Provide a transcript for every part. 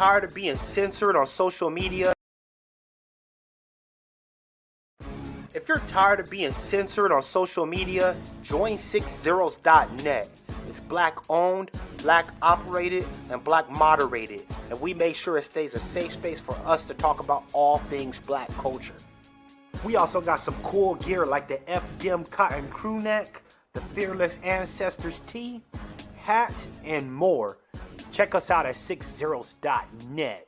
tired of being censored on social media, join 6zeros.net. It's black owned, black operated, and black moderated, and we make sure it stays a safe space for us to talk about all things black culture. We also got some cool gear like the FDM cotton crew neck, the Fearless Ancestors tee, hats, and more. Check us out at 6zeros.net.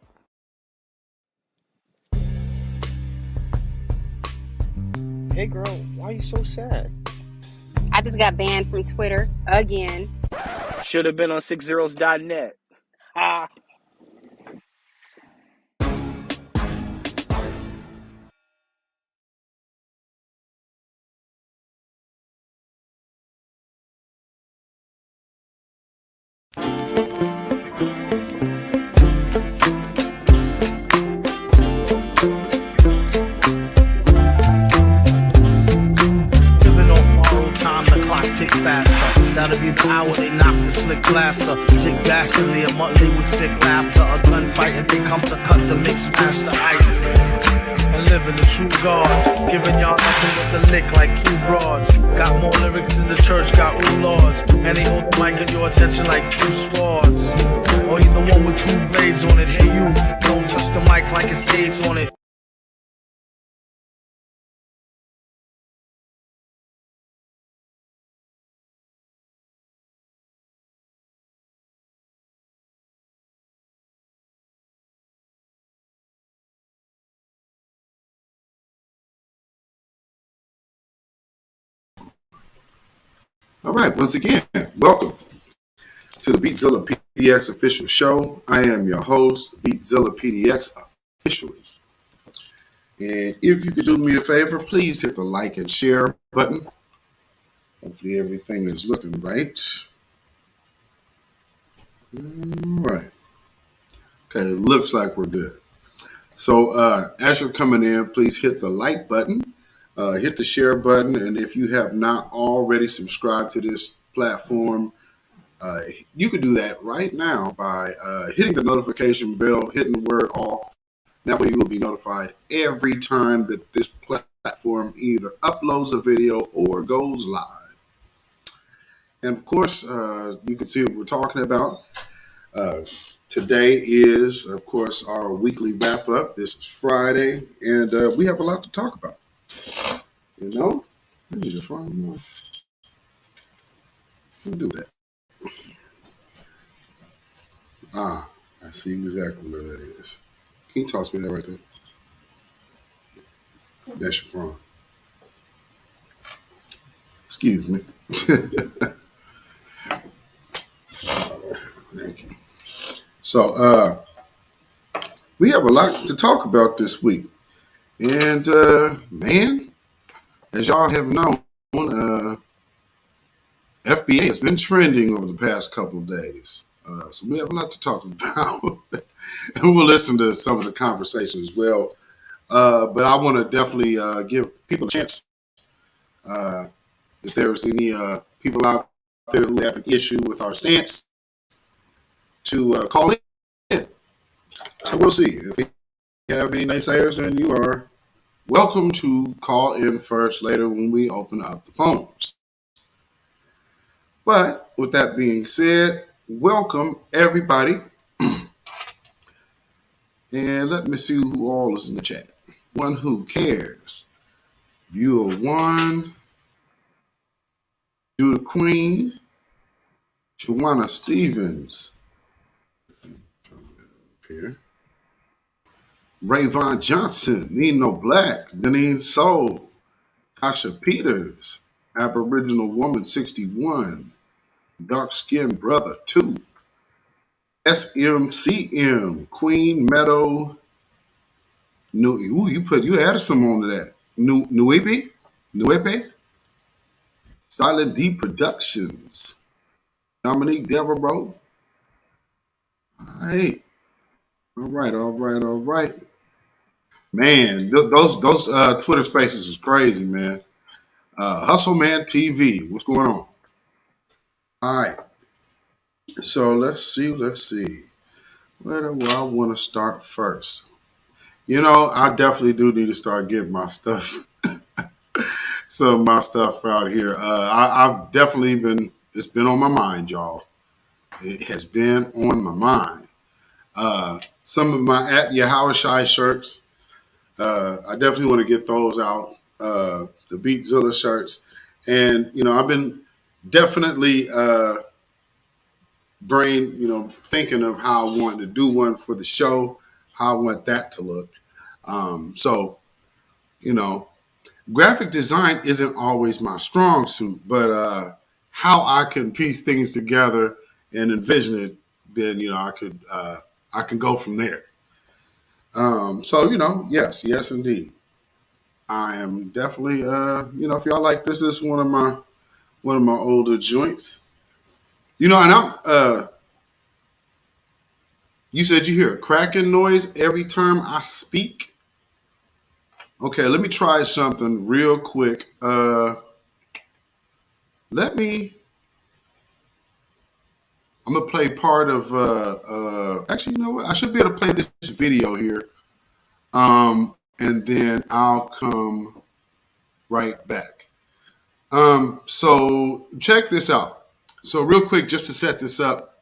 Hey girl, why are you so sad? I just got banned from Twitter again. Should have been on 6zeros.net. Ah. Tick faster, that'll be the hour they knock the slick blaster. Dick dastardly, a monthly with sick laughter. A gunfight and they come to cut the mix master. And living the true gods, giving y'all nothing but the lick like two broads. Got more lyrics than the church got ooh lords. And they hold the mic at your attention like two swords. Or you the one with two blades on it. Hey you, don't touch the mic like it's AIDS on it. All right, once again, welcome to the beatzillapdx official show. I am your host, beatzillapdx officially. And if you could do me a favor, please hit the like and share button. Hopefully everything is looking right. All right. Okay, it looks like we're good. So as you're coming in, please hit the like button. Hit the share button, and if you have not already subscribed to this platform, you can do that right now by hitting the notification bell, hitting the word all. That way you will be notified every time that this platform either uploads a video or goes live. And of course, you can see what we're talking about. Today is, of course, our weekly wrap-up. This is Friday, and we have a lot to talk about. You know, I need to find more. Let me do that. I see exactly where that is. Can you toss me that right there? That's your phone. Excuse me. Thank you. So, we have a lot to talk about this week. And, man, as y'all have known, FBA has been trending over the past couple of days. So we have a lot to talk about. And we'll listen to some of the conversation as well. But I want to definitely give people a chance. If there's any people out there who have an issue with our stance, to call in. So we'll see. If you have any naysayers, then you are welcome to call in first later when we open up the phones. But with that being said, welcome everybody. And let me see who all is in the chat. One who cares. Viewer one. Judah Queen. Joanna Stevens. Here. Rayvon Johnson, Nino Black, Deneen Soul, Tasha Peters, Aboriginal Woman 61, Dark Skinned Brother 2, SMCM, Queen Meadow, you added some on to that. Nuepe, Silent D Productions, Dominique Devereaux. All right. Man, those Twitter spaces is crazy, man. Hustle Man TV, what's going on? All right. So let's see. Where do I want to start first? You know, I definitely do need to start getting my stuff, some of my stuff out here. I've definitely been, it's been on my mind, y'all. It has been on my mind. Some of my At Yahawashai shirts, I definitely want to get those out. The Beatzilla shirts. And, you know, I've been definitely thinking of how I want to do one for the show, how I want that to look. So, you know, graphic design isn't always my strong suit, but how I can piece things together and envision it, then I can go from there. So yes, indeed, I am definitely if y'all like this is one of my older joints, and I'm you said you hear a cracking noise every time I speak. Okay, let me try something real quick. Let me. I'm gonna play part of. Actually, you know what? I should be able to play this video here, and then I'll come right back. So check this out. So real quick, just to set this up,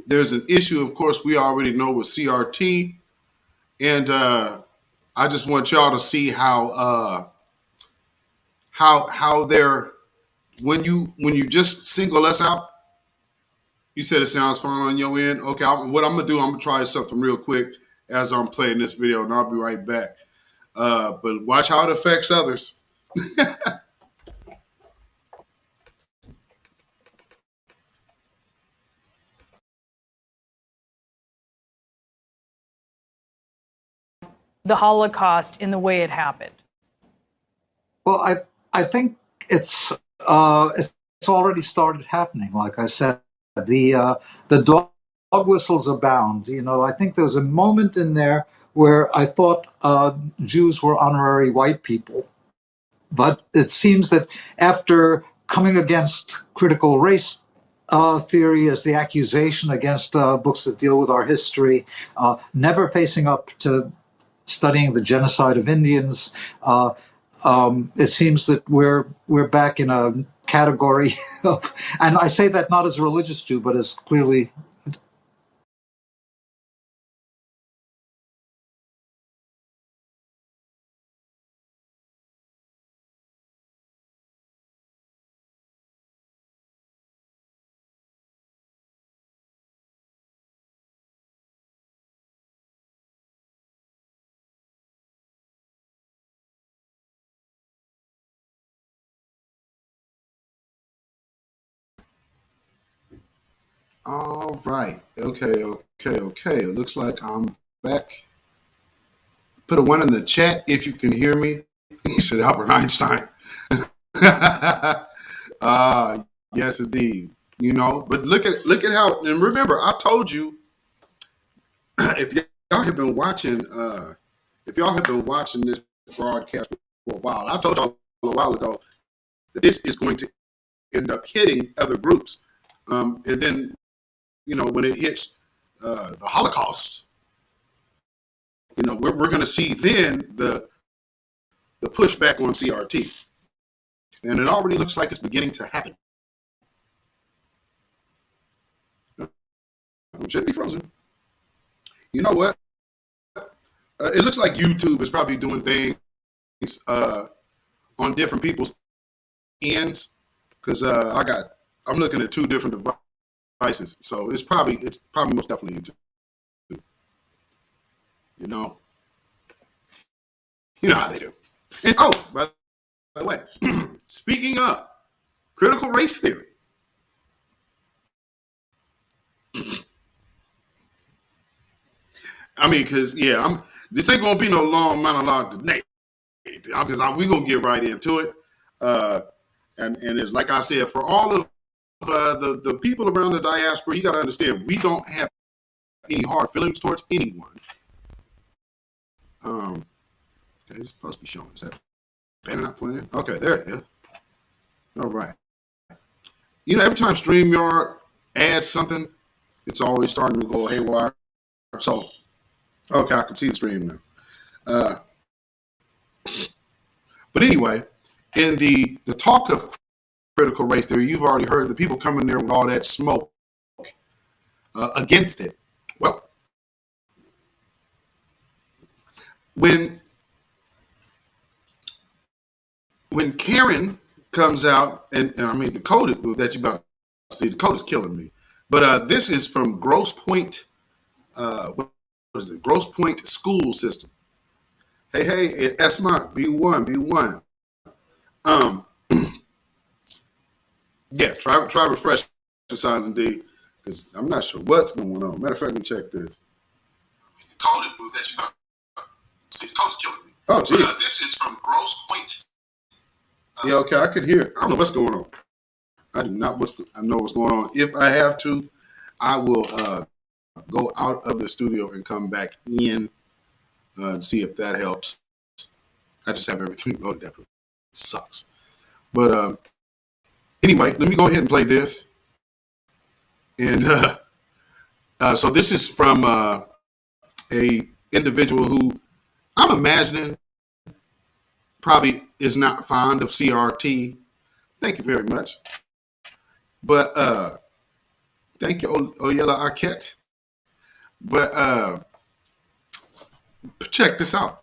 there's an issue. Of course, we already know with CRT, and I just want y'all to see how they're when you just single us out. You said it sounds fine on your end. Okay, what I'm gonna do, I'm gonna try something real quick as I'm playing this video, and I'll be right back. But watch how it affects others. The Holocaust in the way it happened? Well, I think it's already started happening. Like I said, the dog whistles abound. I think there's a moment in there where I thought Jews were honorary white people, but it seems that after coming against critical race theory as the accusation against books that deal with our history, never facing up to studying the genocide of Indians. It seems that we're back in a category of, and I say that not as a religious Jew, but as clearly. All right. Okay. It looks like I'm back. Put a one in the chat if you can hear me. He said Albert Einstein. Yes, indeed. But look at how. And remember, I told you if y'all have been watching, this broadcast for a while, I told y'all a while ago that this is going to end up hitting other groups, and then when it hits the Holocaust, we're going to see then the pushback on CRT, and it already looks like it's beginning to happen. It should be frozen. You know what? It looks like YouTube is probably doing things on different people's ends, because I'm looking at two different devices, so it's probably most definitely YouTube. You know how they do. And by the way, speaking of critical race theory, I mean, because this ain't gonna be no long monologue today, because we're gonna get right into it. And it's like I said, for all of the people around the diaspora, you got to understand, we don't have any hard feelings towards anyone. Okay, it's supposed to be showing. Is that banner not playing? Okay, there it is. All right. Every time StreamYard adds something, it's always starting to go haywire. So, okay, I can see the stream now. But anyway, in the talk of critical race theory, you've already heard the people coming there with all that smoke against it. Well, when Karen comes out, and I mean the code that you about to see, the code is killing me. But this is from Grosse Pointe. What is it? Grosse Pointe School System. Hey, Esmont, B1. Yeah, try refresh the sign D, because I'm not sure what's going on. Matter of fact, let me check this. The code that you see, the code's killing me. Oh, geez. This is from Grosse Pointe. Yeah, okay, I could hear it. I don't know what's going on. I do not know what's going on. If I have to, I will go out of the studio and come back in and see if that helps. I just have everything loaded. That sucks. But anyway, let me go ahead and play this. And so this is from a individual who I'm imagining probably is not fond of CRT. Thank you very much. But thank you, Oyella Arquette. But check this out.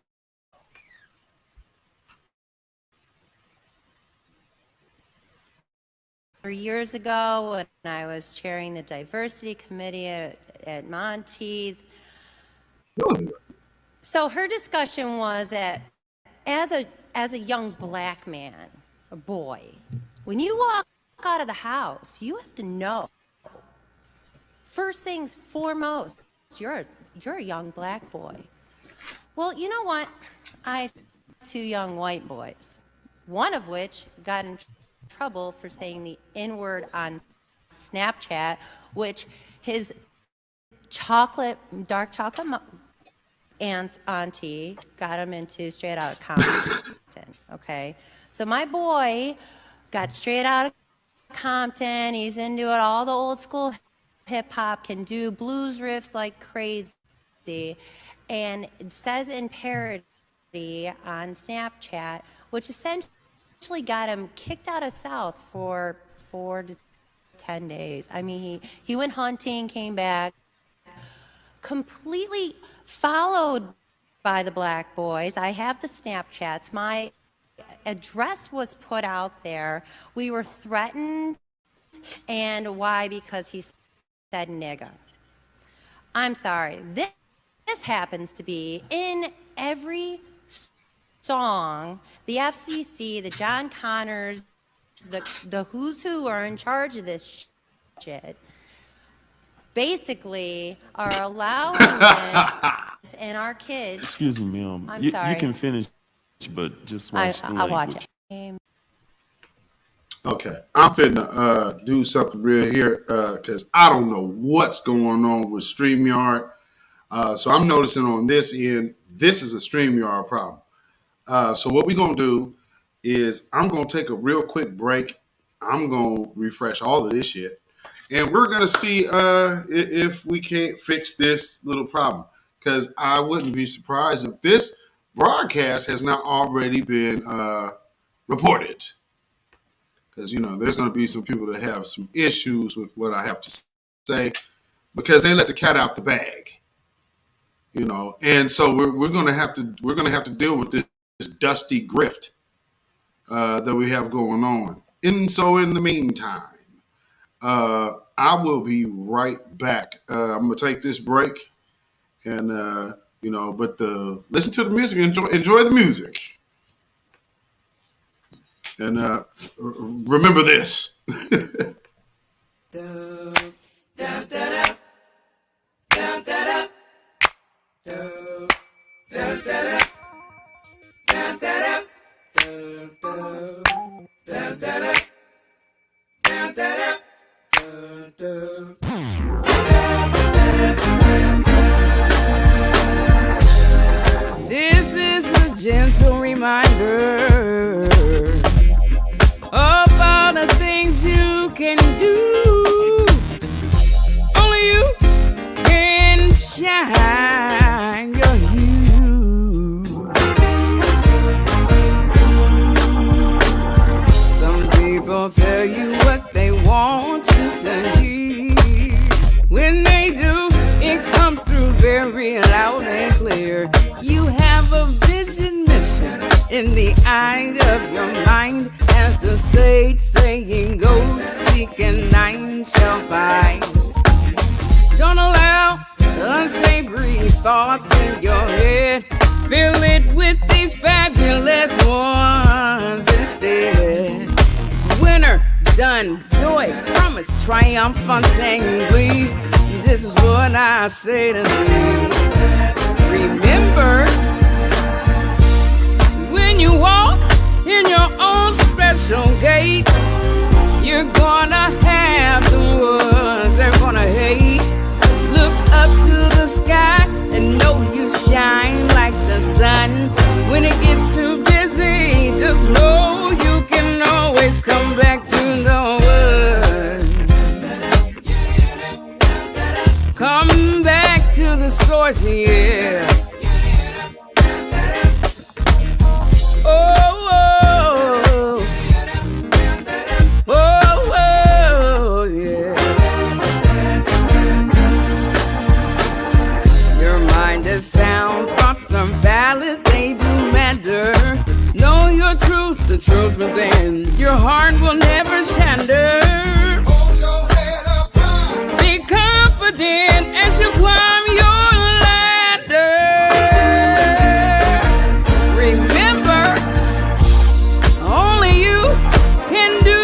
Years ago, when I was chairing the diversity committee at Monteith. So her discussion was that as a young black man, a boy, when you walk out of the house, you have to know, first things foremost, you're a young black boy. Well, you know what? I have 2 young white boys, one of which got in trouble for saying the N-word on Snapchat, which his dark chocolate auntie got him into straight out of Compton. Okay, so my boy got straight out of Compton. He's into it, all the old school hip hop, can do blues riffs like crazy, and it says in parody on Snapchat, which essentially got him kicked out of South for 4 to 10 days. I mean, he went hunting, came back, completely followed by the black boys. I have the Snapchats. My address was put out there. We were threatened. And why? Because he said nigga. I'm sorry. This happens to be in every song. The FCC, the John Connors, the who's who are in charge of this shit basically are allowing this and our kids. Excuse me, I'm you sorry. You can finish, but just watch the I'll watch language. it. Okay, I'm finna do something real here because I don't know what's going on with StreamYard. So I'm noticing on this end, this is a StreamYard problem. So what we're going to do is I'm going to take a real quick break. I'm going to refresh all of this shit. And we're going to see if we can't fix this little problem. Because I wouldn't be surprised if this broadcast has not already been reported. Because, you know, there's going to be some people that have some issues with what I have to say. Because they let the cat out the bag. You know, and so we're going to have to deal with this dusty grift that we have going on. And so in the meantime, I will be right back. I'm going to take this break and, you know, but listen to the music, enjoy the music. And remember this. This is a gentle reminder of all the things you can do. Only you can shine. stage saying go speak and nine shall bite. Don't allow unsavory thoughts in your head. Fill it with these fabulous ones instead. Winner, done, joy, promise, triumphant and glee. This is what I say to thee. Remember, when you walk in your own special gate, you're gonna have the ones they're gonna hate. Look up to the sky and know you shine like the sun. When it gets too busy, just know you can always come back to the word. Come back to the source, yeah. Oh, yeah. Your mind is sound, thoughts are valid, they do matter. Know your truth, the truth within your heart will never shatter. Hold your head up high. Be confident as you climb your ladder. Remember, only you can do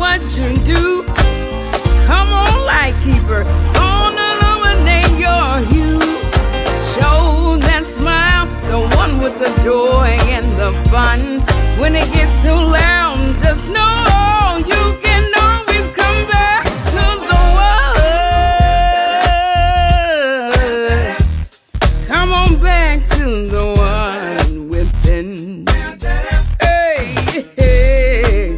what you do. Come on, light keeper, gonna illuminate your hue. Show that smile, the one with the joy and the fun. When it gets too loud, just know you can always come back to the one. Come on back to the one within. Hey, hey.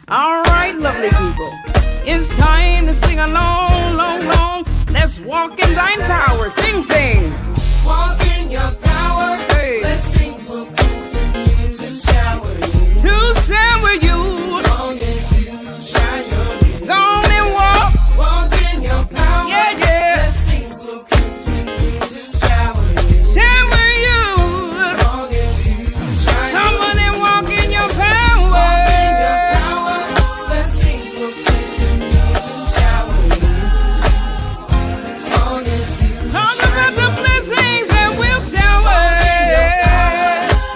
All right, lovely people, it's time to sing along, long, long. Let's walk in thine power. Sing, sing. Walk in your power. Hey. Blessings will continue to shower you. To shower you. As long as you shine your light. Go on and walk. Walk in your power. Yeah, yeah. Blessings will continue to shower you. Shower you. As long as you shine Come your on and walk in your power. Walk in your power. Blessings will continue to shower you. As long as you Talk about the blessings that will shower.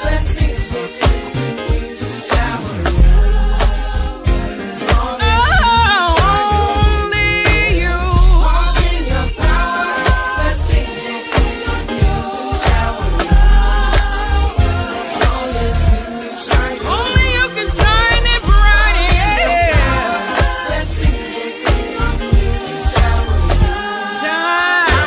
blessings will continue to shower you. As long as Only you. walk in your power, blessings will continue to shower you. As long as you shine your Only you can shine it bright. Yeah. blessings will continue to shower you. Shine.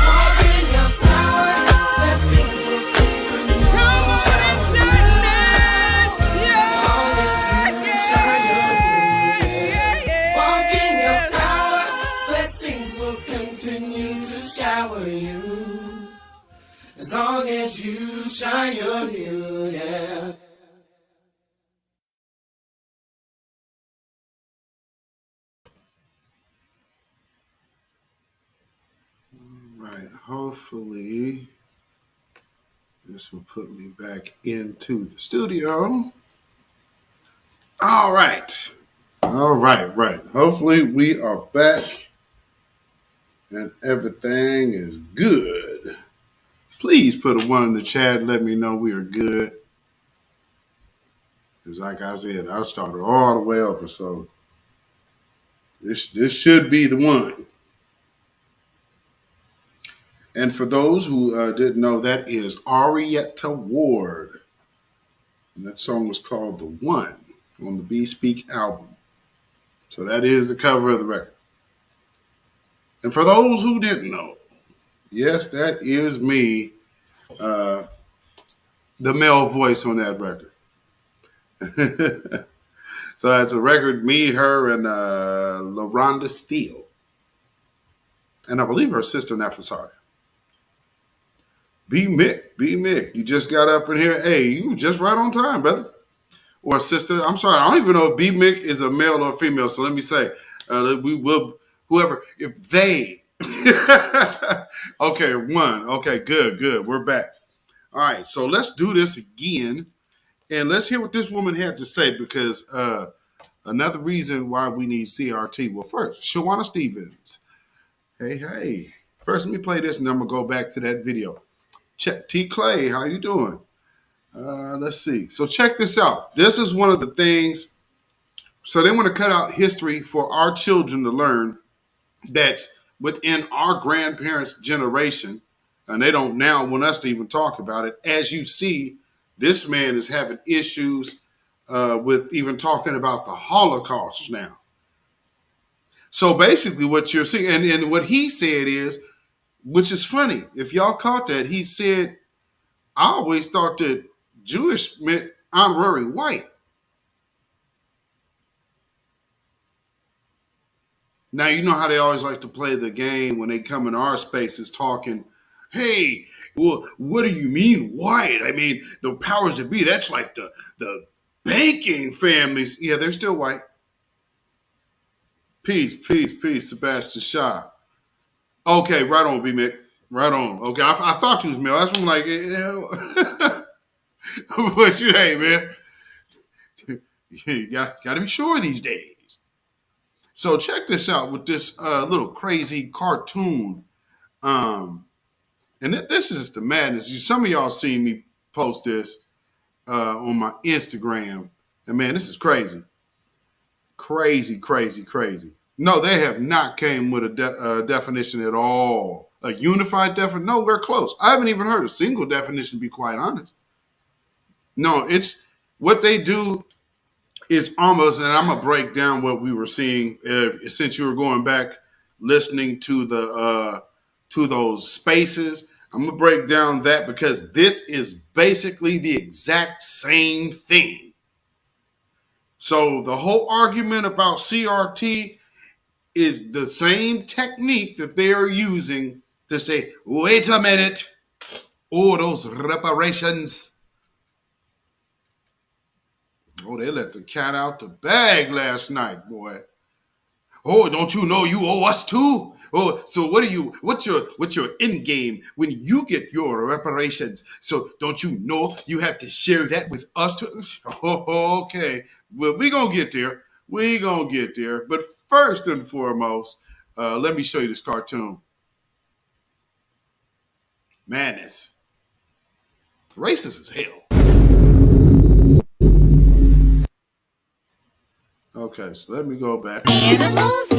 Walk in your power, blessings will continue Come on to shower and you. shine it. As long as you shine your Walk in your power, blessings will continue to shower you. As long as you shine your hue, yeah. Right. Hopefully, this will put me back into the studio. All right. Right. Hopefully, we are back and everything is good. Please put a 1 in the chat. Let me know we are good. Because like I said, I started all the way over. So this should be the one. And for those who didn't know, that is Arietta Ward. And that song was called The One on the Be Speak album. So that is the cover of the record. And for those who didn't know, yes, that is me, the male voice on that record. So that's a record, me, her, and LaRonda Steele. And I believe her sister, Nafasari. B. Mick, you just got up in here. Hey, you were just right on time, brother. Or sister. I'm sorry, I don't even know if B. Mick is a male or a female. So let me say, we will, whoever, if they. Okay, 1. Okay, good. We're back. All right, so let's do this again, and let's hear what this woman had to say, because another reason why we need CRT. Well, first, Shawana Stevens. Hey. First, let me play this, and then I'm going to go back to that video. Check T. Clay, how you doing? Let's see. So check this out. This is one of the things. So they want to cut out history for our children to learn that's within our grandparents' generation, and they don't now want us to even talk about it. As you see, this man is having issues with even talking about the Holocaust now. So basically what you're seeing, and what he said is, which is funny, if y'all caught that, he said, I always thought that Jewish meant honorary white. Now, you know how they always like to play the game when they come in our spaces talking, hey, well, what do you mean white? I mean, the powers that be, that's like the banking families. Yeah, they're still white. Peace, Sebastian Shaw. Okay, right on, B-Mick. Right on. Okay, I thought you was male. That's what I'm like, but you, hey, man, you got to be sure these days. So check this out with this little crazy cartoon. And this is the madness. Some of y'all seen me post this on my Instagram. And man, this is crazy. Crazy. No, they have not came with a definition at all. A unified definition? No, we're close. I haven't even heard a single definition, to be quite honest. No, it's what they do is almost, and I'm gonna break down what we were seeing since you were going back listening to the to those spaces. I'm gonna break down that because this is basically the exact same thing. So the whole argument about CRT is the same technique that they are using to say, wait a minute, oh, those reparations. Oh, they let the cat out the bag last night, boy. Oh, don't you know you owe us too? Oh, so what's your end game when you get your reparations? So don't you know you have to share that with us too? Oh, okay. Well, we gonna get there. But first and foremost, let me show you this cartoon. Madness. Racist as hell. Okay, so let me go back. Animals.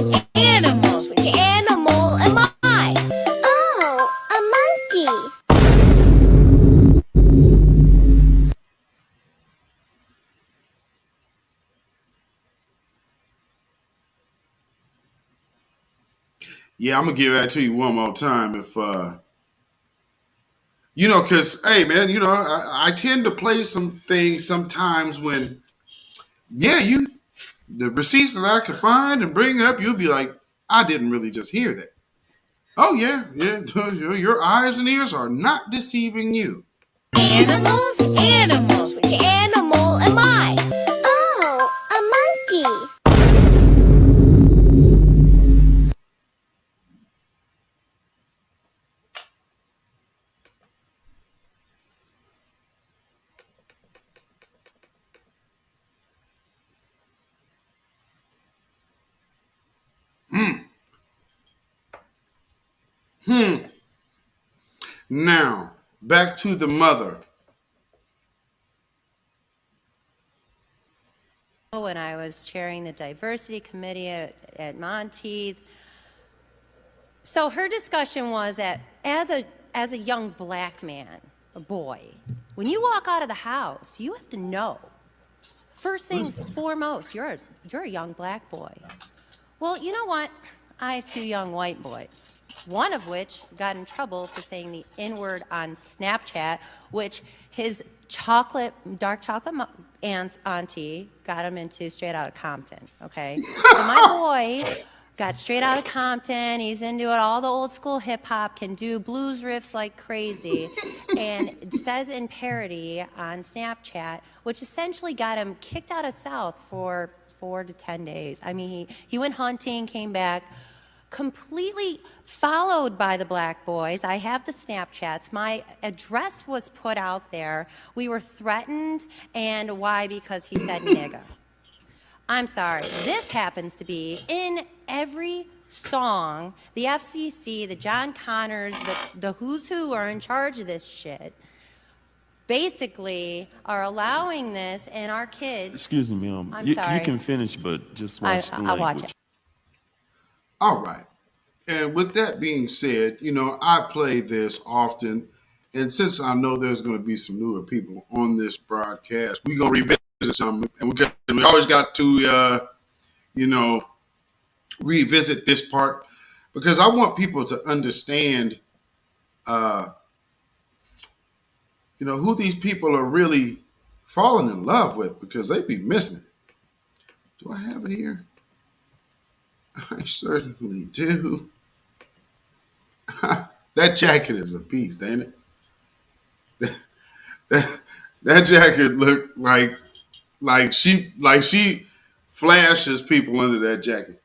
Which animal am I? Oh, a monkey. Yeah, I'm gonna give that to you one more time if because hey man, I tend to play some things sometimes when the receipts that I can find and bring up, you'll be like, I didn't really just hear that. Oh yeah, your eyes and ears are not deceiving you. Animals. Which animal am I? Oh, a monkey. Now, back to the mother. When I was chairing the diversity committee at Monteith. So her discussion was that as a young black man, a boy, when you walk out of the house, you have to know. First things foremost, you're a young black boy. Well, you know what? I have 2 young white boys. One of which got in trouble for saying the N-word on Snapchat, which his dark chocolate auntie got him into Straight Outta Compton, okay? So my boy got Straight Outta Compton, he's into it, all the old school hip hop, can do blues riffs like crazy, and it says in parody on Snapchat, which essentially got him kicked out of South for 4 to 10 days. I mean, he went hunting, came back, completely followed by the black boys. I have the Snapchats. My address was put out there. We were threatened, and why? Because he said nigga. I'm sorry. This happens to be in every song. The FCC, the John Connors, the who's who are in charge of this shit, basically are allowing this, and our kids. Excuse me, I'm sorry. You can finish, but just watch the language. I'll watch it. All right. And with that being said, you know, I play this often. And since I know there's going to be some newer people on this broadcast, we're going to revisit something. And we always got to, you know, revisit this part because I want people to understand, you know, who these people are really falling in love with because they be missing it. Do I have it here? I certainly do. That jacket is a beast, ain't it? That jacket looked like she flashes people under that jacket.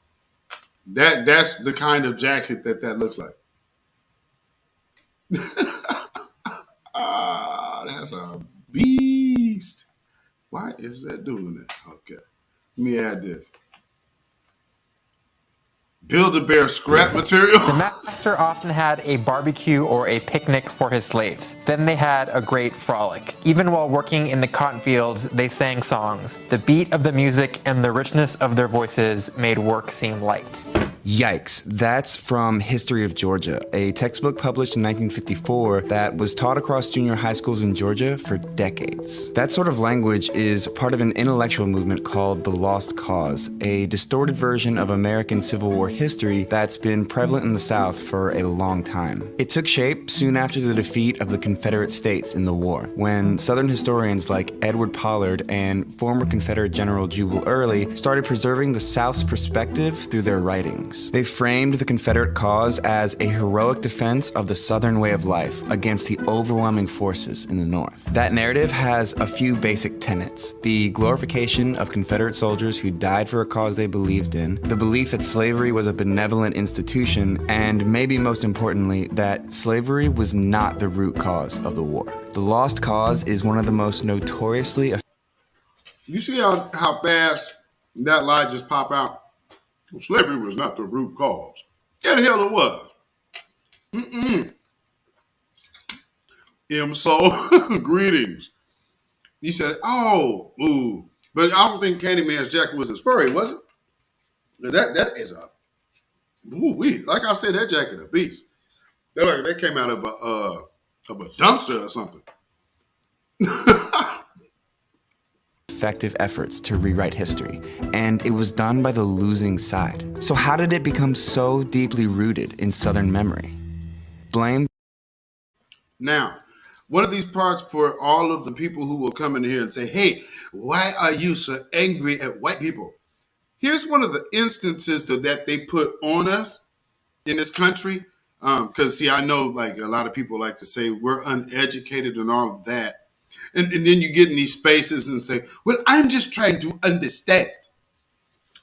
That's the kind of jacket that looks like. That's a beast. Why is that doing that? Okay. Let me add this. Build-A-Bear scrap material. The master often had a barbecue or a picnic for his slaves. Then they had a great frolic. Even while working in the cotton fields, they sang songs. The beat of the music and the richness of their voices made work seem light. Yikes, that's from History of Georgia, a textbook published in 1954 that was taught across junior high schools in Georgia for decades. That sort of language is part of an intellectual movement called the Lost Cause, a distorted version of American Civil War history that's been prevalent in the South for a long time. It took shape soon after the defeat of the Confederate States in the war, when Southern historians like Edward Pollard and former Confederate General Jubal Early started preserving the South's perspective through their writings. They framed the Confederate cause as a heroic defense of the Southern way of life against the overwhelming forces in the North. That narrative has a few basic tenets: the glorification of Confederate soldiers who died for a cause they believed in, the belief that slavery was a benevolent institution, and maybe most importantly, that slavery was not the root cause of the war. The Lost Cause is one of the most notoriously... You see how fast that lie just pop out? Well, slavery was not the root cause. Yeah, the hell it was. So greetings. He said, oh, ooh. But I don't think Candyman's jacket was as furry, was it? That is a, ooh-wee. Like I said, that jacket a beast. That came out of a dumpster or something. Effective efforts to rewrite history, and it was done by the losing side. So how did it become so deeply rooted in Southern memory? Blame? Now, one of these parts for all of the people who will come in here and say, hey, why are you so angry at white people? Here's one of the instances that they put on us in this country. Because, see, I know like a lot of people like to say we're uneducated and all of that. And then you get in these spaces and say, well, I'm just trying to understand.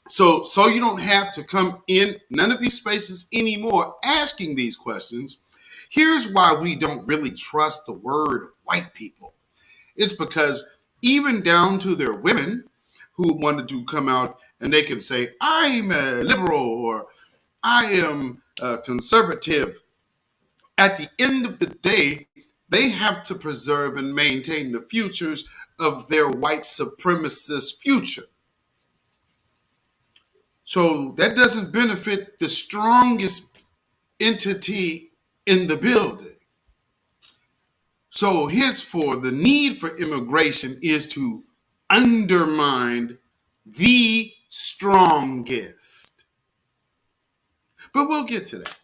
So you don't have to come in none of these spaces anymore asking these questions. Here's why we don't really trust the word white people. It's because even down to their women who wanted to come out and they can say, I'm a liberal or I am a conservative. At the end of the day, they have to preserve and maintain the futures of their white supremacist future. So that doesn't benefit the strongest entity in the building. So henceforth, the need for immigration is to undermine the strongest. But we'll get to that.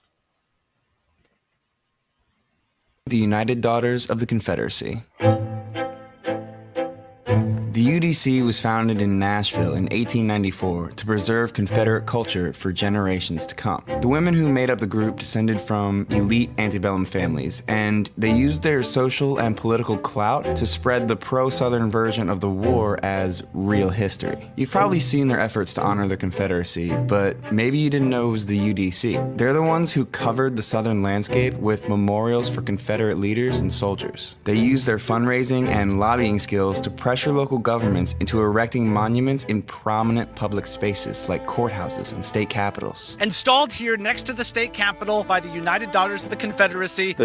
The United Daughters of the Confederacy. The UDC was founded in Nashville in 1894 to preserve Confederate culture for generations to come. The women who made up the group descended from elite antebellum families, and they used their social and political clout to spread the pro-Southern version of the war as real history. You've probably seen their efforts to honor the Confederacy, but maybe you didn't know it was the UDC. They're the ones who covered the Southern landscape with memorials for Confederate leaders and soldiers. They used their fundraising and lobbying skills to pressure local governments into erecting monuments in prominent public spaces like courthouses and state capitals. Installed here next to the state capitol by the United Daughters of the Confederacy.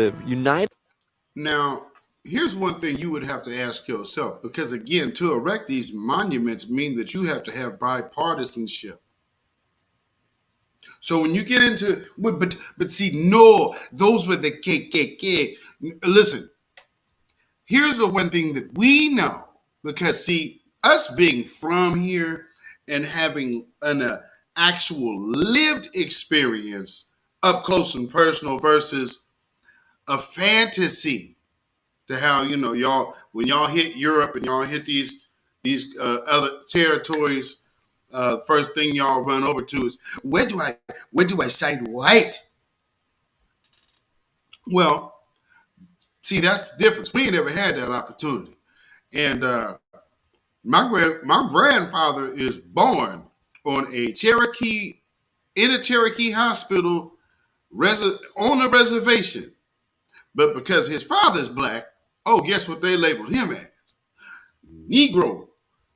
Now, here's one thing you would have to ask yourself, because again, to erect these monuments mean that you have to have bipartisanship. So when you get into, but see, no, those were the KKK. Listen, here's the one thing that we know, because see, us being from here and having an actual lived experience up close and personal versus a fantasy to how, you know, y'all, when y'all hit Europe and y'all hit these other territories, first thing y'all run over to is, where do I sign right? Well, see, that's the difference. We ain't never had that opportunity. And my grandfather is born on a Cherokee, in a Cherokee hospital on a reservation. But because his father's black, oh, guess what they labeled him as? Negro.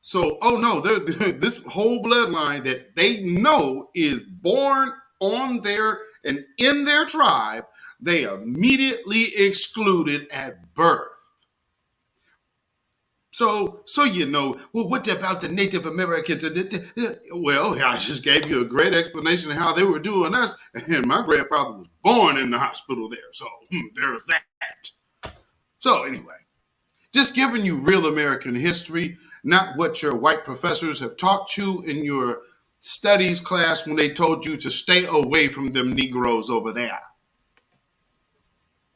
So, oh no, this whole bloodline that they know is born on their and in their tribe, they immediately excluded at birth. So you know, well, what about the Native Americans? Well, I just gave you a great explanation of how they were doing us, and my grandfather was born in the hospital there, so there's that. So anyway, just giving you real American history, not what your white professors have taught you in your studies class when they told you to stay away from them Negroes over there.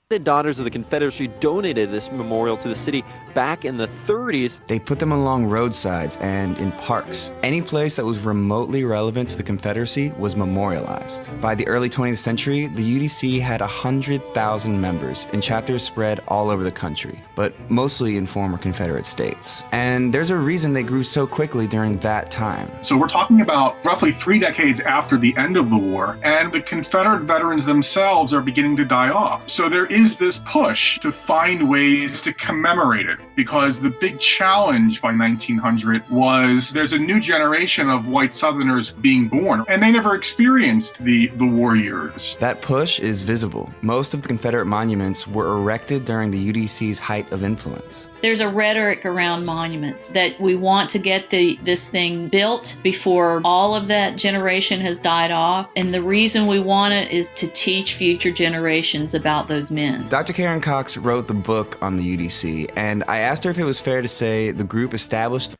The Daughters of the Confederacy donated this memorial to the city back in the 30s. They put them along roadsides and in parks. Any place that was remotely relevant to the Confederacy was memorialized. By the early 20th century, the UDC had 100,000 members in chapters spread all over the country, but mostly in former Confederate states. And there's a reason they grew so quickly during that time. So we're talking about roughly 3 decades after the end of the war, and the Confederate veterans themselves are beginning to die off. So there is this push to find ways to commemorate it, because the big challenge by 1900 was there's a new generation of white Southerners being born, and they never experienced the war years. That push is visible. Most of the Confederate monuments were erected during the UDC's height of influence. There's a rhetoric around monuments that we want to get this thing built before all of that generation has died off, and the reason we want it is to teach future generations about those men. Dr. Karen Cox wrote the book on the UDC, and I asked her if it was fair to say the group established.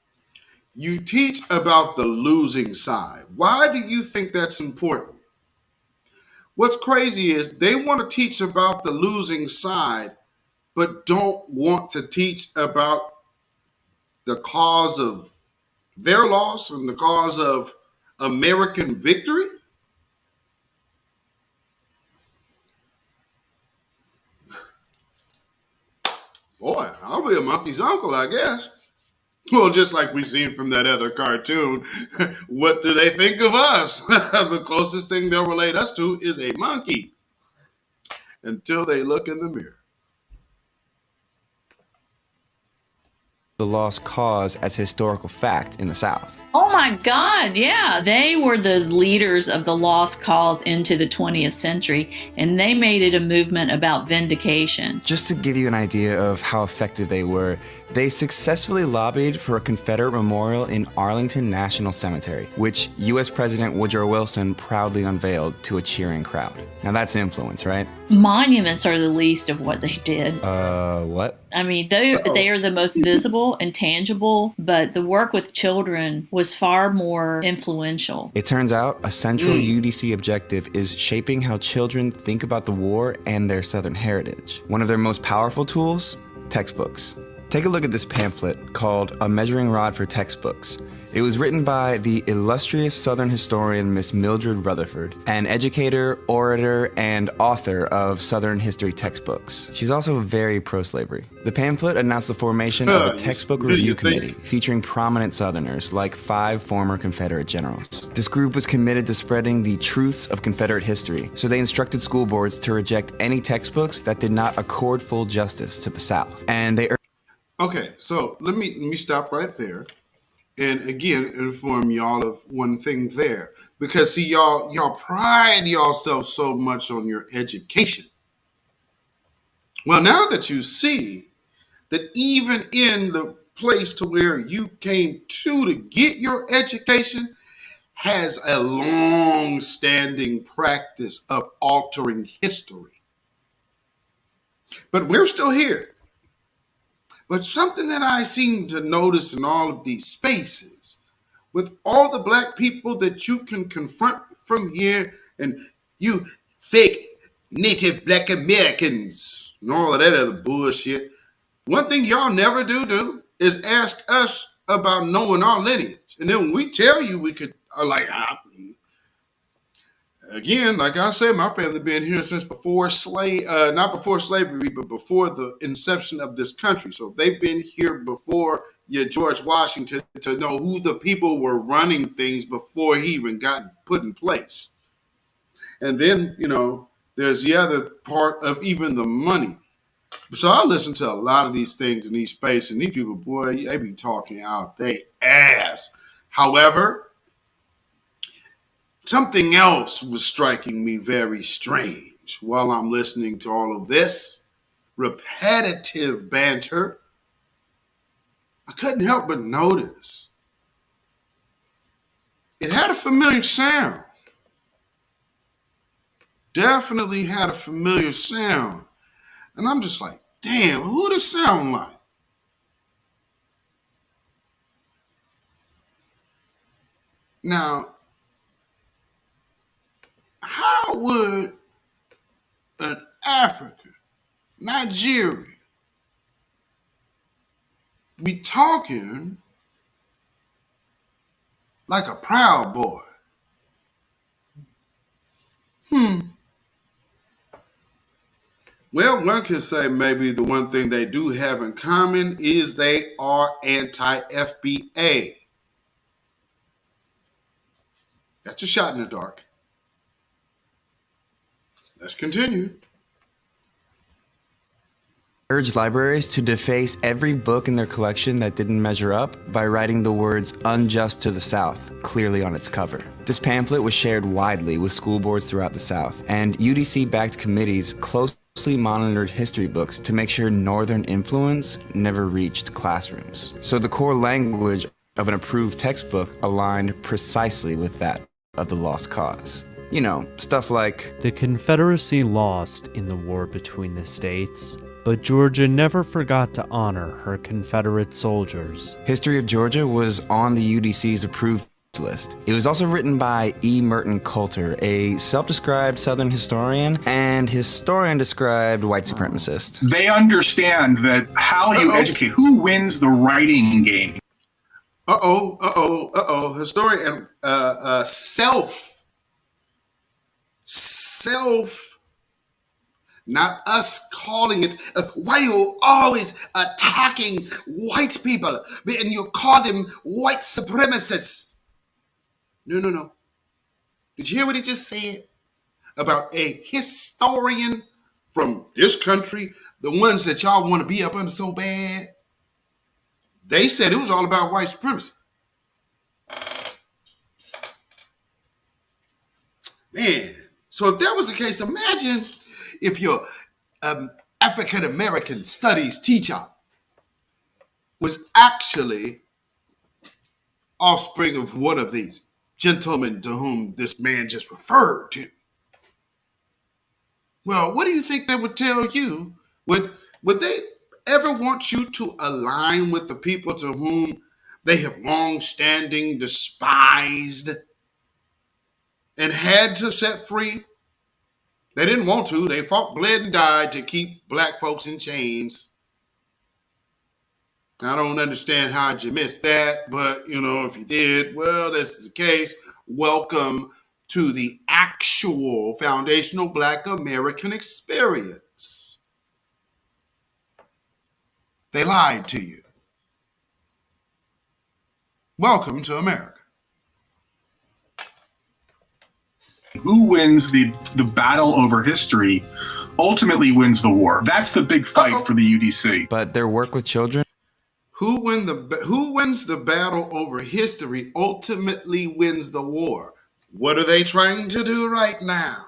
You teach about the losing side. Why do you think that's important? What's crazy is they want to teach about the losing side, but don't want to teach about the cause of their loss and the cause of American victory. Boy, I'll be a monkey's uncle, I guess. Well, just like we seen from that other cartoon, what do they think of us? The closest thing they'll relate us to is a monkey until they look in the mirror. The lost cause as historical fact in the South. Oh my God, yeah. They were the leaders of the lost cause into the 20th century, and they made it a movement about vindication. Just to give you an idea of how effective they were, they successfully lobbied for a Confederate memorial in Arlington National Cemetery, which U.S. President Woodrow Wilson proudly unveiled to a cheering crowd. Now that's influence, right? Monuments are the least of what they did. What? I mean, they are the most visible and tangible, but the work with children was far more influential. It turns out a central UDC objective is shaping how children think about the war and their Southern heritage. One of their most powerful tools? Textbooks. Take a look at this pamphlet called A Measuring Rod for Textbooks. It was written by the illustrious Southern historian Miss Mildred Rutherford, an educator, orator, and author of Southern history textbooks. She's also very pro-slavery. The pamphlet announced the formation of a textbook review committee featuring prominent Southerners like 5 former Confederate generals. This group was committed to spreading the truths of Confederate history, so they instructed school boards to reject any textbooks that did not accord full justice to the South. And they Okay, so let me stop right there. And again, inform y'all of one thing there. Because see, y'all pride yourself so much on your education. Well, now that you see that even in the place to where you came to get your education has a long-standing practice of altering history. But we're still here. But something that I seem to notice in all of these spaces, with all the black people that you can confront from here, and you fake Native Black Americans and all of that other bullshit, one thing y'all never do is ask us about knowing our lineage. And then when we tell you we could, again, like I said, my family been here since before not before slavery, but before the inception of this country. So they've been here before your George Washington to know who the people were running things before he even got put in place. And then, there's the other part of even the money. So I listen to a lot of these things in these spaces, and these people, boy, they be talking out their ass. However, something else was striking me very strange while I'm listening to all of this repetitive banter. I couldn't help but notice it had a familiar sound. Definitely had a familiar sound. And I'm just like, damn, who does this sound like? Now, how would an African, Nigerian, be talking like a Proud Boy? Well, one could say maybe the one thing they do have in common is they are anti-FBA. That's a shot in the dark. Let's continue. Urged libraries to deface every book in their collection that didn't measure up by writing the words "unjust to the South" clearly on its cover. This pamphlet was shared widely with school boards throughout the South, and UDC-backed committees closely monitored history books to make sure Northern influence never reached classrooms. So the core language of an approved textbook aligned precisely with that of the lost cause. Stuff like, "The Confederacy lost in the war between the states, but Georgia never forgot to honor her Confederate soldiers." History of Georgia was on the UDC's approved list. It was also written by E. Merton Coulter, a self-described Southern historian and historian-described white supremacist. They understand that how you educate, who wins the writing game. Historian, self, not us calling it. Why you always attacking white people and you call them white supremacists? No. Did you hear what he just said about a historian from this country, the ones that y'all want to be up under so bad? They said it was all about white supremacy. Man, so if that was the case, imagine if your African-American studies teacher was actually offspring of one of these gentlemen to whom this man just referred to. Well, what do you think they would tell you? Would they ever want you to align with the people to whom they have long-standing despised and had to set free? They didn't want to. They fought, bled, and died to keep black folks in chains. I don't understand how you missed that, but if you did, well, this is the case. Welcome to the actual foundational Black American experience. They lied to you. Welcome to America. Who wins the battle over history ultimately wins the war. That's the big fight for the UDC. But their work with children? Who wins the battle over history ultimately wins the war. What are they trying to do right now?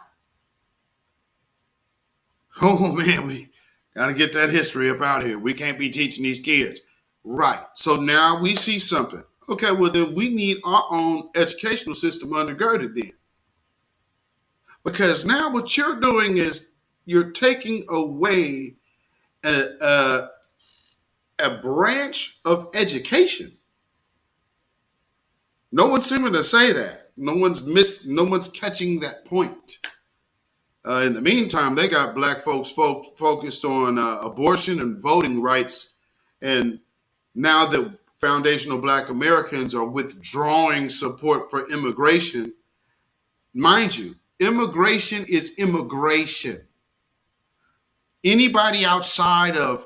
Oh man, we got to get that history up out here. We can't be teaching these kids. Right. So now we see something. Okay, well then we need our own educational system undergirded then. Because now what you're doing is you're taking away a branch of education. No one's seeming to say that. No one's catching that point. In the meantime, they got black folks focused on abortion and voting rights. And now that foundational Black Americans are withdrawing support for immigration, mind you, immigration is immigration. Anybody outside of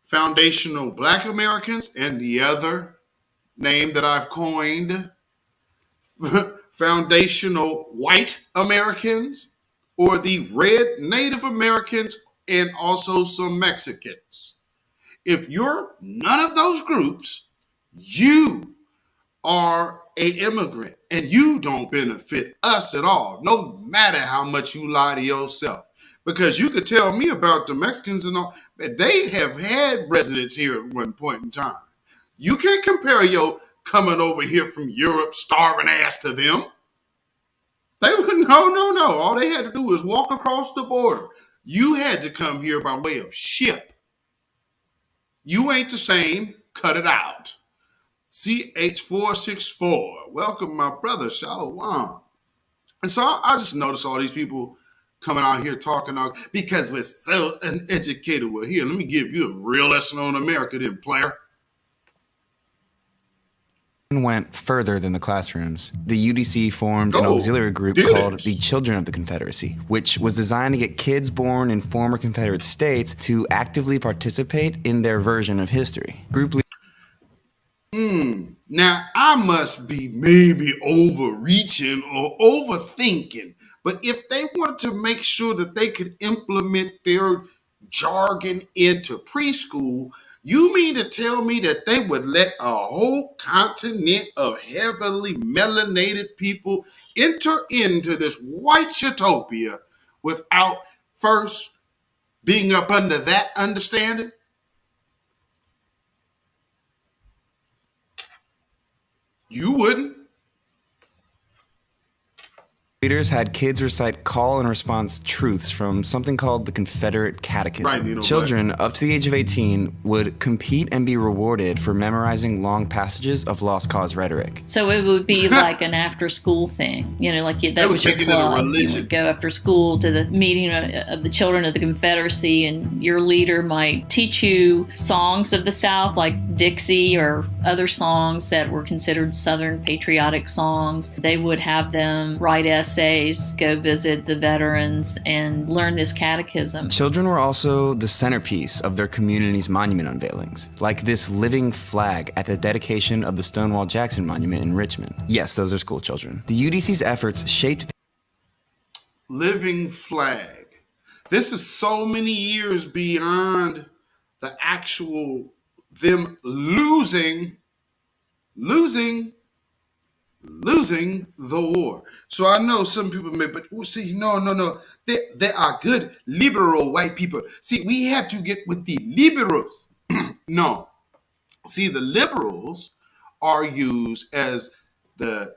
foundational Black Americans and the other name that I've coined, foundational white Americans, or the red Native Americans, and also some Mexicans. If you're none of those groups, you are an immigrant and you don't benefit us at all, no matter how much you lie to yourself. Because you could tell me about the Mexicans and all, but they have had residents here at one point in time. You can't compare your coming over here from Europe starving ass to them. They would no. All they had to do was walk across the border. You had to come here by way of ship. You ain't the same. Cut it out. CH464. Welcome, my brother, Shalom. And so I just noticed all these people coming out here talking because we're so uneducated. Well, here, let me give you a real lesson on America then, player. Went further than the classrooms. The UDC formed an auxiliary group called the Children of the Confederacy, which was designed to get kids born in former Confederate states to actively participate in their version of history. Now, I must be maybe overreaching or overthinking, but if they wanted to make sure that they could implement their jargon into preschool, you mean to tell me that they would let a whole continent of heavily melanated people enter into this white utopia without first being up under that understanding? You wouldn't. Leaders had kids recite call and response truths from something called the Confederate Catechism. Right, Children up to the age of 18 would compete and be rewarded for memorizing long passages of lost cause rhetoric. So it would be like an after-school thing, like that was your club. You would go after school to the meeting of the Children of the Confederacy, and your leader might teach you songs of the South, like Dixie or other songs that were considered Southern patriotic songs. They would have them write essays, go visit the veterans, and learn this catechism. Children were also the centerpiece of their community's monument unveilings, like this living flag at the dedication of the Stonewall Jackson Monument in Richmond. Yes, those are school children. The UDC's efforts shaped living flag. This is so many years beyond the actual them losing the war. So I know some people may, but see, no. They are good liberal white people. See, we have to get with the liberals. No. See, the liberals are used as the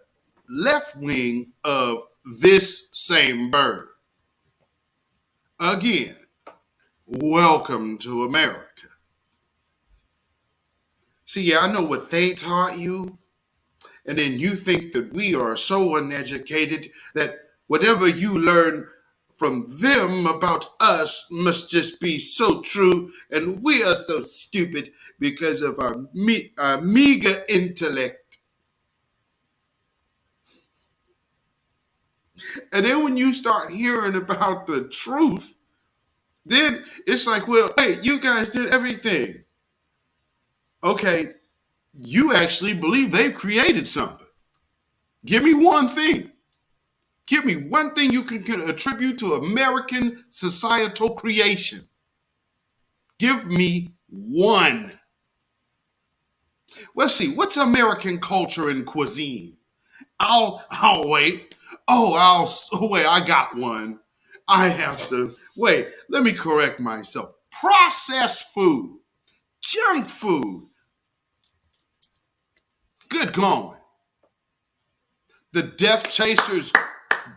left wing of this same bird. Again, welcome to America. See, yeah, I know what they taught you. And then you think that we are so uneducated that whatever you learn from them about us must just be so true, and we are so stupid because of our meager intellect. And then when you start hearing about the truth, then it's like, well, hey, you guys did everything. Okay, you actually believe they've created something. Give me one thing. Give me one thing you can attribute to American societal creation. Give me one. Let's see, what's American culture and cuisine? I'll wait. Wait, I got one. I have to, wait, let me correct myself. Processed food, junk food. Good going. The Death Chasers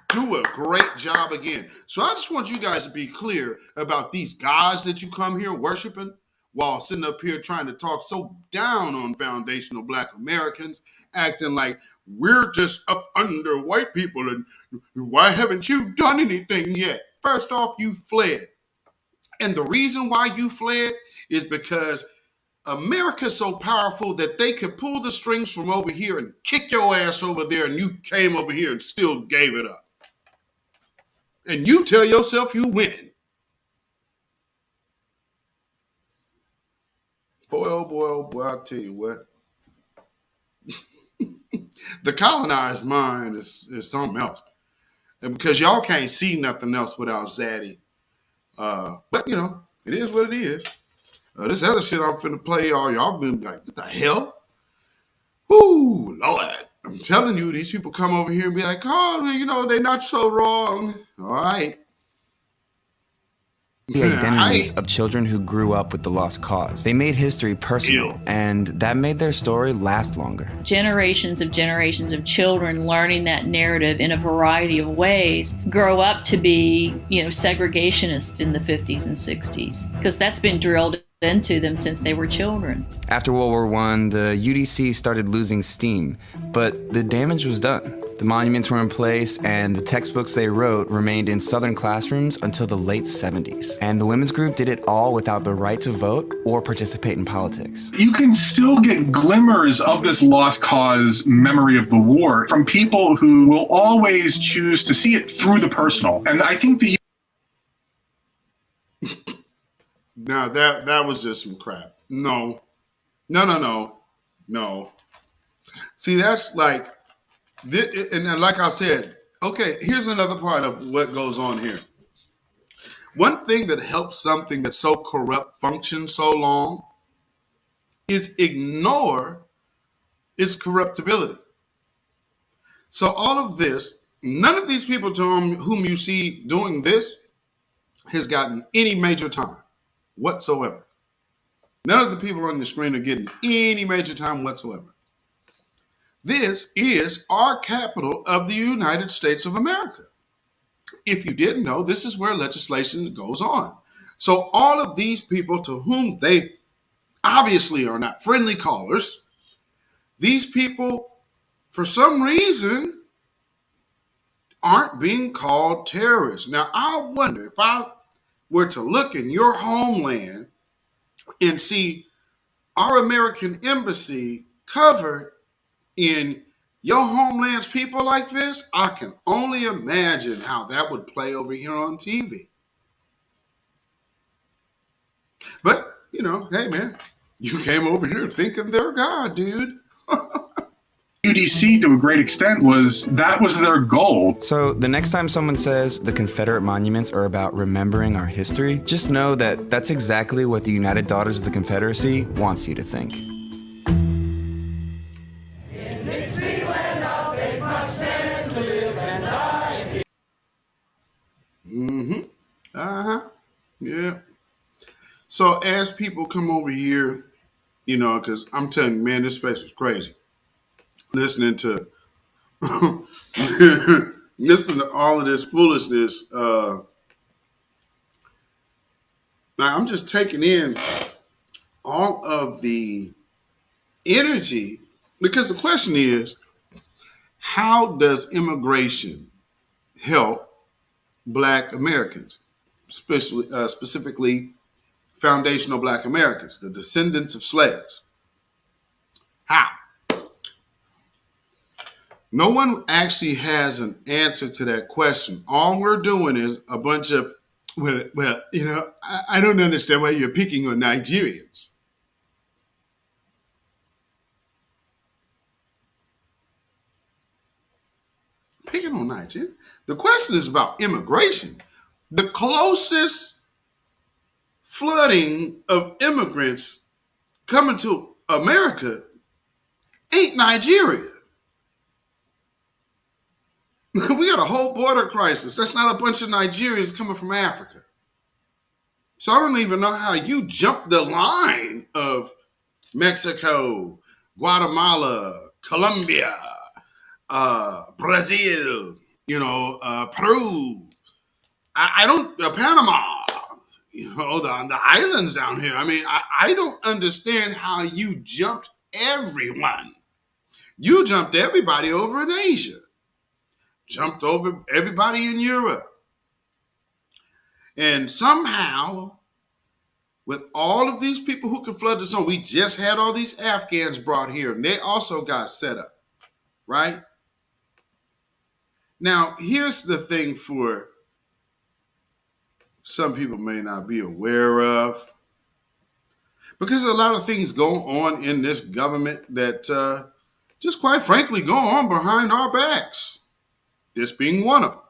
do a great job again. So I just want you guys to be clear about these gods that you come here worshiping while sitting up here trying to talk so down on foundational Black Americans, acting like we're just up under white people and why haven't you done anything yet? First off, you fled. And the reason why you fled is because America's so powerful that they could pull the strings from over here and kick your ass over there, and you came over here and still gave it up. And you tell yourself you winning. Boy, oh boy, oh boy, I'll tell you what. The colonized mind is something else. And because y'all can't see nothing else without Zaddy. But, you know, it is what it is. This other shit I'm finna play, y'all been like, what the hell? Ooh, Lord. I'm telling you, these people come over here and be like, oh, well, you know, they're not so wrong. All right. The identities of children who grew up with the lost cause. They made history personal, and that made their story last longer. Generations of children learning that narrative in a variety of ways grow up to be, segregationists in the 50s and 60s, because that's been drilled into them since they were children. After World War I, the UDC started losing steam, but the damage was done. The monuments were in place, and the textbooks they wrote remained in Southern classrooms until the late 70s. And the women's group did it all without the right to vote or participate in politics. You can still get glimmers of this lost cause memory of the war from people who will always choose to see it through the personal. And I think the Now that was just some crap. No. See, that's like, and like I said, okay, here's another part of what goes on here. One thing that helps something that's so corrupt function so long is ignore its corruptibility. So all of this, none of these people to whom you see doing this has gotten any major time whatsoever. None of the people on the screen are getting any major time whatsoever. This is our capital of the United States of America. If you didn't know, this is where legislation goes on. So all of these people to whom they obviously are not friendly callers, these people, for some reason, aren't being called terrorists. Now, I wonder if I were to look in your homeland and see our American embassy covered in your homeland's people like this, I can only imagine how that would play over here on TV. But, hey man, you came over here thinking they're God, dude. UDC, to a great extent, was their goal. So the next time someone says the Confederate monuments are about remembering our history, just know that that's exactly what the United Daughters of the Confederacy wants you to think. Yeah. So as people come over here, because I'm telling you, man, this space was crazy. Listening to all of this foolishness. Now I'm just taking in all of the energy, because the question is, how does immigration help Black Americans, specifically foundational Black Americans, the descendants of slaves. How? No one actually has an answer to that question. All we're doing is a bunch of, I don't understand why you're picking on Nigerians. Picking on Nigeria? The question is about immigration. The closest flooding of immigrants coming to America ain't Nigeria. We got a whole border crisis. That's not a bunch of Nigerians coming from Africa. So I don't even know how you jumped the line of Mexico, Guatemala, Colombia, Brazil, Peru. I don't, Panama, the islands down here. I mean, I don't understand how you jumped everyone. You jumped everybody over in Asia. Jumped over everybody in Europe. And somehow, with all of these people who can flood the zone, we just had all these Afghans brought here, and they also got set up, right? Now, here's the thing for some people may not be aware of, because a lot of things go on in this government that just quite frankly go on behind our backs. This being one of them.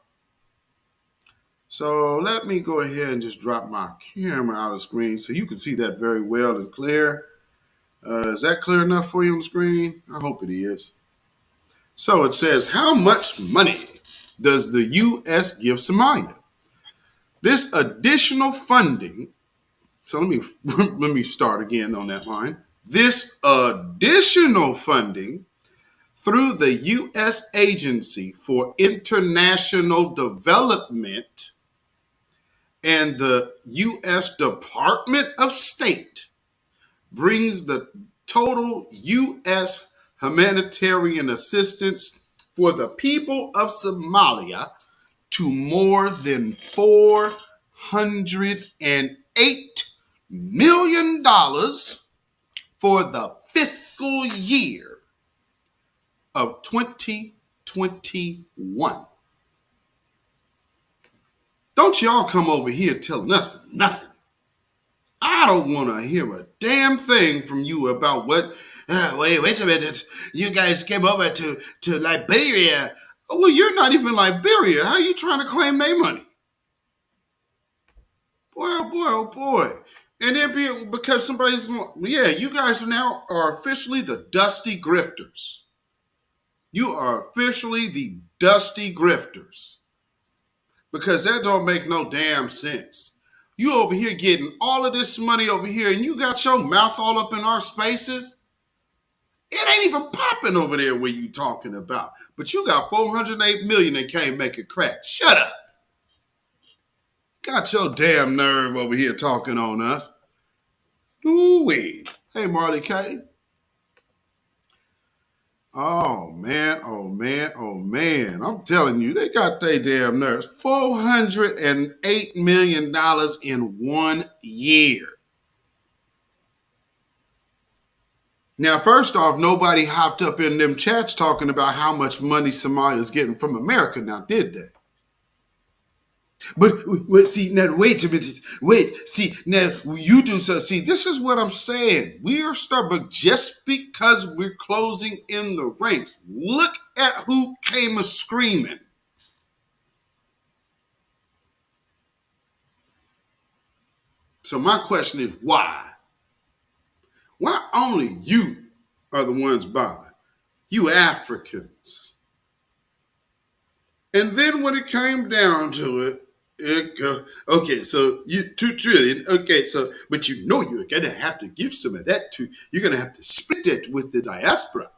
So let me go ahead and just drop my camera out of screen so you can see that very well and clear. Is that clear enough for you on the screen? I hope it is. So it says, how much money does the U.S. give Somalia? This additional funding, so let me start again on that line. This additional funding through the U.S. Agency for International Development and the U.S. Department of State brings the total U.S. humanitarian assistance for the people of Somalia to more than $408 million for the fiscal year of 2021. Don't y'all come over here telling us nothing. I don't want to hear a damn thing from you about what, wait a minute, you guys came over to Liberia. Well, you're not even Liberia. How are you trying to claim their money? Boy, oh boy, oh boy. And then because somebody's going, you guys are officially the dusty grifters. You are officially the dusty grifters. Because that don't make no damn sense. You over here getting all of this money over here and you got your mouth all up in our spaces. It ain't even popping over there where you talking about. But you got $408 million that can't make it crack. Shut up. Got your damn nerve over here talking on us. Ooh-wee. Hey, Marley K. Oh, man, oh, man, oh, man. I'm telling you, they got their damn nerves. $408 million in 1 year. Now, first off, nobody hopped up in them chats talking about how much money Somalia's getting from America now, did they? But see, now, wait a minute. Wait, see, now, you do so. See, this is what I'm saying. We are but just because we're closing in the ranks, look at who came a-screaming. So my question is, why? Why only you are the ones bothered? You Africans. And then when it came down to it, okay, so you $2 trillion. Okay, so but you're gonna have to give some of that to. You're gonna have to split it with the diaspora.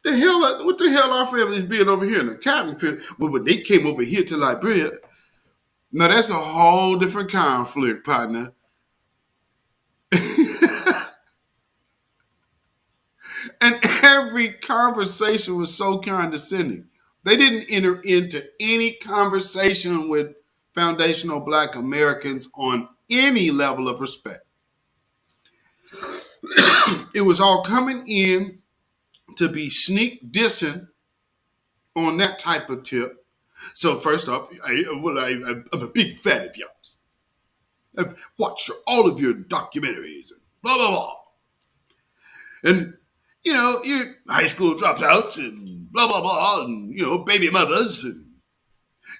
What the hell our families being over here in the cotton field? Well, when they came over here to Liberia, now that's a whole different conflict, partner. And every conversation was so condescending. They didn't enter into any conversation with foundational Black Americans on any level of respect. It was all coming in to be sneak dissing on that type of tip. So first off, I'm a big fan of yours. I've watched all of your documentaries and blah, blah, blah. And, you know, your high school dropouts and blah, blah, blah, and, you know, baby mothers. And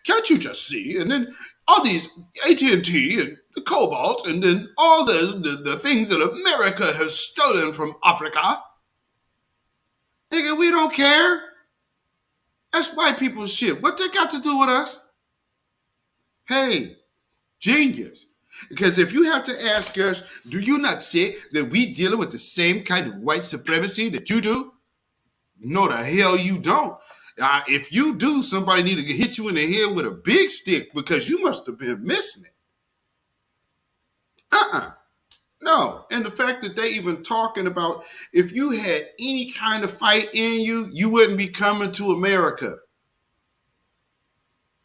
can't you just see? And then all these AT&T and the cobalt and then all the things that America has stolen from Africa. Nigga, we don't care. That's white people's shit. What they got to do with us? Hey, genius. Because if you have to ask us, do you not say that we dealing with the same kind of white supremacy that you do? No, the hell you don't. If you do, somebody need to hit you in the head with a big stick because you must have been missing it. No. And the fact that they even talking about if you had any kind of fight in you, you wouldn't be coming to America.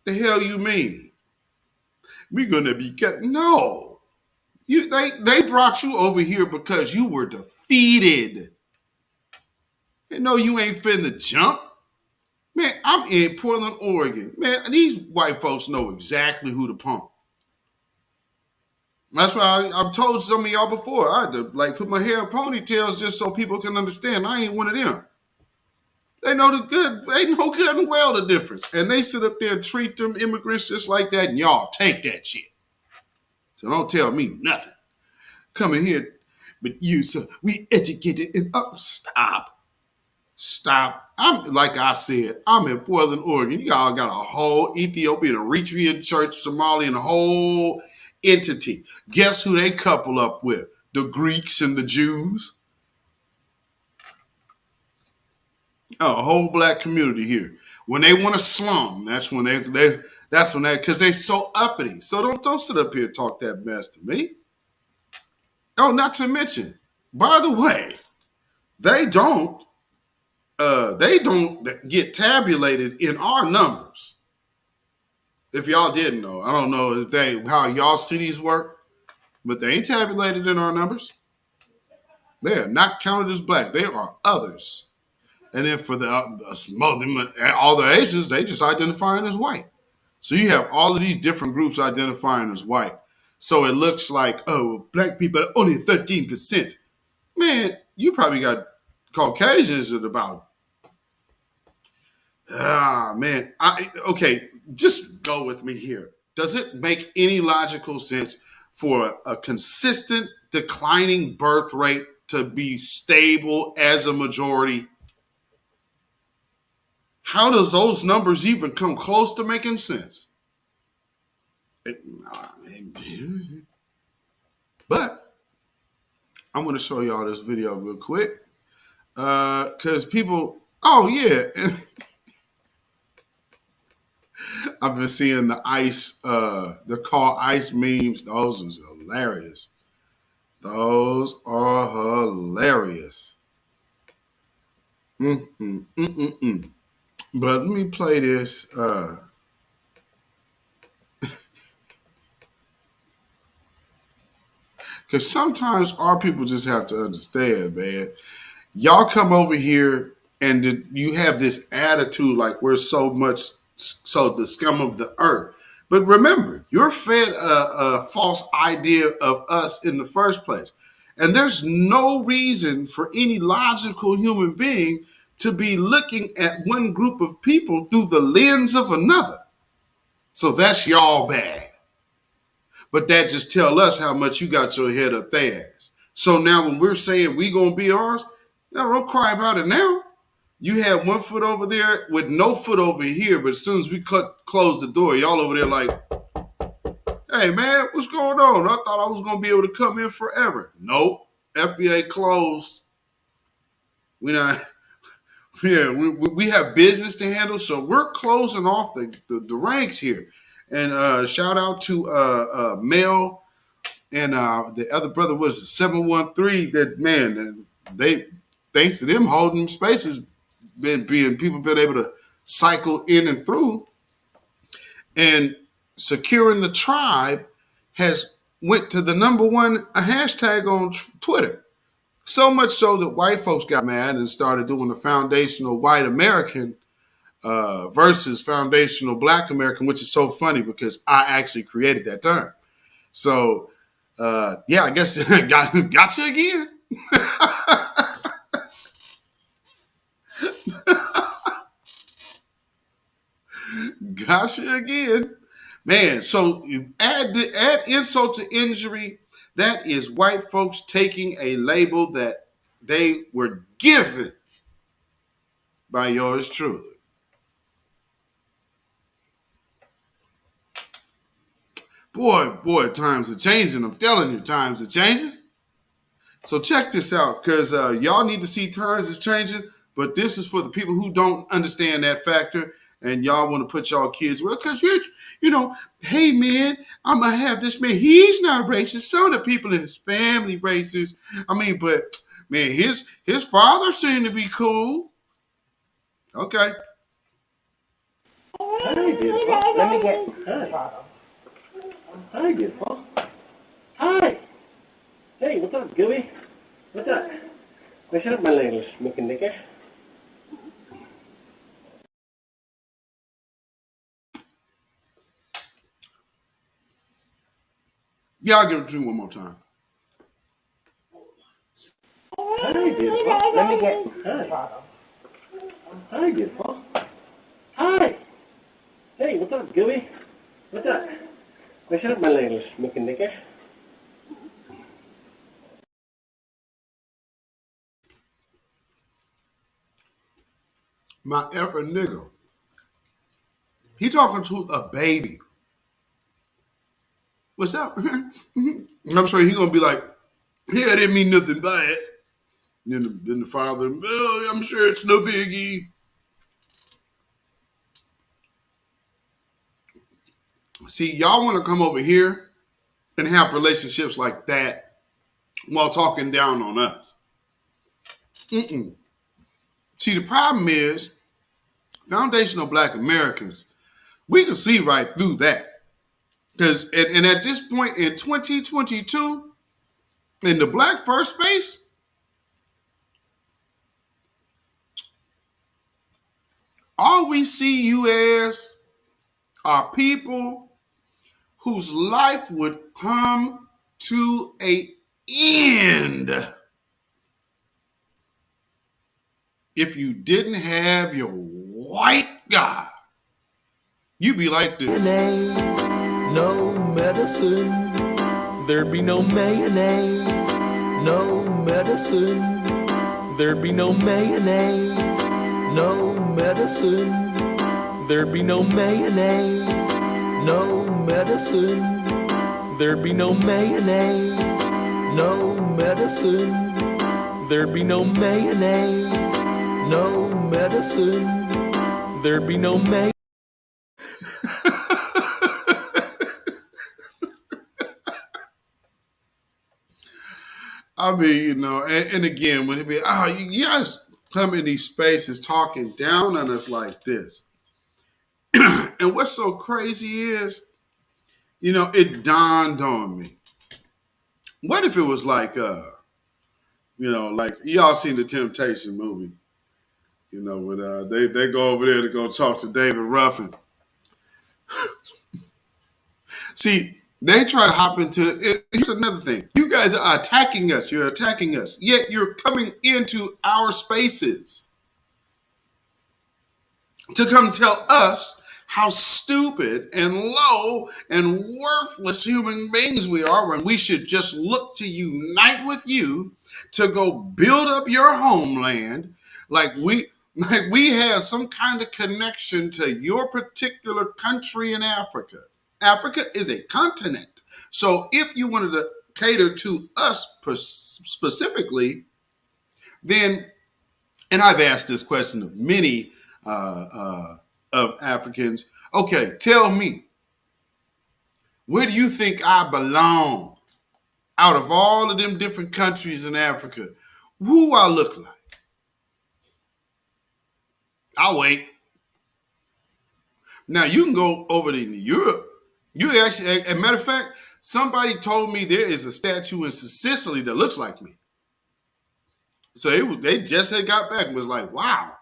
The hell you mean? We're gonna be no. They brought you over here because you were defeated. They know you ain't finna jump. Man, I'm in Portland, Oregon. Man, these white folks know exactly who to pump. That's why I've told some of y'all before. I had to put my hair in ponytails just so people can understand. I ain't one of them. They know they know good and well the difference. And they sit up there and treat them immigrants just like that, and y'all take that shit. So don't tell me nothing. Come in here, but we educated and Stop. Like I said, I'm in Portland, Oregon. Y'all got a whole Ethiopian, Eritrean church, Somalian, a whole entity. Guess who they couple up with? The Greeks and the Jews. A whole black community here. When they want to slum, that's when because they so uppity. So don't sit up here and talk that mess to me. Oh, not to mention, by the way, they don't get tabulated in our numbers. If y'all didn't know, I don't know how y'all cities work, but they ain't tabulated in our numbers. They are not counted as black. They are others. And then for all the Asians, they just identifying as white. So you have all of these different groups identifying as white. So it looks like, oh, black people are only 13%. Man, you probably got Caucasians at about, man. Okay, just go with me here. Does it make any logical sense for a consistent declining birth rate to be stable as a majority? How does those numbers even come close to making sense? But I'm going to show y'all this video real quick because people, oh yeah, I've been seeing the ICE, they're called ICE memes. Those are hilarious. Those are hilarious. But let me play this. Because sometimes our people just have to understand, man. Y'all come over here and you have this attitude like we're so the scum of the earth. But remember, you're fed a false idea of us in the first place. And there's no reason for any logical human being to be looking at one group of people through the lens of another. So that's y'all bad. But that just tell us how much you got your head up their ass. So now when we're saying we gonna be ours, now don't cry about it now. You had one foot over there with no foot over here, but as soon as we close the door, y'all over there like, hey man, what's going on? I thought I was gonna be able to come in forever. Nope, FBA closed. We have business to handle, so we're closing off the ranks here. And shout out to Mel and the other brother was 713. That man, they thanks to them holding spaces, people been able to cycle in and through, and securing the tribe has went to the #1 hashtag on Twitter. So much so that white folks got mad and started doing the foundational white American versus foundational black American, which is so funny because I actually created that term. So, yeah, I guess got you again. Gotcha again. Man, so you add insult to injury. That is white folks taking a label that they were given by yours truly. Boy, times are changing. I'm telling you, times are changing. So check this out, because y'all need to see times is changing, but this is for the people who don't understand that factor, and y'all want to put y'all kids, well, because hey, man, I'm going to have this man. He's not racist. Some of the people in his family racist. I mean, but, man, his father seemed to be cool. Okay. Hi, beautiful. Let me get... Hi, beautiful. Hi. Hey, what's up, Gooey? What's up? What's up, my little smoking nigga? Yeah, I'll give it to you one more time. Hi, beautiful. Let me get... Hi, beautiful. Hi. Hey, what's up, Gooey? What's up? What's up, my little smoking nigga? My effing nigga. He talking to a baby. What's up? I'm sure he gonna be like, yeah, I didn't mean nothing by it. Then the father, oh, I'm sure it's no biggie. See, y'all want to come over here and have relationships like that while talking down on us. Mm-mm. See, the problem is, foundational black Americans, we can see right through that. Because, and at this point in 2022, in the black first space, all we see you as are people whose life would come to an end if you didn't have your white guy. You'd be like this. No medicine, there'd be no mayonnaise. No medicine, there'd be no mayonnaise. No medicine, there'd be no mayonnaise. No medicine, there'd be no mayonnaise. No medicine, there'd be no mayonnaise. No medicine, there'd be no mayonnaise. I mean, and again, when it be, you guys come in these spaces talking down on us like this. And what's so crazy is, it dawned on me. What if it was like, like y'all seen the Temptation movie, when they go over there to go talk to David Ruffin. See, they try to hop into it. Here's another thing. You guys are attacking us. You're attacking us. Yet you're coming into our spaces to come tell us how stupid and low and worthless human beings we are when we should just look to unite with you to go build up your homeland like we have some kind of connection to your particular country in Africa. Africa is a continent. So if you wanted to cater to us specifically, then, and I've asked this question of many of Africans, okay, tell me, where do you think I belong out of all of them different countries in Africa? Who I look like? I'll wait. Now you can go over to Europe. You actually, as a matter of fact, somebody told me there is a statue in Sicily that looks like me. So they just had got back and was like, wow.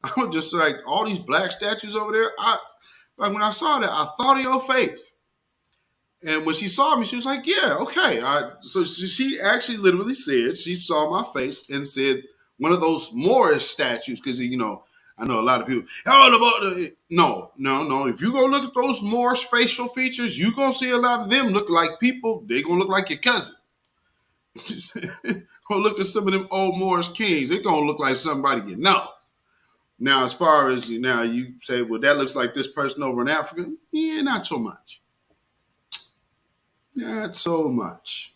I was just like, all these black statues over there. Like when I saw that, I thought of your face. And when she saw me, she was like, yeah, okay. So she actually literally said, she saw my face and said, one of those Moorish statues, because, I know a lot of people, no. If you go look at those Moorish facial features, you're going to see a lot of them look like people. They're going to look like your cousin. Go look at some of them old Moorish kings. They're going to look like somebody you know. Now, as far as you say, well, that looks like this person over in Africa. Yeah, not so much. Not so much.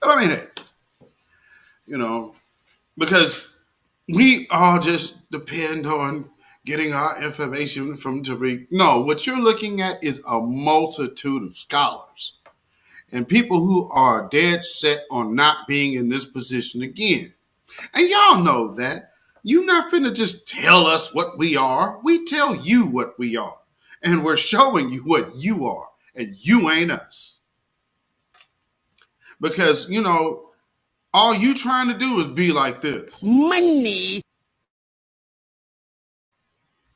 But I mean, hey, because we all just depend on getting our information from Tariq. No, what you're looking at is a multitude of scholars and people who are dead set on not being in this position again. And y'all know that. You're not finna just tell us what we are. We tell you what we are. And we're showing you what you are. And you ain't us. Because, all you trying to do is be like this. Money.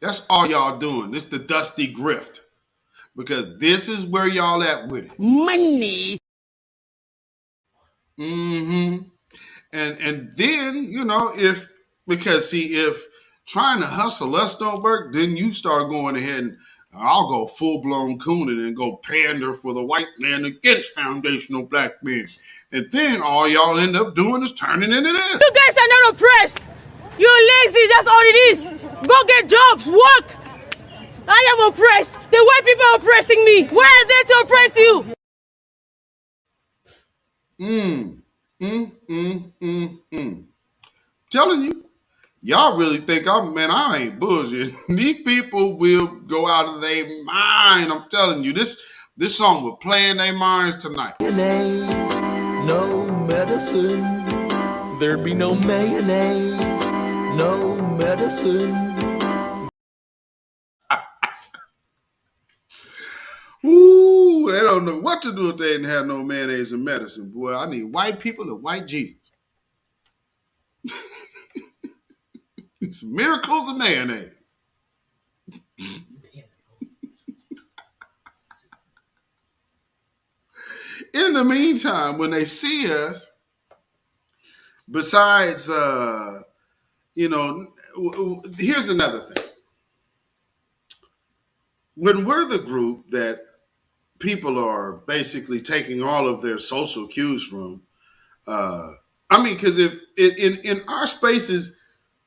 That's all y'all doing. It's the dusty grift. Because this is where y'all at with it. Money. Mm-hmm. And then, if trying to hustle us don't work, then you start going ahead and I'll go full-blown cooning and go pander for the white man against foundational black men. And then all y'all end up doing is turning into this. You guys are not oppressed. You're lazy, that's all it is. Go get jobs, work. I am oppressed. The white people are oppressing me. Where are they to oppress you? Telling you, y'all really think I ain't bullshit. These people will go out of their mind. I'm telling you, this song will play in their minds tonight. Mayonnaise, no medicine. There'd be no mayonnaise, no medicine. Ooh, they don't know what to do if they didn't have no mayonnaise and medicine. Boy, I need white people and white Jesus. Some miracles of mayonnaise. In the meantime, when they see us, besides, here's another thing. When we're the group that people are basically taking all of their social cues from, because if in our spaces,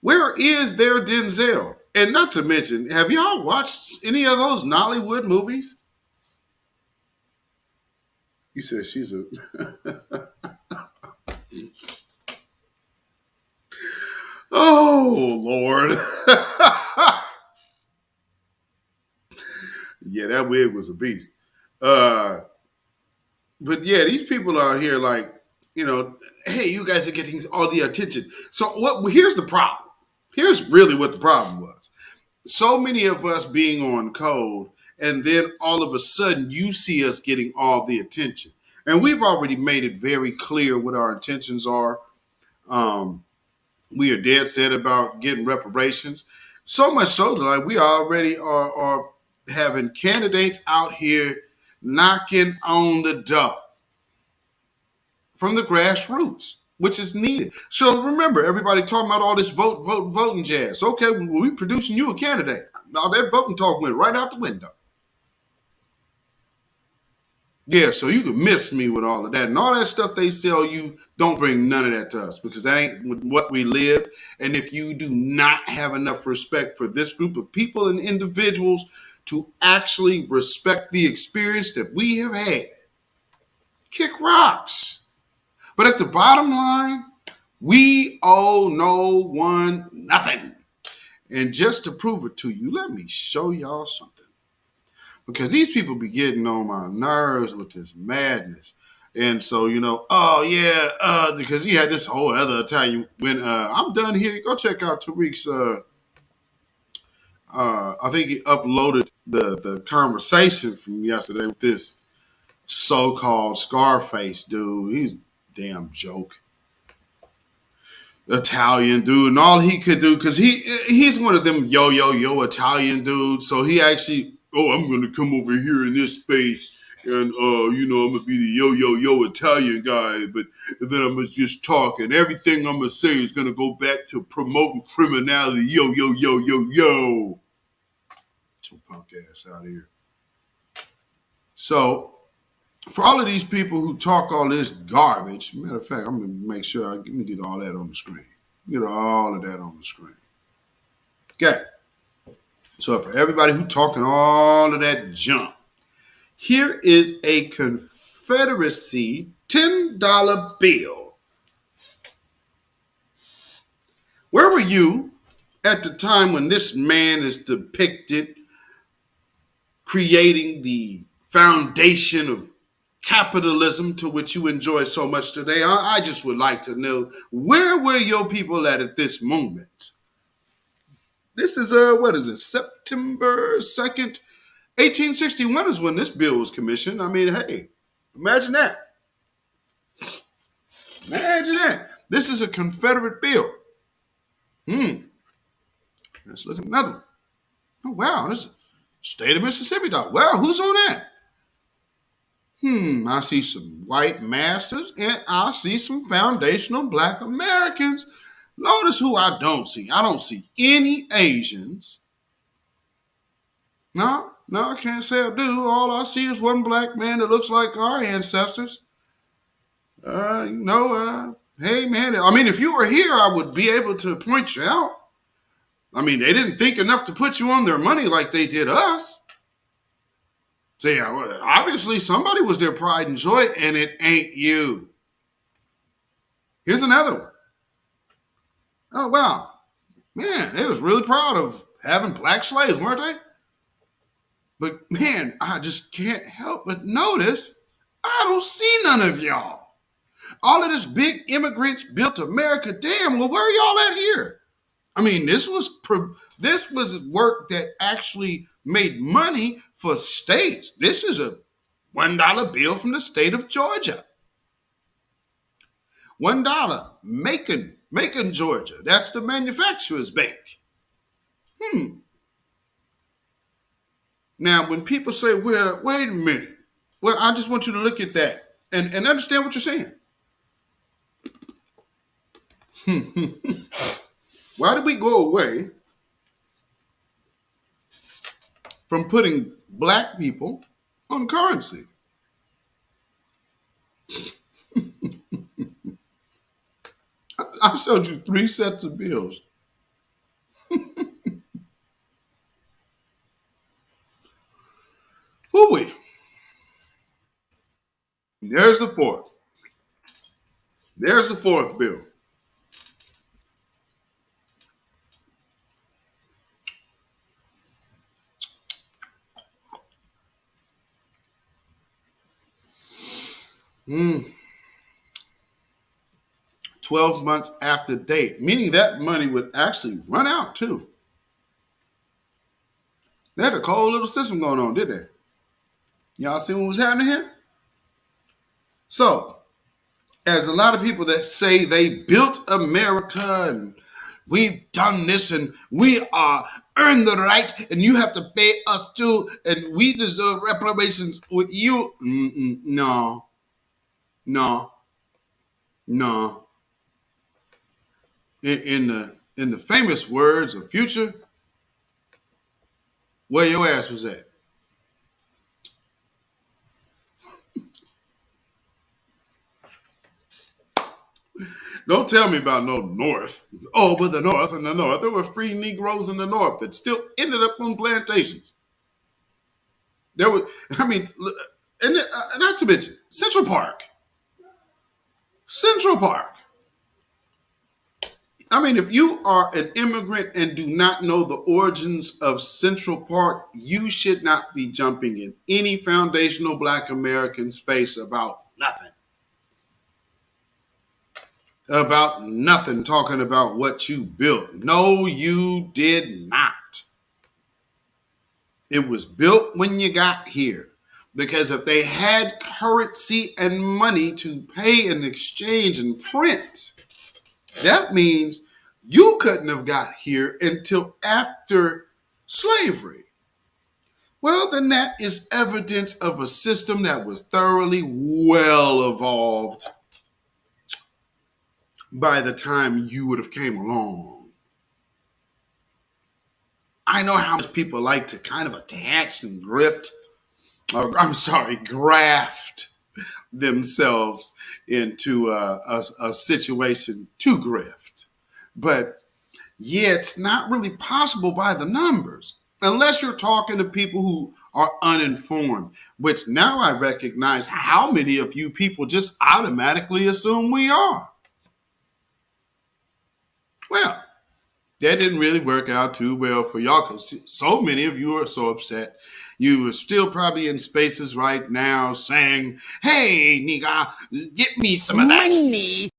where is their Denzel? And not to mention, have y'all watched any of those Nollywood movies? You said she's a... Oh, Lord. Yeah, that wig was a beast. But yeah, these people are here like, hey, you guys are getting all the attention. So here's the problem. Here's really what the problem was. So many of us being on code, and then all of a sudden you see us getting all the attention. And we've already made it very clear what our intentions are. We are dead set about getting reparations. So much so that like we already are having candidates out here knocking on the door from the grassroots, which is needed. So remember, everybody talking about all this voting jazz. Okay, we producing you a candidate. Now that voting talk went right out the window. Yeah, so you can miss me with all of that. And all that stuff they sell you, don't bring none of that to us because that ain't what we live. And if you do not have enough respect for this group of people and individuals to actually respect the experience that we have had, kick rocks. But at the bottom line, we owe no one nothing. And just to prove it to you, let me show y'all something. Because these people be getting on my nerves with this madness. And so, because you had this whole other Italian, when I'm done here, go check out Tariq's I think he uploaded the conversation from yesterday with this so-called Scarface dude. He's a damn joke. Italian dude, and all he could do, because he's one of them yo Italian dudes. So he actually, I'm gonna come over here in this space, and I'm gonna be the yo Italian guy, but then I'm gonna just talk, and everything I'm gonna say is gonna go back to promoting criminality. Yo. Get your punk ass out of here. So, for all of these people who talk all this garbage, matter of fact, I'm going to make sure let me get all that on the screen. Get all of that on the screen. Okay. So for everybody who talking all of that junk, here is a Confederacy $10 bill. Where were you at the time when this man is depicted creating the foundation of capitalism to which you enjoy so much today? I just would like to know, where were your people at this moment? This is September 2nd, 1861 is when this bill was commissioned. I mean, hey, imagine that. Imagine that. This is a Confederate bill. Let's look at another one. Oh, wow, this is state of Mississippi. Well, who's on that? I see some white masters, and I see some foundational Black Americans. Notice who I don't see. I don't see any Asians. No, I can't say I do. All I see is one black man that looks like our ancestors. Hey, man, I mean, if you were here, I would be able to point you out. I mean, they didn't think enough to put you on their money like they did us. So yeah, obviously somebody was their pride and joy, and it ain't you. Here's another one. Oh, wow. Man, they was really proud of having black slaves, weren't they? But man, I just can't help but notice I don't see none of y'all. All of this big immigrants built America. Damn, well, where are y'all at here? I mean, this was work that actually made money for states. This is a $1 bill from the state of Georgia. $1, Macon, Georgia. That's the manufacturer's bank. Now, when people say, well, wait a minute. Well, I just want you to look at that and understand what you're saying. Why did we go away from putting black people on currency? I showed you 3 sets of bills. Who-wee. There's the fourth. There's the fourth bill. Mm. 12 months after date, meaning that money would actually run out too. They had a cold little system going on, did they? Y'all see what was happening here? So, as a lot of people that say they built America and we've done this and we are earned the right and you have to pay us too and we deserve reparations with you. No. In the famous words of Future, where your ass was at. Don't tell me about no North. Oh, but the North and the North. There were free Negroes in the North that still ended up on plantations. There were, and not to mention, Central Park. I mean, if you are an immigrant and do not know the origins of Central Park, you should not be jumping in any foundational Black American's face about nothing. About nothing, talking about what you built. No, you did not. It was built when you got here. Because if they had currency and money to pay and exchange and print, that means you couldn't have got here until after slavery. Well, then that is evidence of a system that was thoroughly well evolved by the time you would have came along. I know how much people like to kind of attach and graft themselves into a situation to grift. But yeah, it's not really possible by the numbers, unless you're talking to people who are uninformed, which now I recognize how many of you people just automatically assume we are. Well, that didn't really work out too well for y'all because so many of you are so upset. You are still probably in spaces right now saying, hey, nigga, get me some of that. Money.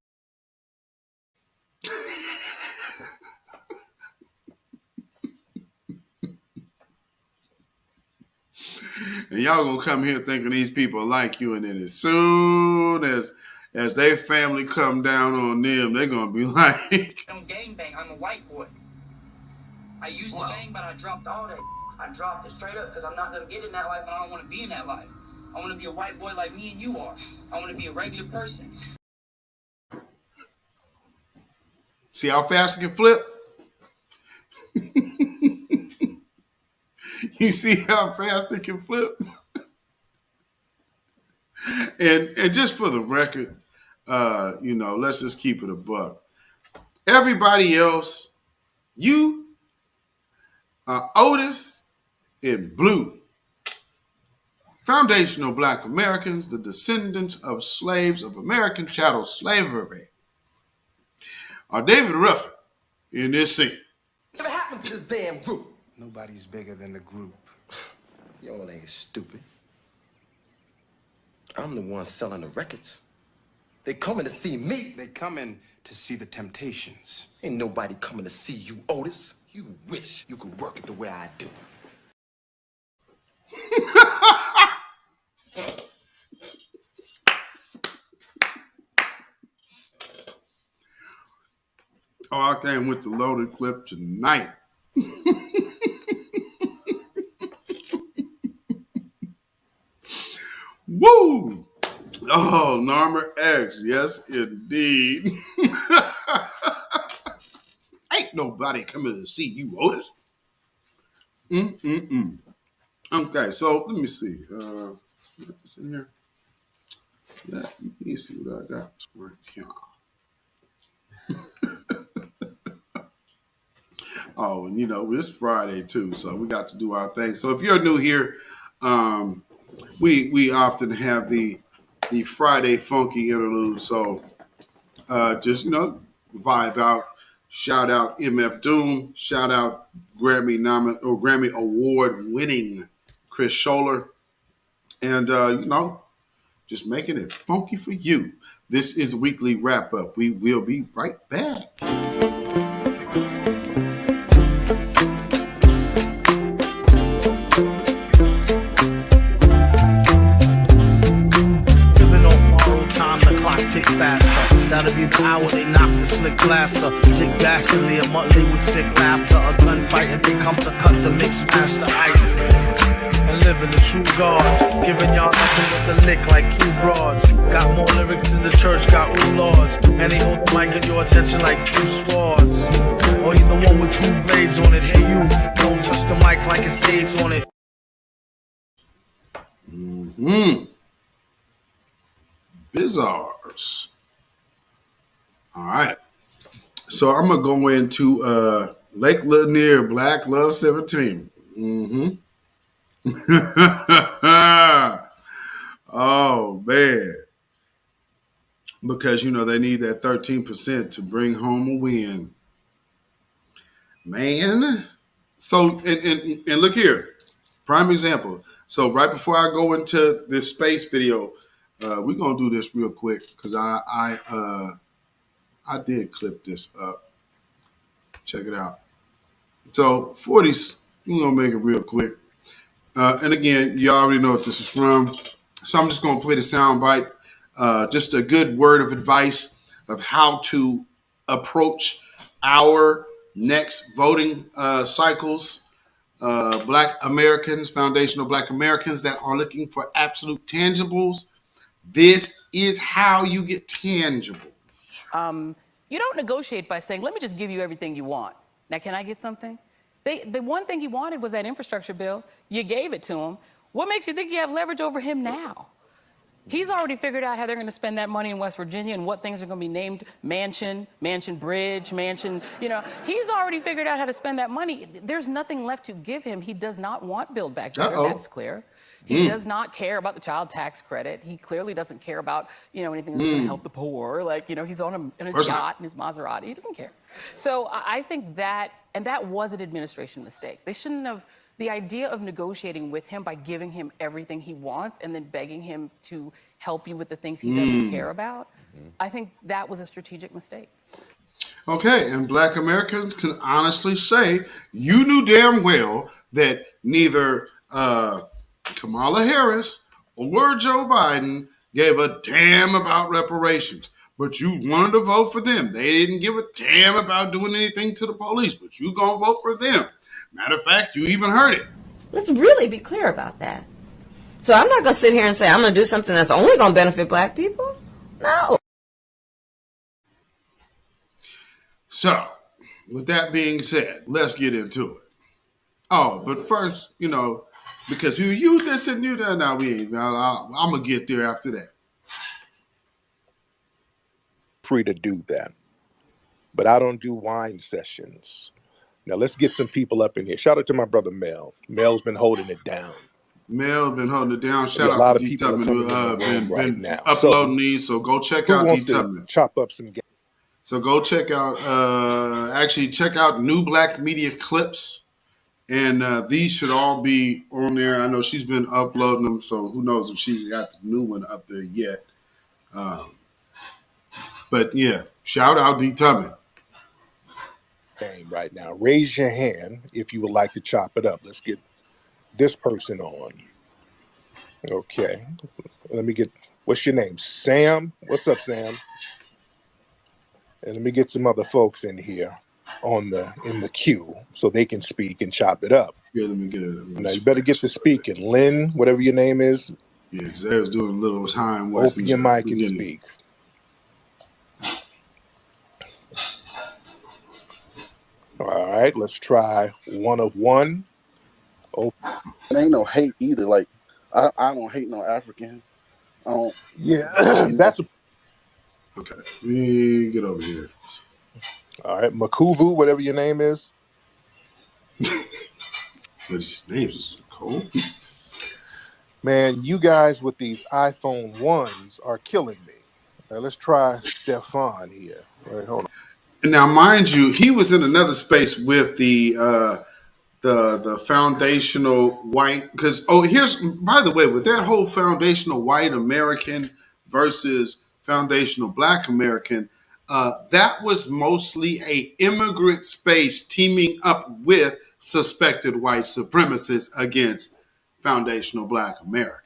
And y'all gonna come here thinking these people like you, and then as soon as their family come down on them, they're gonna be like, I don't gang bang, I'm a white boy. I used to bang, but I dropped all that. I dropped it straight up because I'm not gonna get in that life, and I don't want to be in that life. I want to be a white boy like me and you are. I want to be a regular person. see how fast it can flip? You see how fast it can flip? And just for the record, let's just keep it a buck. Everybody else, you are Otis in blue. Foundational Black Americans, the descendants of slaves of American chattel slavery, are David Ruffin in this scene. What happened to this damn group? Nobody's bigger than the group. Y'all ain't stupid. I'm the one selling the records. They coming to see me. They coming to see the Temptations. Ain't nobody coming to see you, Otis. You wish you could work it the way I do. Oh, I came with the loaded clip tonight. Woo! Oh, Norma X. Yes, indeed. Ain't nobody coming to see you, Otis. Okay, so let me see. What's in here? Let me see what I got right here. Oh, and it's Friday too, so we got to do our thing. So if you're new here, we often have the Friday funky interlude. So just vibe out, shout out MF Doom, shout out Grammy Award winning Chris Scholler, and just making it funky for you. This is the weekly wrap up. We will be right back. Tick faster. That'll be the hour they knock the slick blaster. Dick dastardly, a Muttley with sick laughter. A gunfight and they come to cut the mix master. And living the true gods. Giving y'all nothing but the lick like two broads. Got more lyrics than the church got ooh lords. And they hold the mic at your attention like two swords. Or you the one with two blades on it. Hey you, don't touch the mic like it's AIDS on it. Bizarres. All right. So I'm going to go into Lake Lanier, Black Love 17. Oh, man. Because, they need that 13% to bring home a win. Man. So, and look here. Prime example. So right before I go into this space video, we're going to do this real quick because I did clip this up. Check it out. So 40s, we're going to make it real quick. And again, you already know what this is from. So I'm just going to play the sound bite. Just a good word of advice of how to approach our next voting cycles. Black Americans, foundational Black Americans that are looking for absolute tangibles. This is how you get tangible. You don't negotiate by saying, let me just give you everything you want. Now, can I get something? The one thing he wanted was that infrastructure bill. You gave it to him. What makes you think you have leverage over him now? He's already figured out how they're going to spend that money in West Virginia and what things are going to be named mansion, mansion bridge, mansion, you know. He's already figured out how to spend that money. There's nothing left to give him. He does not want Build Back Better. That's clear. He does not care about the child tax credit. He clearly doesn't care about, you know, anything that's going to help the poor. Like, you know, he's on his yacht and his Maserati. He doesn't care. So I think that, and that was an administration mistake. They shouldn't have, the idea of negotiating with him by giving him everything he wants and then begging him to help you with the things he doesn't care about, I think that was a strategic mistake. Okay, and Black Americans can honestly say you knew damn well that neither Kamala Harris or Joe Biden gave a damn about reparations, but you wanted to vote for them. They didn't give a damn about doing anything to the police, but you gonna vote for them. Matter of fact, you even heard it. Let's really be clear about that. So I'm not going to sit here and say I'm going to do something that's only going to benefit Black people. No. So, with that being said, let's get into it. Oh, but first, you know, because you this and you that, now we ain't. I'm going to get there after that. Free to do that. But I don't do wine sessions. Now, let's get some people up in here. Shout out to my brother Mel. Mel's been holding it down. Mel been holding it down. Shout out to D Tubman who been uploading these. So go check out D Tubman. Chop up some. So go check out. Actually, check out New Black Media Clips, and these should all be on there. I know she's been uploading them, so who knows if she got the new one up there yet. But yeah, shout out D Tubman. Right now, raise your hand if you would like to chop it up. Let's get this person on. Okay, let me get, what's your name? Sam? What's up, Sam? And let me get some other folks in here in the queue so they can speak and chop it up. Yeah, let me get it. Now you better get to speaking. Lynn, whatever your name is. Yeah, because I was doing a little time. Open your mic and speak. All right, let's try one of one. It ain't no hate either. Like I don't hate no African. I don't. Yeah, that's okay. Let me get over here. All right, Makuvu, whatever your name is. But his name is Cole. Man, you guys with these iPhone 1s are killing me. Now let's try Stefan here. All right, hold on. Now, mind you, he was in another space with the foundational white. Because here's, by the way, with that whole foundational white American versus foundational Black American, that was mostly a immigrant space teaming up with suspected white supremacists against foundational Black Americans.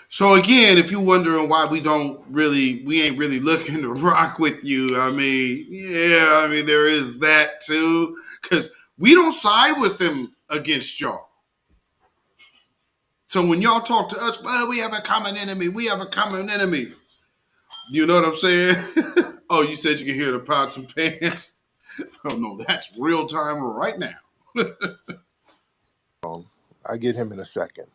So again, if you're wondering why we ain't really looking to rock with you, I mean, there is that too, because we don't side with them against y'all. So when y'all talk to us, well, we have a common enemy. We have a common enemy. You know what I'm saying? Oh, you said you can hear the pots and pans? Oh no, that's real time right now. I get him in a second.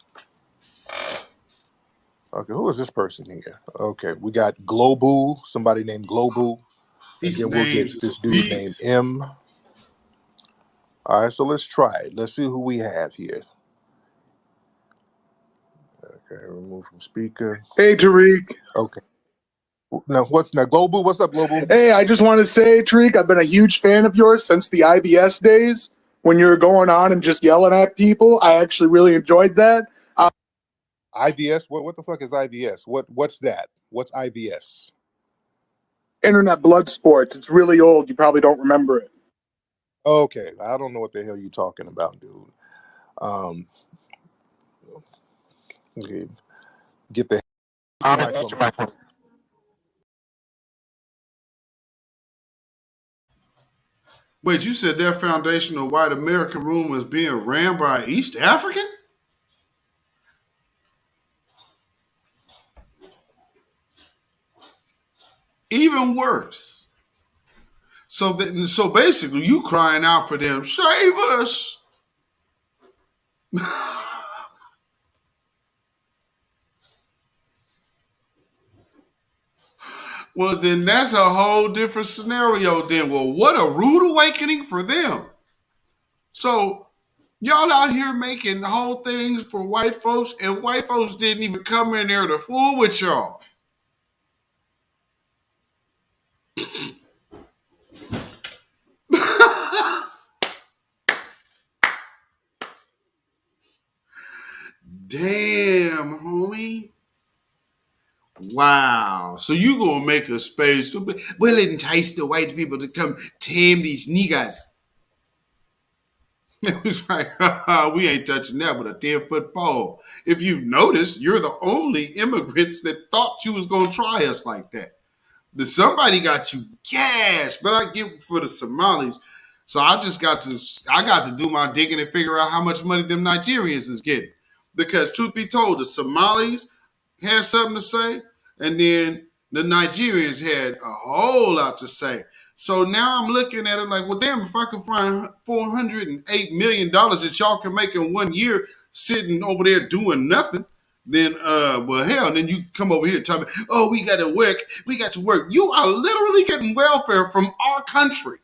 Okay, who is this person here? Okay, we got Globu, somebody named Globu. And then we'll get this dude named M. All right, so let's try it. Let's see who we have here. Okay, remove from speaker. Hey, Tariq. Okay. Now, Globu? What's up, Globu? Hey, I just want to say, Tariq, I've been a huge fan of yours since the IBS days when you were going on and just yelling at people. I actually really enjoyed that. IBS? What the fuck is IBS? What's that? What's IBS? Internet blood sports. It's really old. You probably don't remember it. Okay, I don't know what the hell you're talking about, dude. Um, okay, get the Wait, you said their foundational white American room was being ran by East African? Even worse. So basically, you crying out for them, save us. Well, then that's a whole different scenario. Then, well, what a rude awakening for them. So y'all out here making whole things for white folks, and white folks didn't even come in there to fool with y'all. Damn, homie. Wow. So you gonna make a space to we'll entice the white people to come tame these niggas. It was like, we ain't touching that with a 10-foot pole. If you notice, you're the only immigrants that thought you was gonna try us like that. Somebody got you gassed, but I get for the Somalis. So I got to do my digging and figure out how much money them Nigerians is getting. Because truth be told, the Somalis had something to say, and then the Nigerians had a whole lot to say. So now I'm looking at it like, well, damn, if I could find $408 million that y'all can make in 1 year sitting over there doing nothing, then, well, hell, and then you come over here talking, oh, we got to work. You are literally getting welfare from our country.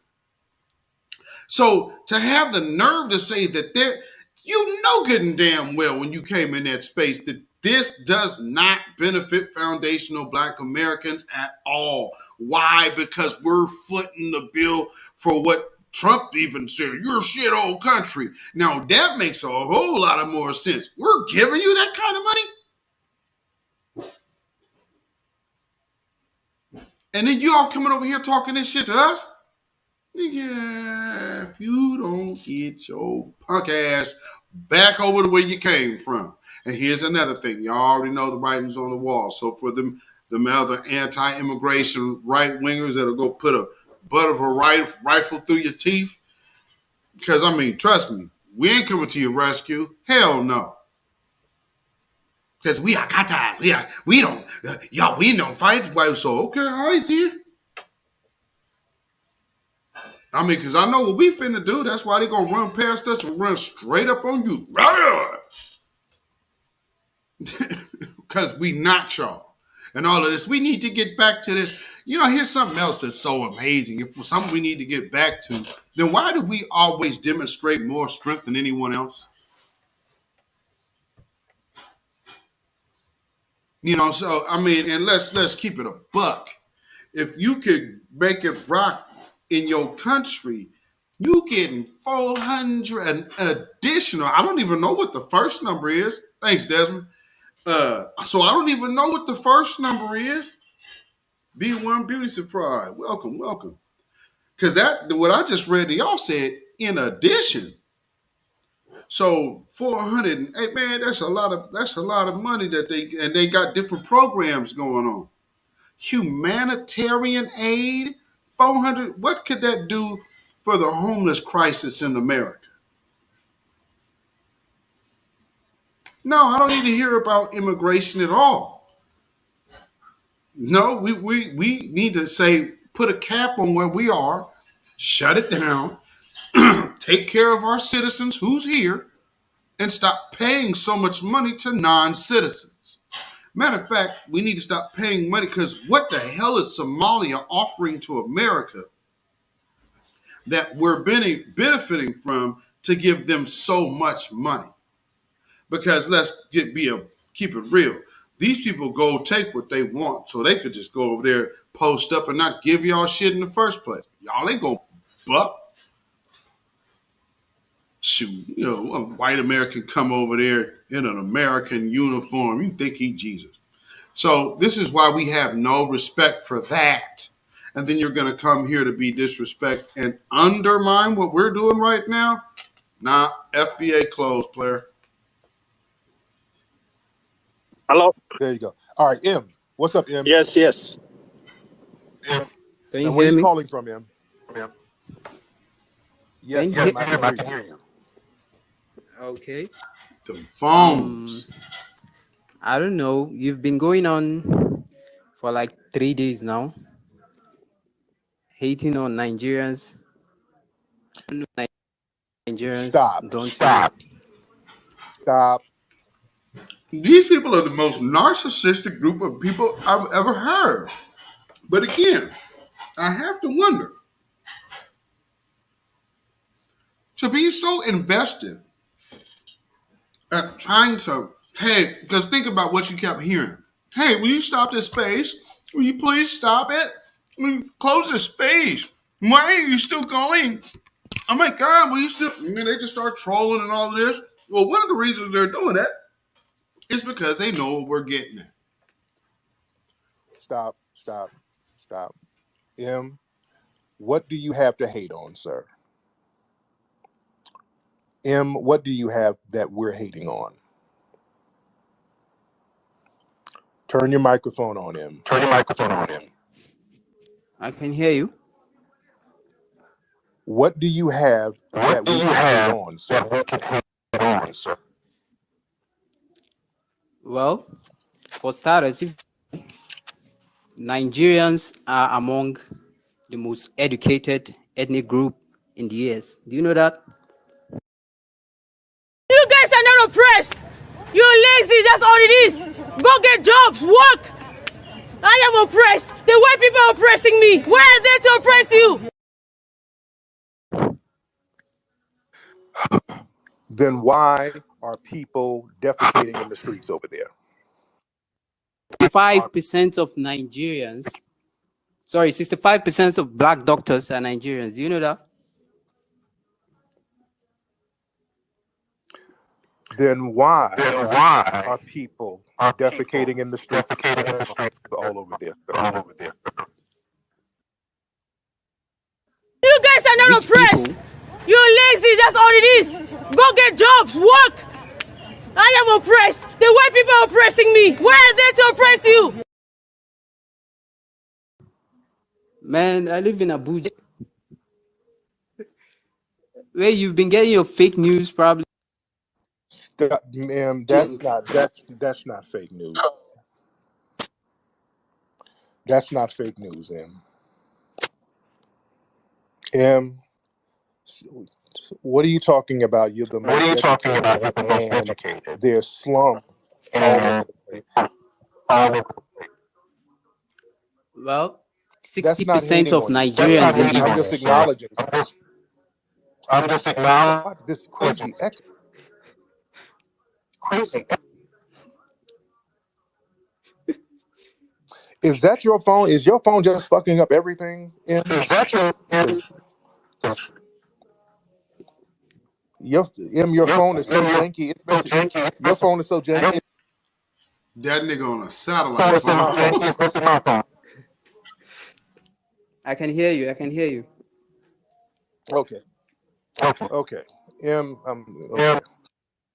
So to have the nerve to say that you know good and damn well when you came in that space that this does not benefit foundational Black Americans at all. Why? Because we're footing the bill for what Trump even said, your shit old country. Now that makes a whole lot of more sense. We're giving you that kind of money. And then you all coming over here talking this shit to us? Yeah, if you don't get your punk ass back over the way you came from. And here's another thing. You already know the writing's on the wall. So for them other anti-immigration right-wingers that'll go put a butt of a rifle through your teeth, because, I mean, trust me, we ain't coming to your rescue. Hell no. Because we are Qatars. We don't fight. So, okay, all right, see. I mean, because I know what we finna do. That's why they going to run past us and run straight up on you. Because we not y'all. And all of this. We need to get back to this. You know, here's something else that's so amazing. If it's something we need to get back to, then why do we always demonstrate more strength than anyone else? You know, so, I mean, and let's keep it a buck. If you could make it rock in your country, you getting 400 additional. I don't even know what the first number is. Thanks, Desmond. So I don't even know what the first number is. B1 Beauty Supply. Welcome. Because what I just read to y'all said in addition. So 408, man, that's a lot of money that they got different programs going on. Humanitarian aid, 400. What could that do for the homeless crisis in America? No, I don't need to hear about immigration at all. No, we need to say, put a cap on where we are, shut it down, take care of our citizens who's here, and stop paying so much money to non-citizens. Matter of fact, we need to stop paying money because what the hell is Somalia offering to America that we're benefiting from to give them so much money? Because keep it real. These people go take what they want, so they could just go over there, post up, and not give y'all shit in the first place. Y'all ain't gonna buck. Shoot, you know, a white American come over there in an American uniform. You think he Jesus. So this is why we have no respect for that. And then you're going to come here to be disrespect and undermine what we're doing right now? Nah, FBA closed, player. Hello. There you go. All right, M. What's up, M? Yes, yes. Can you and where hear you me? calling from, M? Yes, Can you M, I can hear you. Okay. The phones. I don't know. You've been going on for like 3 days now, hating on Nigerians. Nigerians Stop. don't Stop. These people are the most narcissistic group of people I've ever heard. But again, I have to wonder, to be so invested at trying to, hey, because think about what you kept hearing. Hey, will you stop this space? Will you please stop it? Will you close this space? Why are you still going? Oh my God, will you still? I mean, they just start trolling and all of this. Well, one of the reasons they're doing that is because they know what we're getting at. Stop. M, what do you have to hate on, sir? M, what do you have that we're hating on? Turn your microphone on, M. I can hear you. What do you have that we can hate on, sir? Well, for starters, if Nigerians are among the most educated ethnic group in the US. Do you know that? You guys are not oppressed. You're lazy, that's all it is. Go get jobs, work. I am oppressed. The white people are oppressing me. Where are they to oppress you? Then why are people defecating in the streets over there? 5% of Nigerians, 65% of black doctors are Nigerians. Do you know that? Then why are people defecating in the streets all over there? You guys are not oppressed. You're lazy, that's all it is. Go get jobs, work. I am oppressed. The white people are oppressing me. Where are they to oppress you? Man, I live in Abuja, where you've been getting your fake news probably. Stop, ma'am, that's not fake news. That's not fake news, M. M, what are you talking about? You're the most educated, and there's slum all over the place. Well, That's not 60% hating of on you. Nigerians in I'm just acknowledging. What? This crazy echo. Is that your phone? Is your phone just fucking up everything? M? Is that your phone is so janky. Your phone is so janky. That nigga on a satellite phone. I can hear you. I can hear you. Okay. M, okay.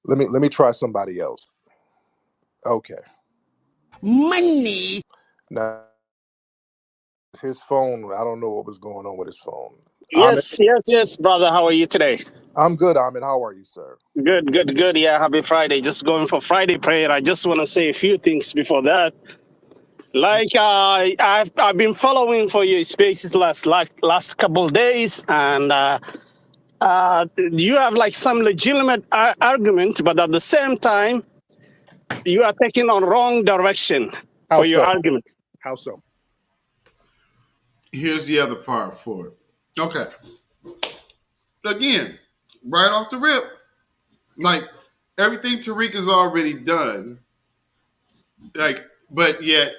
Let me try somebody else. Okay. Money. Now his phone. I don't know what was going on with his phone. Yes, brother. How are you today? I'm good, Ahmed. How are you, sir? Good. Yeah, happy Friday. Just going for Friday prayer. I just want to say a few things before that. Like I've been following for your spaces last couple of days, and you have like some legitimate argument, but at the same time, you are taking on wrong direction for your argument. How so? Here's the other part for it. Okay. Again, right off the rip, like everything Tariq has already done, like, but yet,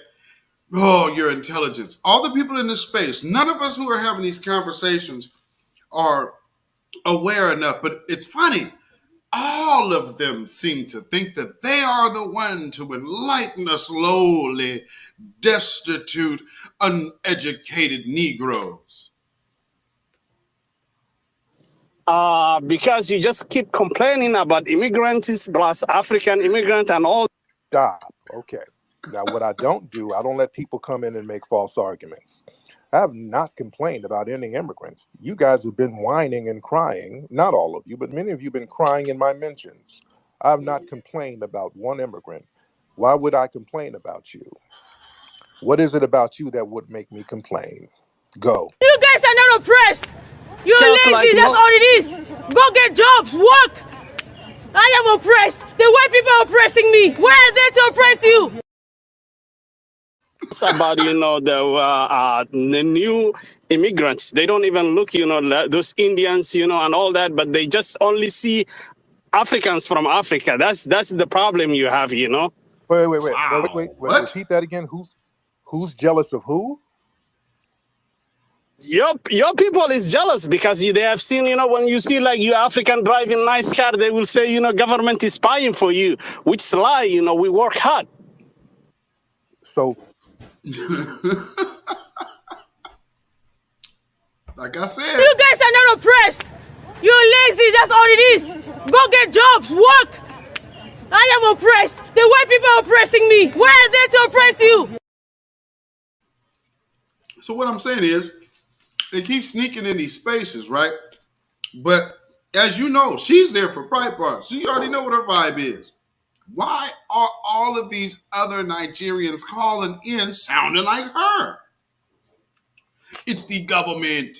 oh, your intelligence. All the people in this space, none of us who are having these conversations are aware enough, but it's funny. All of them seem to think that they are the one to enlighten us lowly, destitute, uneducated Negroes. because you just keep complaining about immigrants plus African immigrant and all. Stop. Okay. Now, what I don't do, I don't let people come in and make false arguments. I have not complained about any immigrants. You guys have been whining and crying. Not all of you, but many of you have been crying in my mentions. I have not complained about one immigrant. Why would I complain about you? What is it about you that would make me complain? Go. You guys are not oppressed. You're Just lazy, like that's all it is. Go get jobs, work. I am oppressed. The white people are oppressing me. Where are they to oppress you? It's about, the new immigrants. They don't even look, those Indians, and all that, but they just only see Africans from Africa. That's the problem you have, Wait. What? Repeat that again. Who's jealous of who? Your people is jealous because they have seen, when you see like your African driving nice car, they will say, government is spying for you, which is lie, we work hard. So, like I said, you guys are not oppressed. You're lazy, that's all it is. Go get jobs, work. I am oppressed. The white people are oppressing me. Where are they to oppress you? so what I'm saying is, they keep sneaking in these spaces, right? But as you know, she's there for Breitbart. So you already know what her vibe is. Why are all of these other Nigerians calling in sounding like her? It's the government.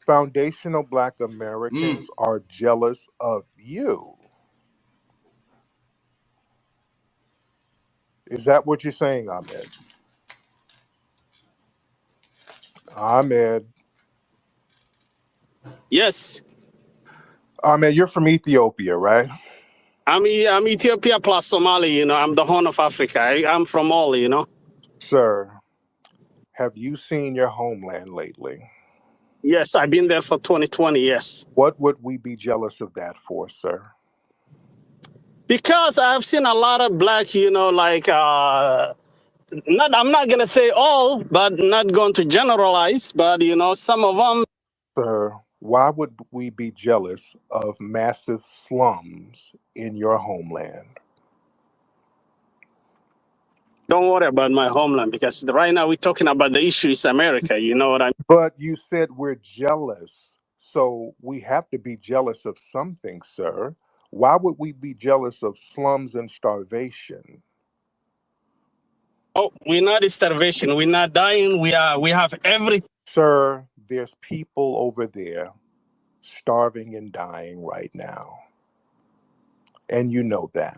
foundational Black Americans are jealous of you. Is that what you're saying, Ahmed? Ahmed. Yes. Ahmed, you're from Ethiopia, right? I'm Ethiopia plus Somali, I'm the Horn of Africa. I'm from all, Sir, have you seen your homeland lately? Yes, I've been there for 20 years. What would we be jealous of that for, sir? Because I've seen a lot of Black, I'm not going to say all, but not going to generalize, but, some of them. Sir, why would we be jealous of massive slums in your homeland? Don't worry about my homeland, because right now we're talking about the issue is America, you know what I mean? But you said we're jealous, so we have to be jealous of something, sir. Why would we be jealous of slums and starvation? Oh, we're not in starvation. We're not dying. We have everything. Sir, there's people over there starving and dying right now. And you know that.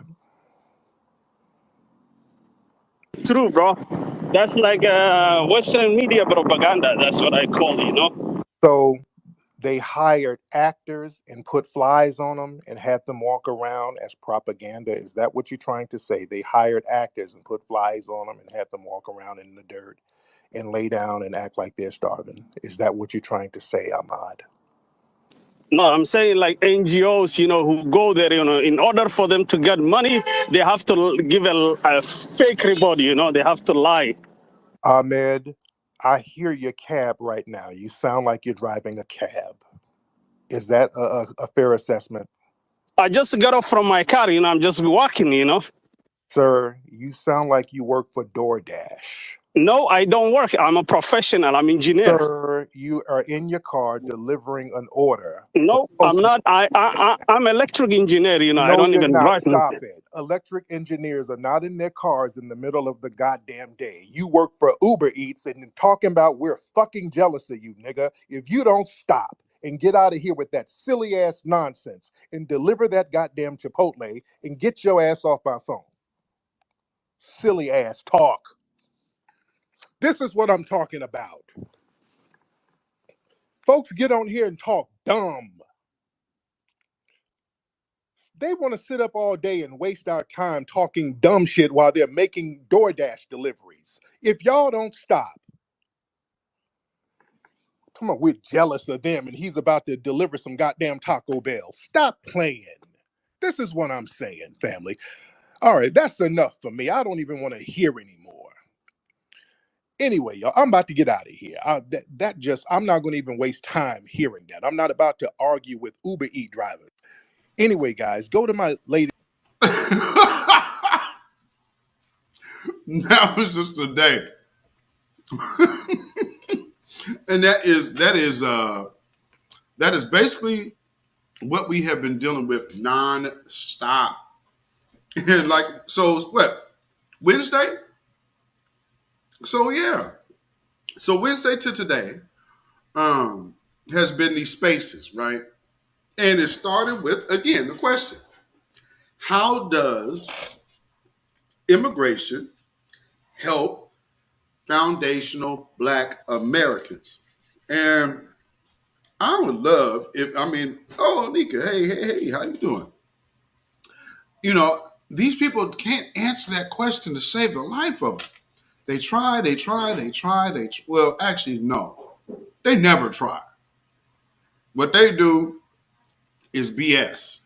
True, bro. That's like Western media propaganda. That's what I call, So they hired actors and put flies on them and had them walk around as propaganda. Is that what you're trying to say? They hired actors and put flies on them and had them walk around in the dirt and lay down and act like they're starving. Is that what you're trying to say, Ahmad? No, I'm saying like NGOs, who go there, in order for them to get money, they have to give a fake report, they have to lie. Ahmed, I hear your cab right now. You sound like you're driving a cab. Is that a fair assessment? I just got off from my car, I'm just walking, Sir, you sound like you work for DoorDash. No, I don't work. I'm a professional. I'm an engineer. Sir, you are in your car delivering an order. No, I'm not. I'm electric engineer, No, I don't you're even not. drive. Stop it. Electric engineers are not in their cars in the middle of the goddamn day. You work for Uber Eats and talking about we're fucking jealous of you, nigga. If you don't stop and get out of here with that silly ass nonsense and deliver that goddamn Chipotle and get your ass off my phone. Silly ass talk. This is what I'm talking about. Folks get on here and talk dumb. They want to sit up all day and waste our time talking dumb shit while they're making DoorDash deliveries. If y'all don't stop, come on, we're jealous of them and he's about to deliver some goddamn Taco Bell. Stop playing. This is what I'm saying, family. All right, that's enough for me. I don't even want to hear anymore. Anyway, y'all, I'm about to get out of here. I'm not going to even waste time hearing that. I'm not about to argue with Uber Eats drivers. Anyway, guys, go to my latest. That was just a day. And that is basically what we have been dealing with non-stop. And like, so what? Wednesday? So yeah. So Wednesday to today has been these spaces, right? And it started with, again, the question: how does immigration help foundational Black Americans? And I would love oh, Nika, hey, how you doing? You know, these people can't answer that question to save the life of them. They try. Well, actually, no. They never try. What they do is BS.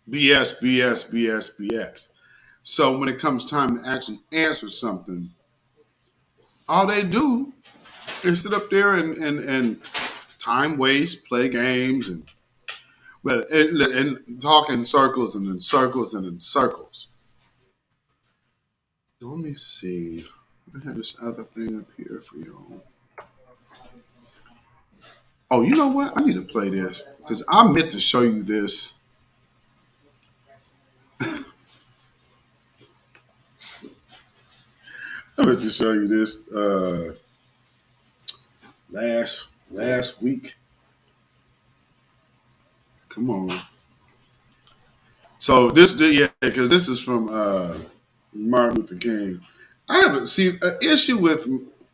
BS. So when it comes time to actually answer something, all they do is sit up there and time waste, play games, and talk in circles and in circles and in circles. Let me see. I have this other thing up here for y'all. Oh, you know what? I need to play this because I meant to show you this. I meant to show you this last week. Come on. So because this is from Martin Luther King. I haven't seen an issue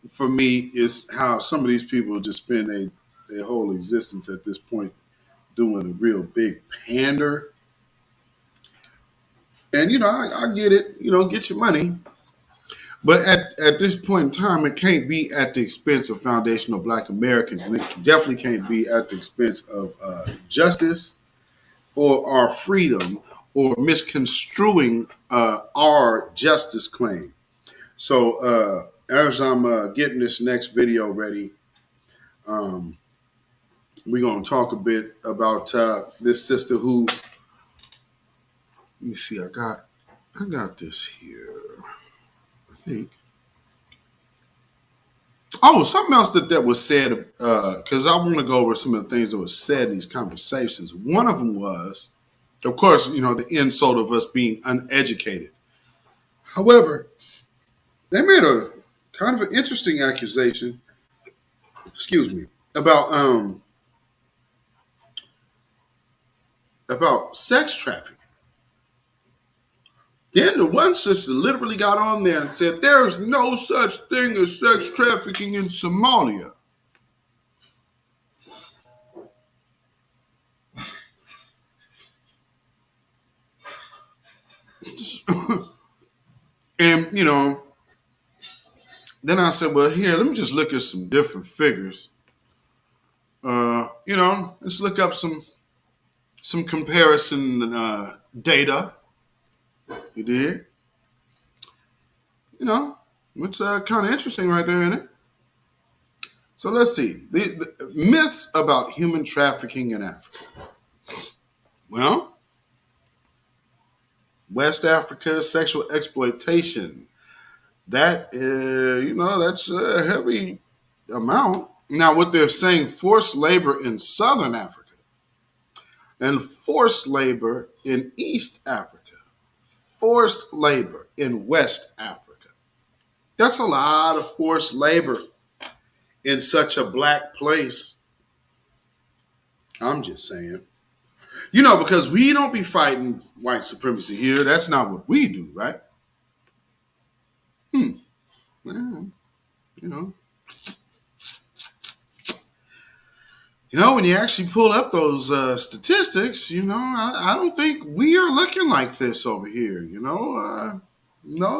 for me is how some of these people just spend their whole existence at this point doing a real big pander. And I get it, get your money. But at this point in time, it can't be at the expense of foundational Black Americans, and it definitely can't be at the expense of justice or our freedom or misconstruing our justice claim. So as I'm getting this next video ready, we're going to talk a bit about this sister who, let me see, I got this here, I think. Oh, something else that was said, because I want to go over some of the things that was said in these conversations. One of them was, of course, the insult of us being uneducated. However, they made a kind of an interesting accusation, about sex trafficking. Then the one sister literally got on there and said, there is no such thing as sex trafficking in Somalia. And, then I said, well, here, let me just look at some different figures. Let's look up some comparison data. You did? It's kind of interesting right there, isn't it? So let's see. The myths about human trafficking in Africa. Well, West Africa, sexual exploitation. That, that's a heavy amount. Now, what they're saying, forced labor in Southern Africa and forced labor in East Africa, forced labor in West Africa. That's a lot of forced labor in such a Black place. I'm just saying. Because we don't be fighting white supremacy here. That's not what we do, right? Well, when you actually pull up those statistics, I don't think we are looking like this over here. No,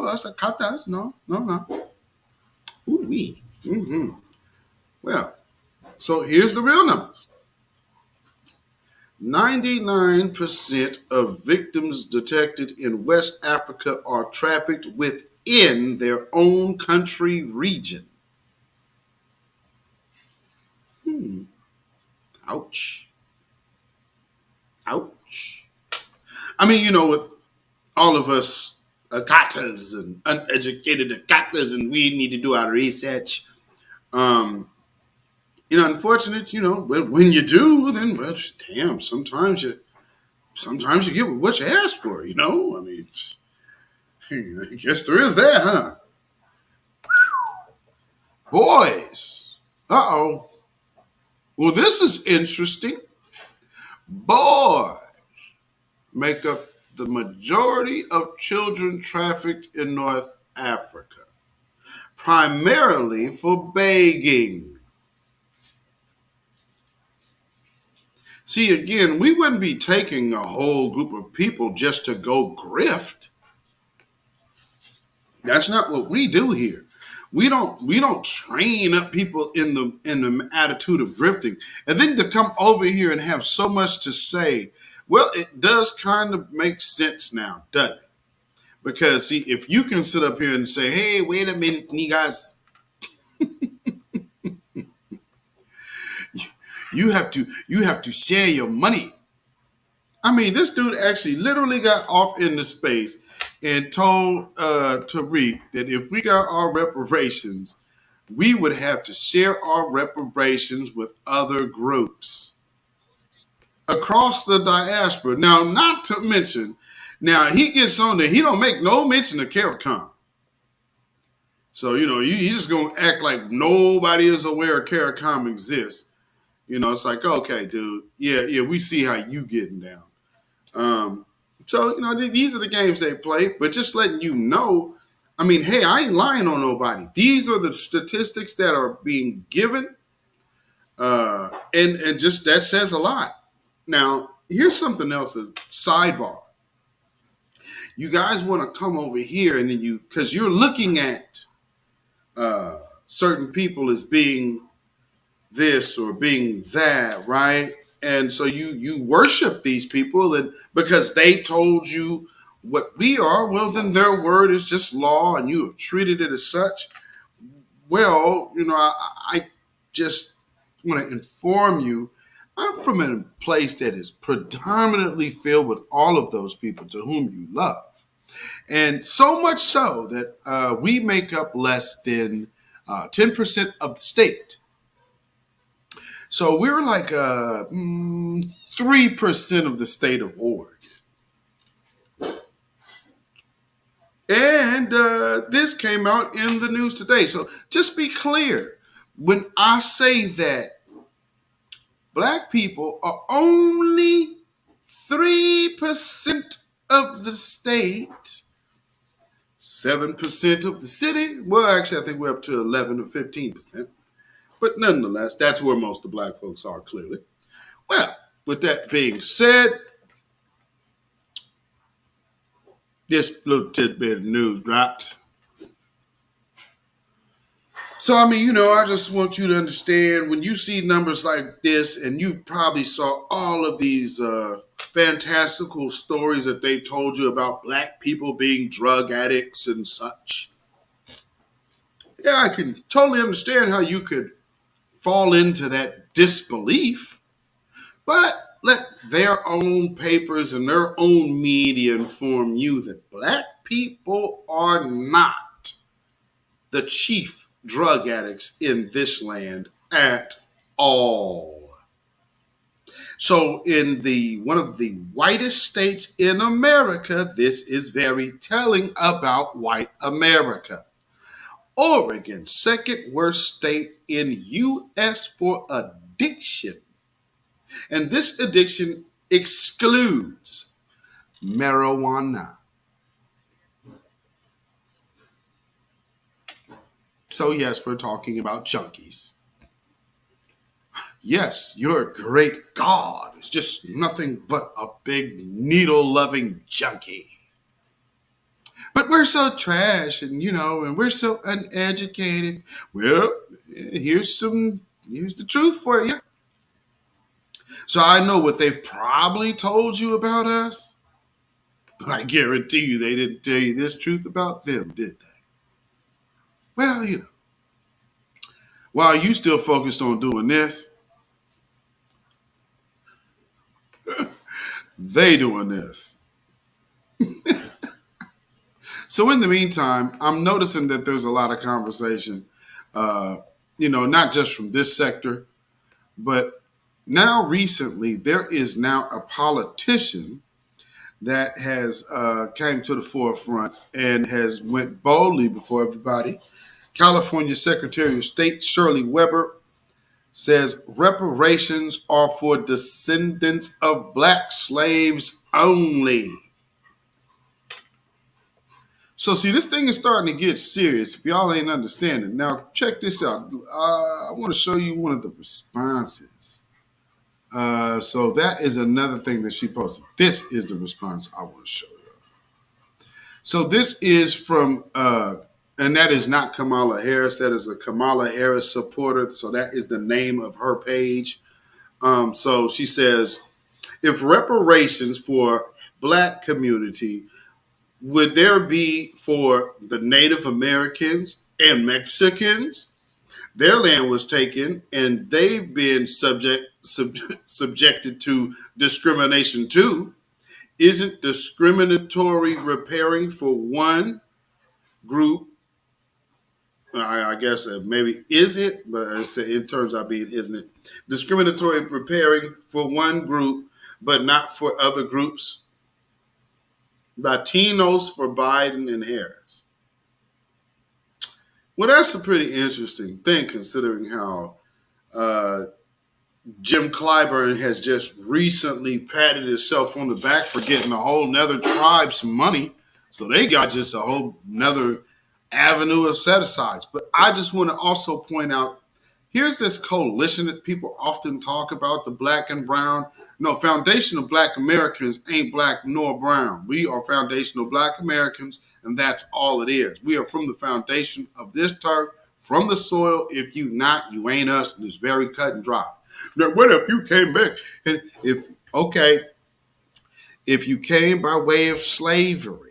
that's a katas. No. Ooh, we. Mm-hmm. Well, so here's the real numbers. 99% of victims detected in West Africa are trafficked within their own country region. Ouch. Ouch. I mean, you know, with all of us akatas and uneducated akatas, and we need to do our research. You know, unfortunate, you know, when you do, then well, damn, sometimes you get what you ask for, you know? I mean, I guess there is that, huh? Boys. Uh-oh. Well, this is interesting. Boys make up the majority of children trafficked in North Africa, primarily for begging. See, again, we wouldn't be taking a whole group of people just to go grift. That's not what we do here. We don't train up people in the attitude of grifting, and then to come over here and have so much to say. Well, it does kind of make sense now, doesn't it? Because see, if you can sit up here and say, "Hey, wait a minute, niggas," you have to share your money. I mean, this dude actually literally got off into space and told Tariq that if we got our reparations, we would have to share our reparations with other groups across the diaspora. Now, not to mention, now he gets on there, he don't make no mention of CARICOM. So, you know, you just going to act like nobody is aware of CARICOM exists. You know, it's like, okay, dude, yeah, we see how you getting down. So, you know, these are the games they play, but just letting you know, I mean, hey, I ain't lying on nobody. These are the statistics that are being given, and just that says a lot. Now, here's something else, a sidebar. You guys want to come over here and then because you're looking at certain people as being this or being that, right? And so you worship these people, and because they told you what we are, well, then their word is just law, and you have treated it as such. Well, you know, I just want to inform you, I'm from a place that is predominantly filled with all of those people to whom you love. And so much so that we make up less than 10% of the state. So we're like 3% of the state of Oregon. And this came out in the news today. So just be clear. When I say that Black people are only 3% of the state, 7% of the city. Well, actually, I think we're up to 11 or 15%. But nonetheless, that's where most of the Black folks are, clearly. Well, with that being said, this little tidbit of news dropped. So, I mean, you know, I just want you to understand, when you see numbers like this, and you probably saw all of these fantastical stories that they told you about Black people being drug addicts and such. Yeah, I can totally understand how you could fall into that disbelief, but let their own papers and their own media inform you that Black people are not the chief drug addicts in this land at all. So in one of the whitest states in America, this is very telling about white America. Oregon, second worst state in U.S. for addiction. And this addiction excludes marijuana. So yes, we're talking about junkies. Yes, your great God is just nothing but a big needle-loving junkie. But we're so trash, and you know, and we're so uneducated. Well, here's the truth for you. So I know what they've probably told you about us, but I guarantee you they didn't tell you this truth about them, did they? Well, you know, while you still focused on doing this, They doing this. So in the meantime, I'm noticing that there's a lot of conversation, not just from this sector, but now recently there is now a politician that has came to the forefront and has went boldly before everybody. California Secretary of State Shirley Weber says reparations are for descendants of black slaves only. So see, this thing is starting to get serious if y'all ain't understanding. Now, check this out. I want to show you one of the responses. So that is another thing that she posted. This is the response I want to show you. So this is from, and that is not Kamala Harris. That is a Kamala Harris supporter. So that is the name of her page. So she says, if reparations for black community would there be for the Native Americans and Mexicans? Their land was taken and they've been subjected to discrimination too. Isn't discriminatory repairing for one group? I guess maybe is it, but it turns out being isn't it? Discriminatory repairing for one group, but not for other groups. Latinos for Biden and Harris. Well, that's a pretty interesting thing considering how Jim Clyburn has just recently patted himself on the back for getting a whole nother tribe some money. So they got just a whole nother avenue of set-asides. But I just want to also point out, here's this coalition that people often talk about, the black and brown. No, foundational black Americans ain't black nor brown. We are foundational black Americans, and that's all it is. We are from the foundation of this turf, from the soil. If you not, you ain't us, and it's very cut and dry. Now, what if you came back? And if you came by way of slavery,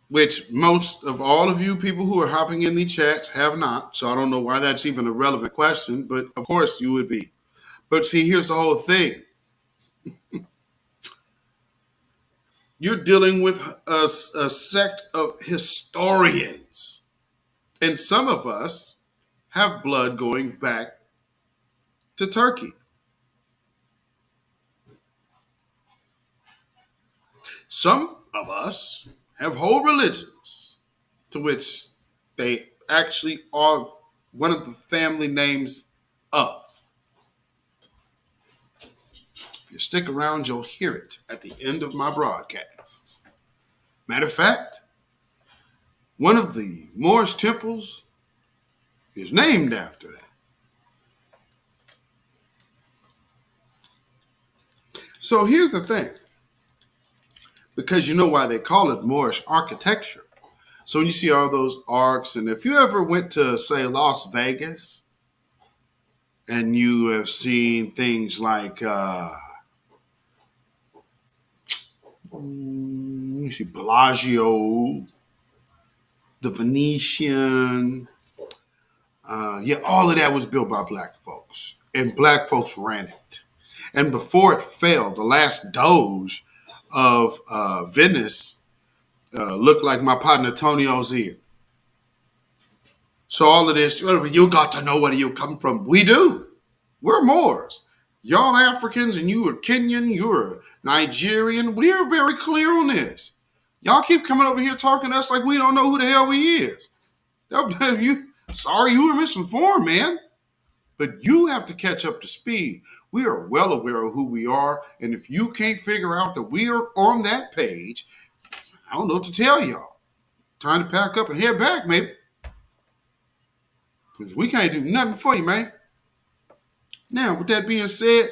which most of all of you people who are hopping in the chats have not. So I don't know why that's even a relevant question, but of course you would be. But see, here's the whole thing. You're dealing with a sect of historians. And some of us have blood going back to Turkey. Some of us have whole religions to which they actually are one of the family names of. If you stick around, you'll hear it at the end of my broadcasts. Matter of fact, one of the Moorish temples is named after that. So here's the thing. Because you know why they call it Moorish architecture. So when you see all those arcs, and if you ever went to, say, Las Vegas, and you have seen things like, you see Bellagio, the Venetian, all of that was built by black folks, and black folks ran it. And before it fell, the last Doge of Venice looked like my partner Tony Ozier. So all of this, you got to know where you come from. We do. We're Moors. Y'all Africans and you are Kenyan, you're Nigerian. We are very clear on this. Y'all keep coming over here talking to us like we don't know who the hell we is. Sorry, you were misinformed, man. But you have to catch up to speed. We are well aware of who we are. And if you can't figure out that we are on that page, I don't know what to tell y'all. Time to pack up and head back, maybe. Because we can't do nothing for you, man. Now, with that being said,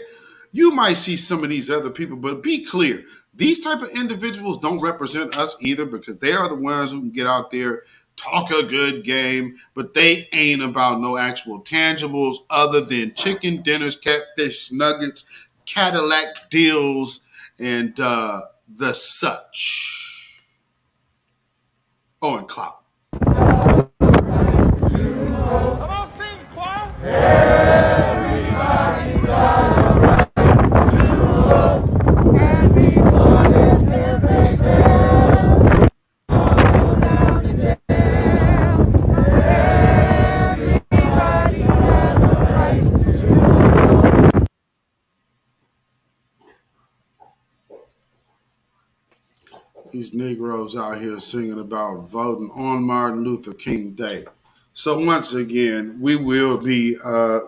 you might see some of these other people, but be clear. These type of individuals don't represent us either because they are the ones who can get out there, talk a good game, but they ain't about no actual tangibles other than chicken dinners, catfish nuggets, Cadillac deals, and the such. Oh, and clout. Everybody's got a right to These Negroes out here singing about voting on Martin Luther King Day. So once again, we will be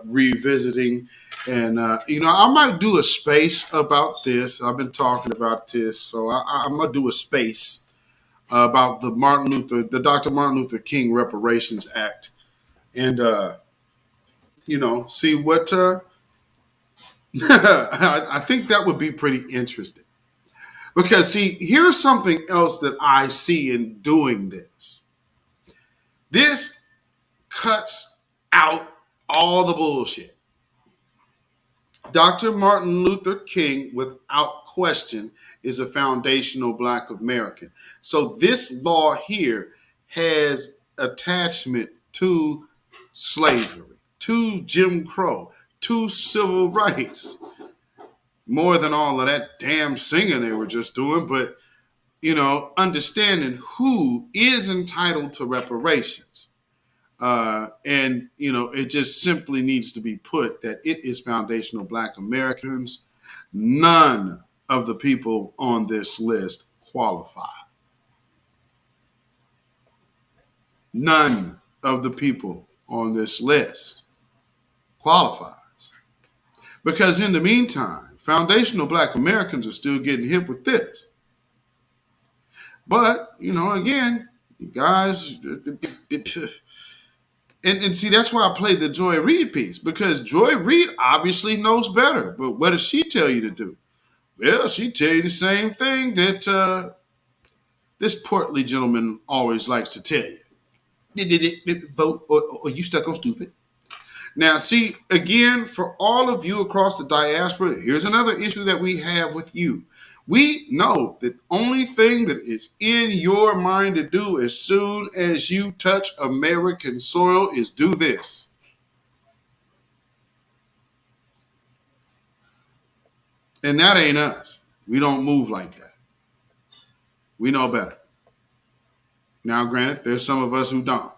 revisiting, and I might do a space about this. I've been talking about this, so I'm gonna do a space about the Dr. Martin Luther King Reparations Act, and see what. I think that would be pretty interesting. Because, see, here's something else that I see in doing this. This cuts out all the bullshit. Dr. Martin Luther King, without question, is a foundational Black American. So this law here has attachment to slavery, to Jim Crow, to civil rights. More than all of that damn singing they were just doing, but, understanding who is entitled to reparations. It just simply needs to be put that it is foundational Black Americans. None of the people on this list qualify. None of the people on this list qualifies. Because in the meantime, foundational Black Americans are still getting hit with this. But, again, you guys, and see, that's why I played the Joy Reid piece, because Joy Reid obviously knows better. But what does she tell you to do? Well, she tell you the same thing that this portly gentleman always likes to tell you. Vote or you stuck on stupid. Now, see, again, for all of you across the diaspora, here's another issue that we have with you. We know that the only thing that is in your mind to do as soon as you touch American soil is do this. And that ain't us. We don't move like that. We know better. Now, granted, there's some of us who don't,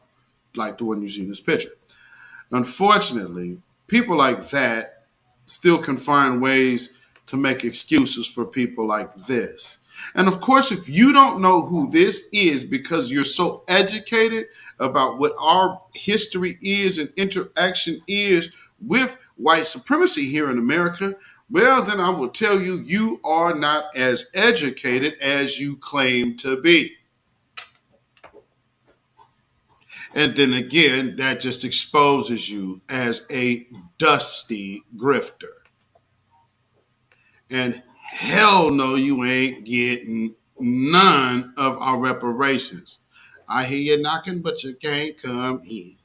like the one you see in this picture. Unfortunately, people like that still can find ways to make excuses for people like this. And of course, if you don't know who this is because you're so educated about what our history is and interaction is with white supremacy here in America, well, then I will tell you, you are not as educated as you claim to be. And then again, that just exposes you as a dusty grifter. And hell no, you ain't getting none of our reparations. I hear you knocking, but you can't come in.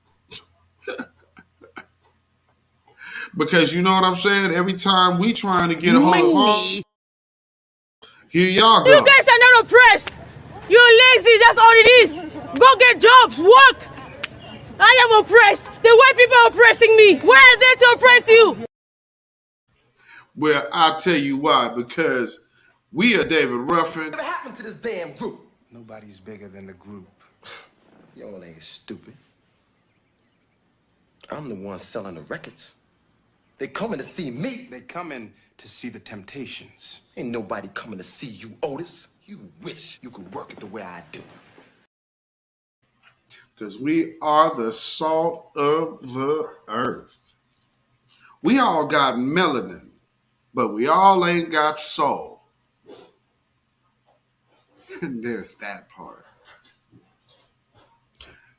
Because you know what I'm saying? Every time we trying to get a hold of all, here y'all go. You guys are not oppressed. You're lazy, that's all it is. Go get jobs, work. I am oppressed. The white people are oppressing me. Where are they to oppress you? Well, I'll tell you why. Because we are David Ruffin. What happened to this damn group? Nobody's bigger than the group. Y'all ain't stupid. I'm the one selling the records. They coming to see me. They coming to see the Temptations. Ain't nobody coming to see you, Otis. You wish you could work it the way I do. Because we are the salt of the earth. We all got melanin, but we all ain't got soul. And there's that part.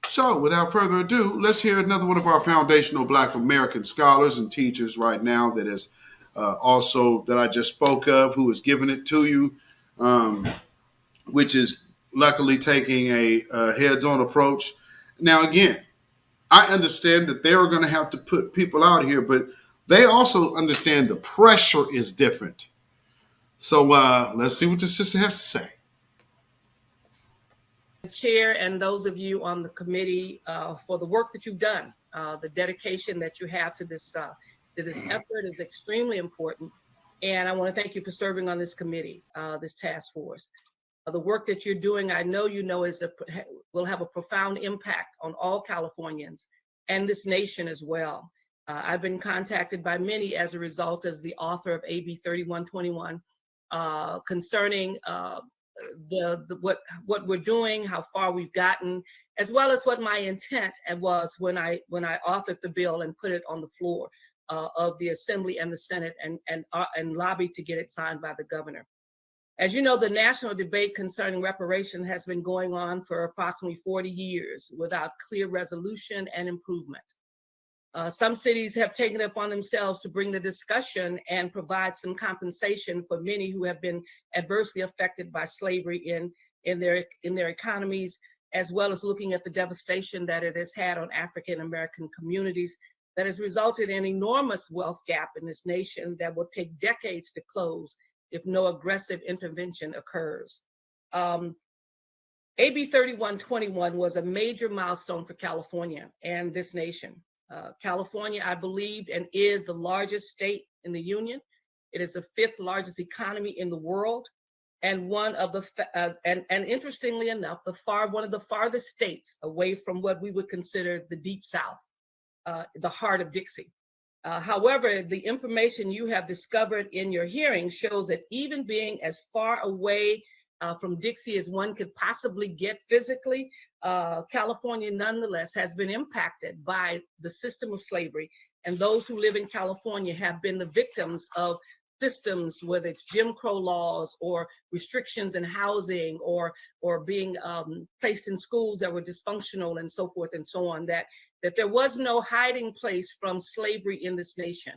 So, without further ado, let's hear another one of our foundational Black American scholars and teachers right now that is also, that I just spoke of, who is giving it to you, which is luckily taking a heads-on approach. Now, again, I understand that they're going to have to put people out here, but they also understand the pressure is different. So let's see what the sister has to say. Chair and those of you on the committee for the work that you've done. The dedication that you have to this effort is extremely important. And I want to thank you for serving on this committee, this task force. The work that you're doing, I know you know, will have a profound impact on all Californians and this nation as well. I've been contacted by many as a result as the author of AB 3121 concerning what we're doing, how far we've gotten, as well as what my intent was when I authored the bill and put it on the floor of the Assembly and the Senate and lobbied to get it signed by the governor. As you know, the national debate concerning reparation has been going on for approximately 40 years without clear resolution and improvement. Some cities have taken it upon themselves to bring the discussion and provide some compensation for many who have been adversely affected by slavery in their economies, as well as looking at the devastation that it has had on African American communities that has resulted in enormous wealth gap in this nation that will take decades to close if no aggressive intervention occurs. AB 3121 was a major milestone for California and this nation. California, I believe, and is the largest state in the union. It is the 5th largest economy in the world, and one of the and interestingly enough, one of the farthest states away from what we would consider the Deep South, the heart of Dixie. However, the information you have discovered in your hearing shows that even being as far away from Dixie as one could possibly get physically, California nonetheless has been impacted by the system of slavery, and those who live in California have been the victims of systems, whether it's Jim Crow laws or restrictions in housing or being placed in schools that were dysfunctional and so forth and so on, that there was no hiding place from slavery in this nation.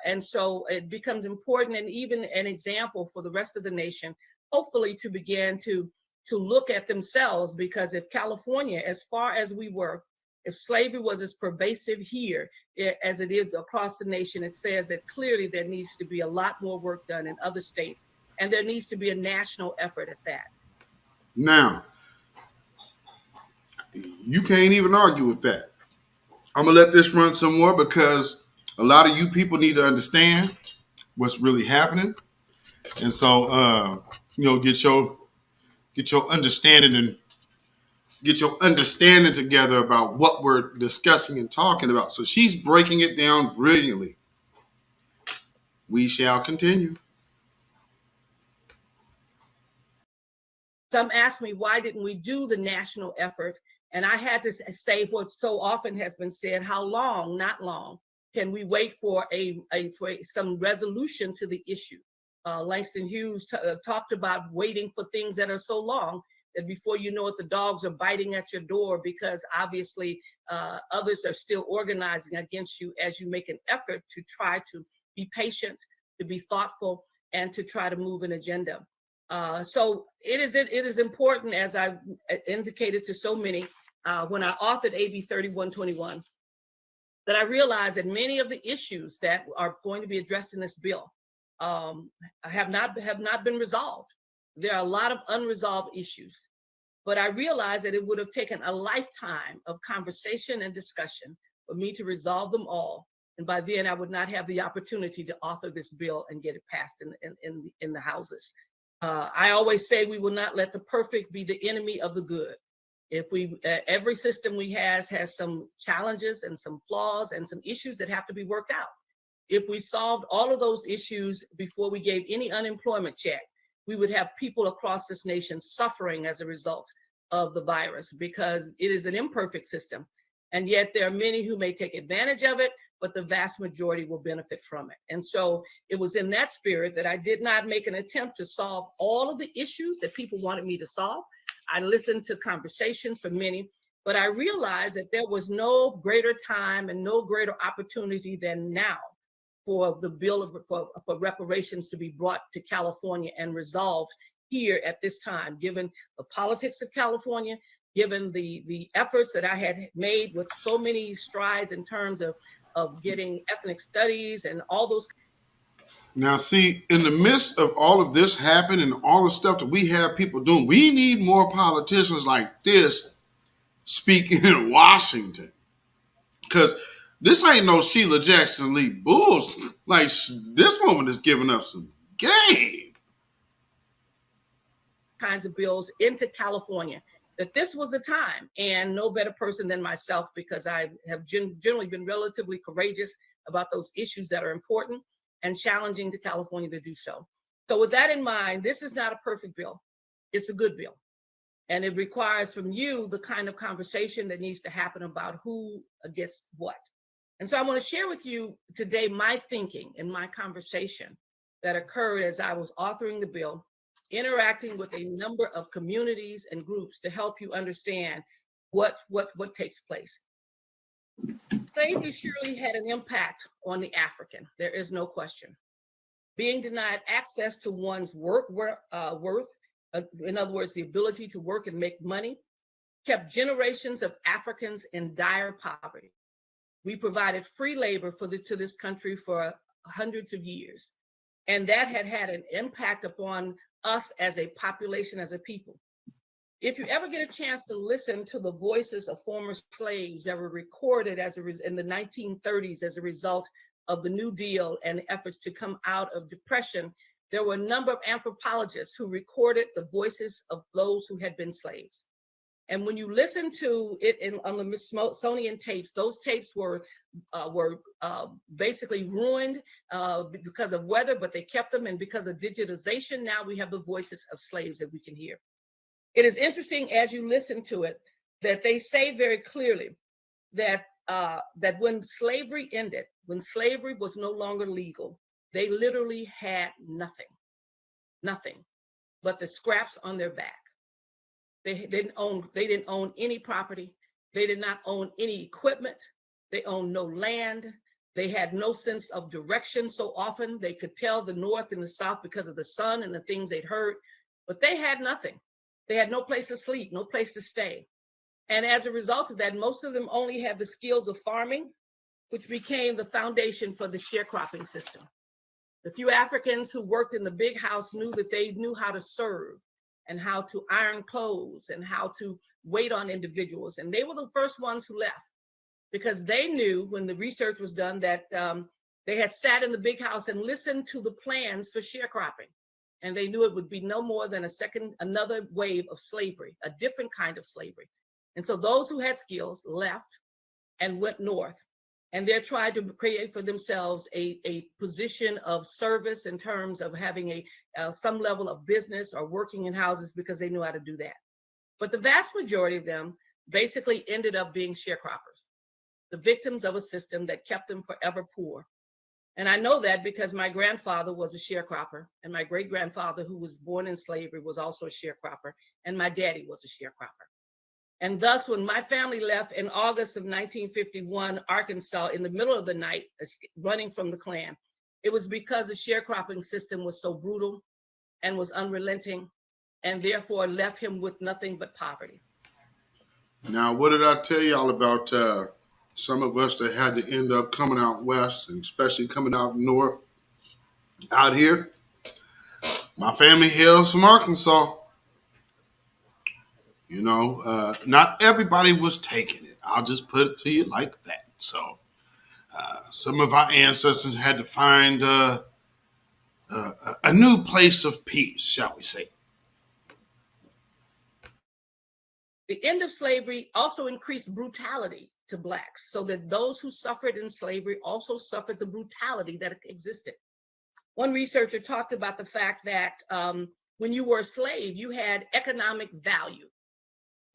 And so it becomes important and even an example for the rest of the nation, hopefully to begin to look at themselves, because if California, as far as we were, if slavery was as pervasive here as it is across the nation, it says that clearly there needs to be a lot more work done in other states, and there needs to be a national effort at that. Now, you can't even argue with that. I'm going to let this run some more because a lot of you people need to understand what's really happening. And so, get your understanding and get your understanding together about what we're discussing and talking about. So she's breaking it down brilliantly. We shall continue. Some ask me, why didn't we do the national effort? And I had to say what so often has been said: how long, not long, can we wait for some resolution to the issue? Langston Hughes talked about waiting for things that are so long that before you know it, the dogs are biting at your door, because obviously others are still organizing against you as you make an effort to try to be patient, to be thoughtful, and to try to move an agenda. So it is important, as I've indicated to so many, when I authored AB 3121, that I realized that many of the issues that are going to be addressed in this bill have not been resolved. There are a lot of unresolved issues, but I realized that it would have taken a lifetime of conversation and discussion for me to resolve them all. And by then I would not have the opportunity to author this bill and get it passed in the houses. I always say we will not let the perfect be the enemy of the good. If every system we has some challenges and some flaws and some issues that have to be worked out. If we solved all of those issues before we gave any unemployment check, we would have people across this nation suffering as a result of the virus, because it is an imperfect system. And yet there are many who may take advantage of it, but the vast majority will benefit from it. And so it was in that spirit that I did not make an attempt to solve all of the issues that people wanted me to solve. I listened to conversations from many, but I realized that there was no greater time and no greater opportunity than now for the bill for reparations to be brought to California and resolved here at this time, given the politics of California, given the efforts that I had made with so many strides in terms of getting ethnic studies and all those. Now, see, in the midst of all of this happening and all the stuff that we have people doing, we need more politicians like this speaking in Washington. Because this ain't no Sheila Jackson Lee Bulls. Like, this woman is giving up some game. Kinds of bills into California, that this was the time, and no better person than myself, because I have generally been relatively courageous about those issues that are important and challenging to California to do so. So with that in mind, this is not a perfect bill. It's a good bill. And it requires from you the kind of conversation that needs to happen about who gets what. And so I want to share with you today my thinking and my conversation that occurred as I was authoring the bill, interacting with a number of communities and groups to help you understand what takes place. Slavery surely had an impact on the African. There is no question. Being denied access to one's worth, in other words, the ability to work and make money, kept generations of Africans in dire poverty. We provided free labor to this country for hundreds of years. And that had an impact upon us as a population, as a people. If you ever get a chance to listen to the voices of former slaves that were recorded in the 1930s as a result of the New Deal and efforts to come out of depression, there were a number of anthropologists who recorded the voices of those who had been slaves. And when you listen to it on the Smithsonian tapes, those tapes were basically ruined because of weather, but they kept them. And because of digitization, now we have the voices of slaves that we can hear. It is interesting as you listen to it that they say very clearly that when slavery ended, when slavery was no longer legal, they literally had nothing but the scraps on their back. They didn't own any property. They did not own any equipment. They owned no land. They had no sense of direction. So often they could tell the North and the South because of the sun and the things they'd heard, but they had nothing. They had no place to sleep, no place to stay. And as a result of that, most of them only had the skills of farming, which became the foundation for the sharecropping system. The few Africans who worked in the big house knew that they knew how to serve and how to iron clothes and how to wait on individuals. And they were the first ones who left because they knew when the research was done that they had sat in the big house and listened to the plans for sharecropping. And they knew it would be no more than another wave of slavery, a different kind of slavery. And so those who had skills left and went north. And they're trying to create for themselves a position of service in terms of having some level of business or working in houses because they knew how to do that. But the vast majority of them basically ended up being sharecroppers, the victims of a system that kept them forever poor. And I know that because my grandfather was a sharecropper, and my great-grandfather, who was born in slavery, was also a sharecropper, and my daddy was a sharecropper. And thus, when my family left in August of 1951, Arkansas, in the middle of the night, running from the Klan, it was because the sharecropping system was so brutal and was unrelenting, and therefore left him with nothing but poverty. Now, what did I tell y'all about some of us that had to end up coming out west, and especially coming out north out here? My family hails from Arkansas. You know, not everybody was taking it. I'll just put it to you like that. So some of our ancestors had to find a new place of peace, shall we say. The end of slavery also increased brutality to Blacks, so that those who suffered in slavery also suffered the brutality that existed. One researcher talked about the fact that when you were a slave, you had economic value.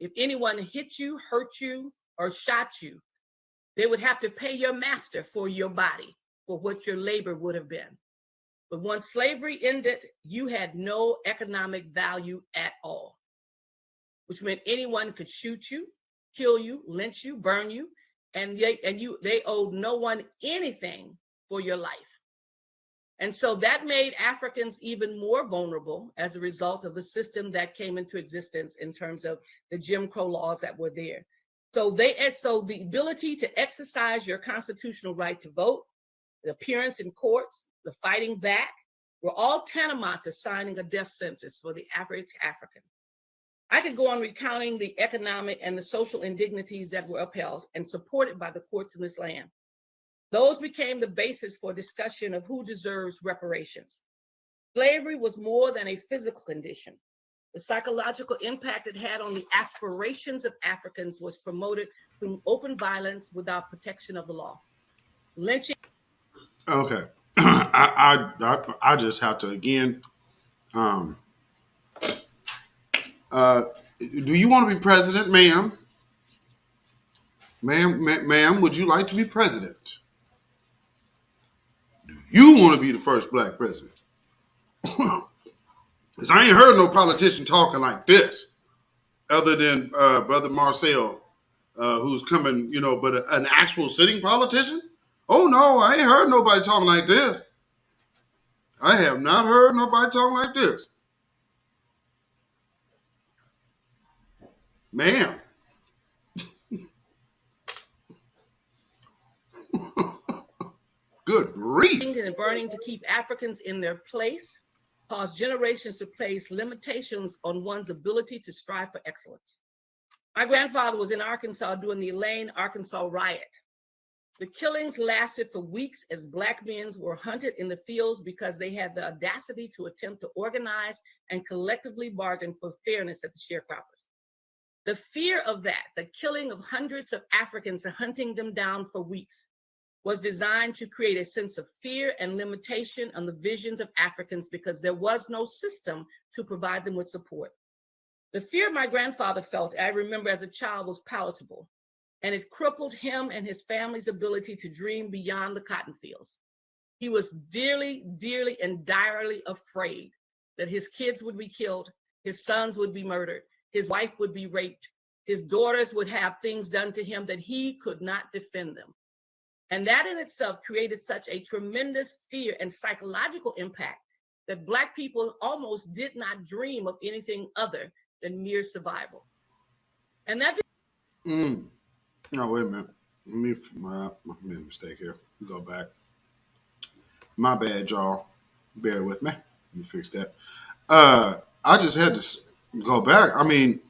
If anyone hit you, hurt you, or shot you, they would have to pay your master for your body, for what your labor would have been. But once slavery ended, you had no economic value at all, which meant anyone could shoot you, kill you, lynch you, burn you, and they owed no one anything for your life. And so that made Africans even more vulnerable as a result of the system that came into existence in terms of the Jim Crow laws that were there. So the ability to exercise your constitutional right to vote, the appearance in courts, the fighting back, were all tantamount to signing a death sentence for the average African. I could go on recounting the economic and the social indignities that were upheld and supported by the courts in this land. Those became the basis for discussion of who deserves reparations. Slavery was more than a physical condition. The psychological impact it had on the aspirations of Africans was promoted through open violence without protection of the law. Lynching. Okay. I just have to, again, Do you want to be president, ma'am? Ma'am, would you like to be president? Do you want to be the first black president? Because I ain't heard no politician talking like this, other than Brother Marcel, who's coming, but an actual sitting politician? Oh, no, I ain't heard nobody talking like this. I have not heard nobody talking like this. Ma'am. Good grief. And burning to keep Africans in their place caused generations to place limitations on one's ability to strive for excellence. My grandfather was in Arkansas during the Elaine, Arkansas riot. The killings lasted for weeks as Black men were hunted in the fields because they had the audacity to attempt to organize and collectively bargain for fairness at the sharecroppers. The fear of that, the killing of hundreds of Africans and hunting them down for weeks, was designed to create a sense of fear and limitation on the visions of Africans because there was no system to provide them with support. The fear my grandfather felt, I remember as a child, was palatable, and it crippled him and his family's ability to dream beyond the cotton fields. He was dearly, dearly, and direly afraid that his kids would be killed, his sons would be murdered, his wife would be raped, his daughters would have things done to him that he could not defend them. And that in itself created such a tremendous fear and psychological impact that Black people almost did not dream of anything other than mere survival. And that. No, wait a minute. I made a mistake here. Go back. My bad, y'all. Bear with me. Let me fix that. I just had to go back. I mean,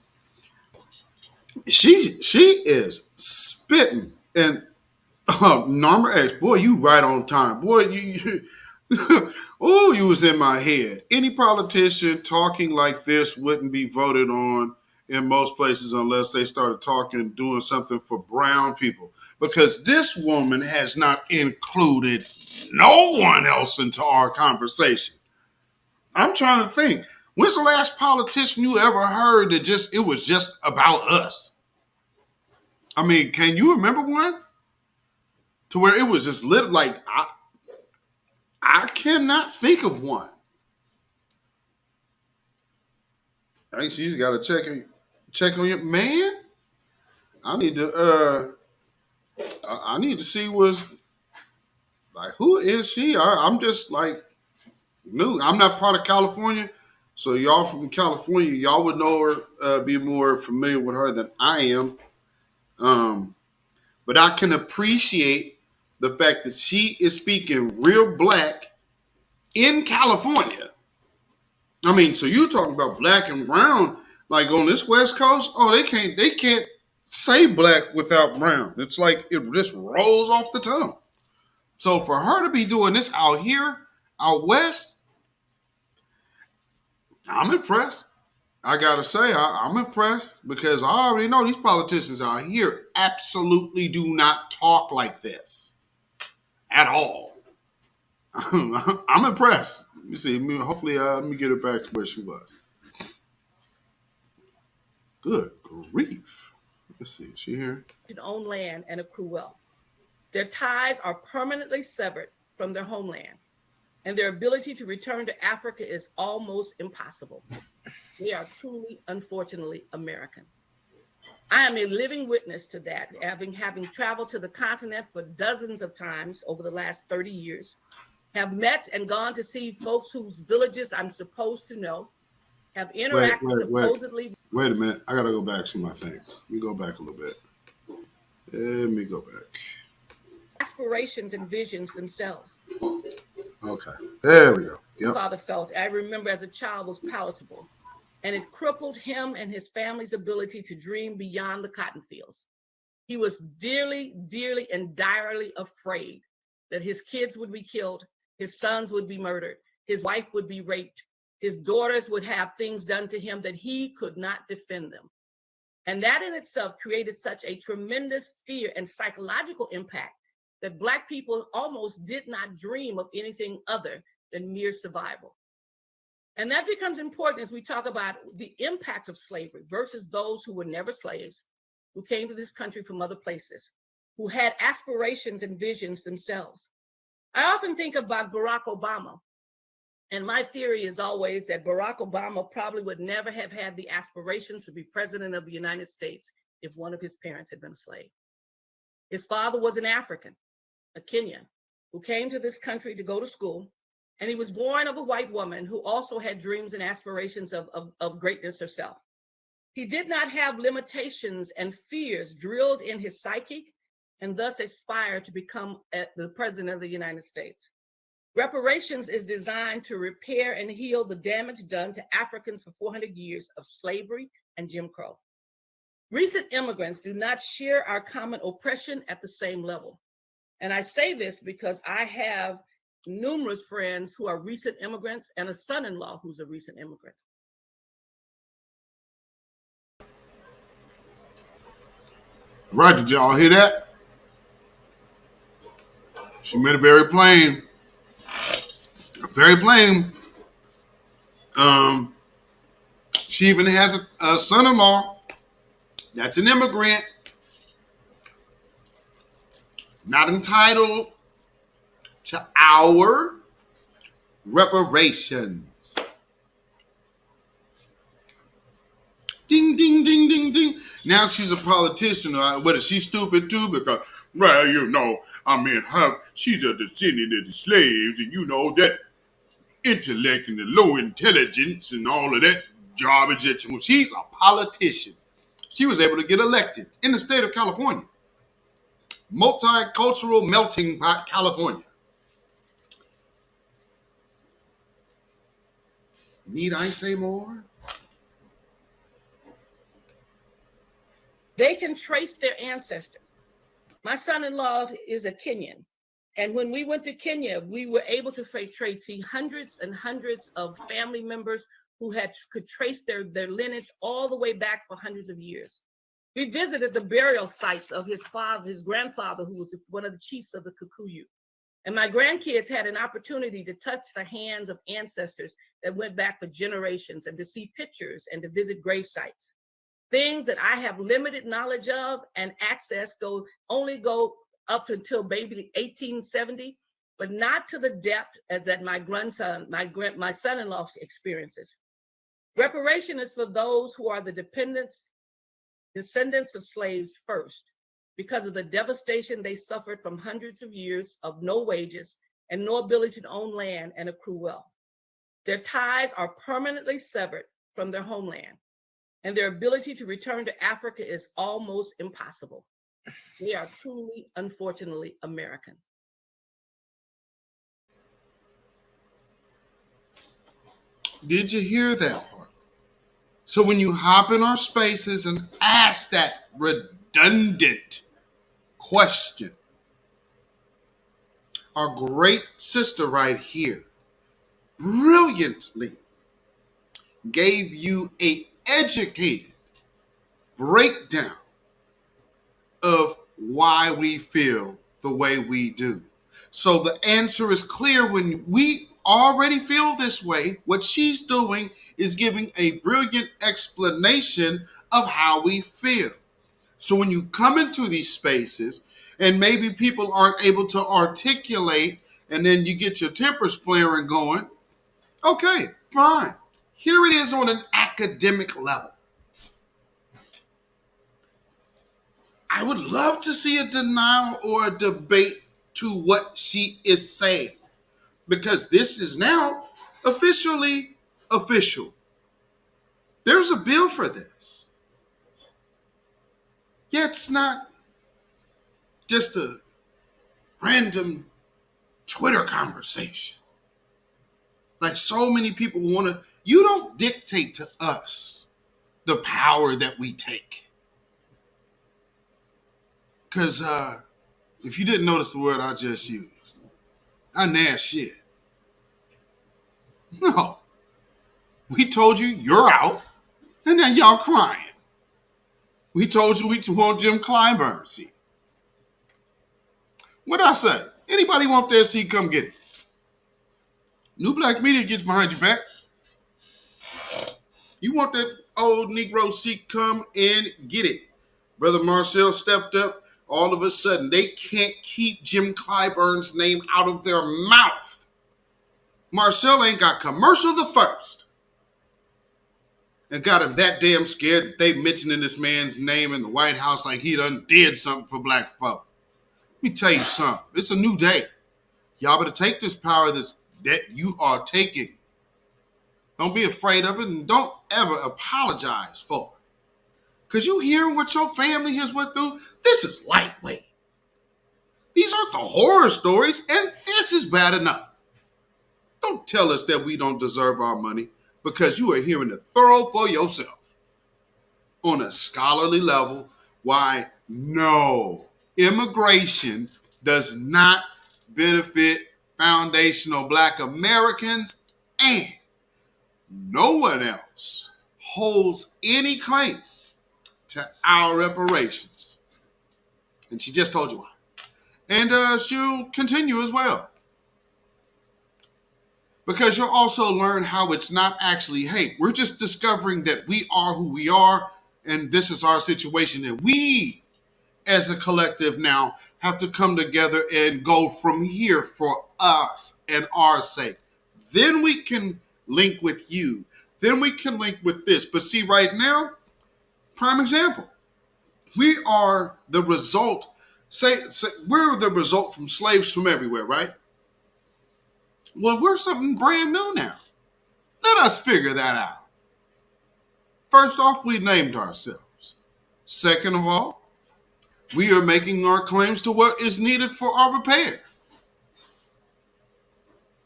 she is spitting, and Norma X, boy, you right on time. Boy, you oh, you was in my head. Any politician talking like this wouldn't be voted on in most places unless they started talking, doing something for brown people. Because this woman has not included no one else into our conversation. I'm trying to think. When's the last politician you ever heard that it was just about us? I mean, can you remember one? To where it was just lit like I cannot think of one. I think she's got to check on you, man. I need to see what's like. Who is she? I'm just like new. I'm not part of California, so y'all from California, y'all would know her, be more familiar with her than I am. But I can appreciate the fact that she is speaking real Black in California. I mean, so you talking about Black and brown, like on this West Coast? Oh, they can't say Black without brown. It's like it just rolls off the tongue. So for her to be doing this out here, out West, I'm impressed. I gotta say, I'm impressed because I already know these politicians out here absolutely do not talk like this at all. I'm impressed. Let me see. Hopefully, let me get her back to where she was. Good grief. Let's see. Is she here? Own land and accrue wealth. Their ties are permanently severed from their homeland, and their ability to return to Africa is almost impossible. They are truly, unfortunately, American. I am a living witness to that, having traveled to the continent for dozens of times over the last 30 years, have met and gone to see folks whose villages I'm supposed to know, have interacted supposedly. Wait a minute. I got to go back to my thing. Let me go back a little bit. Let me go back. Aspirations and visions themselves. Okay. There we go. Yep. Father felt, I remember as a child, was palatable, and it crippled him and his family's ability to dream beyond the cotton fields. He was dearly, dearly, and direly afraid that his kids would be killed, his sons would be murdered, his wife would be raped, his daughters would have things done to him that he could not defend them. And that in itself created such a tremendous fear and psychological impact that Black people almost did not dream of anything other than mere survival. And that becomes important as we talk about the impact of slavery versus those who were never slaves, who came to this country from other places, who had aspirations and visions themselves. I often think about Barack Obama. And my theory is always that Barack Obama probably would never have had the aspirations to be president of the United States if one of his parents had been a slave. His father was an African, a Kenyan, who came to this country to go to school. And he was born of a white woman who also had dreams and aspirations of greatness herself. He did not have limitations and fears drilled in his psyche, and thus aspired to become the president of the United States. Reparations is designed to repair and heal the damage done to Africans for 400 years of slavery and Jim Crow. Recent immigrants do not share our common oppression at the same level. And I say this because I have numerous friends who are recent immigrants and a son-in-law who's a recent immigrant. Right, did y'all hear that? She made it very plain. Very plain. She even has a son-in-law that's an immigrant, not entitled to our reparations. Ding, ding, ding, ding, ding. Now she's a politician. What is she stupid too? Because, well, you know, I mean, she's a descendant of the slaves, and you know that intellect and the low intelligence and all of that garbage. She's a politician. She was able to get elected in the state of California. Multicultural melting pot, California. Need I say more? They can trace their ancestors. My son-in-law is a Kenyan. And when we went to Kenya, we were able to see hundreds and hundreds of family members who could trace their lineage all the way back for hundreds of years. We visited the burial sites of his grandfather, who was one of the chiefs of the Kikuyu. And my grandkids had an opportunity to touch the hands of ancestors that went back for generations, and to see pictures and to visit grave sites. Things that I have limited knowledge of and access only go up until maybe 1870, but not to the depth as that my son-in-law experiences. Reparation is for those who are the descendants of slaves first, because of the devastation they suffered from hundreds of years of no wages and no ability to own land and accrue wealth. Their ties are permanently severed from their homeland, and their ability to return to Africa is almost impossible. They are truly, unfortunately, American. Did you hear that part? So when you hop in our spaces and ask that redundant question, our great sister right here brilliantly gave you an educated breakdown of why we feel the way we do. So the answer is clear. When we already feel this way, what she's doing is giving a brilliant explanation of how we feel. So when you come into these spaces and maybe people aren't able to articulate, and then you get your tempers flaring going, okay, fine. Here it is on an academic level. I would love to see a denial or a debate to what she is saying, because this is now officially official. There's a bill for this. Yeah, it's not just a random Twitter conversation. Like so many people want to, you don't dictate to us the power that we take. Because if you didn't notice the word I just used, I nash shit. No. We told you you're out, and now y'all crying. We told you we want Jim Clyburn seat. What'd I say? Anybody want that seat, come get it. New Black Media gets behind your back. You want that old Negro seat, come and get it. Brother Marcel stepped up. All of a sudden, they can't keep Jim Clyburn's name out of their mouth. Marcel ain't got commercial the first. And got him that damn scared that they mentioning this man's name in the White House like he done did something for black folk. Let me tell you something. It's a new day. Y'all better take this power that you are taking. Don't be afraid of it, and don't ever apologize for it. Because you hearing what your family has went through, this is lightweight. These aren't the horror stories, and this is bad enough. Don't tell us that we don't deserve our money, because you are hearing it thorough for yourself. On a scholarly level, why no, immigration does not benefit foundational black Americans, and no one else holds any claim to our reparations. And she just told you why. And she'll continue as well. Because you'll also learn how it's not actually hate. We're just discovering that we are who we are, and this is our situation. And we, as a collective now, have to come together and go from here for us and our sake. Then we can link with you. Then we can link with this. But see, right now, prime example, we are the result, we're the result from slaves from everywhere, right? Well, we're something brand new now. Let us figure that out. First off, we named ourselves. Second of all, we are making our claims to what is needed for our repair.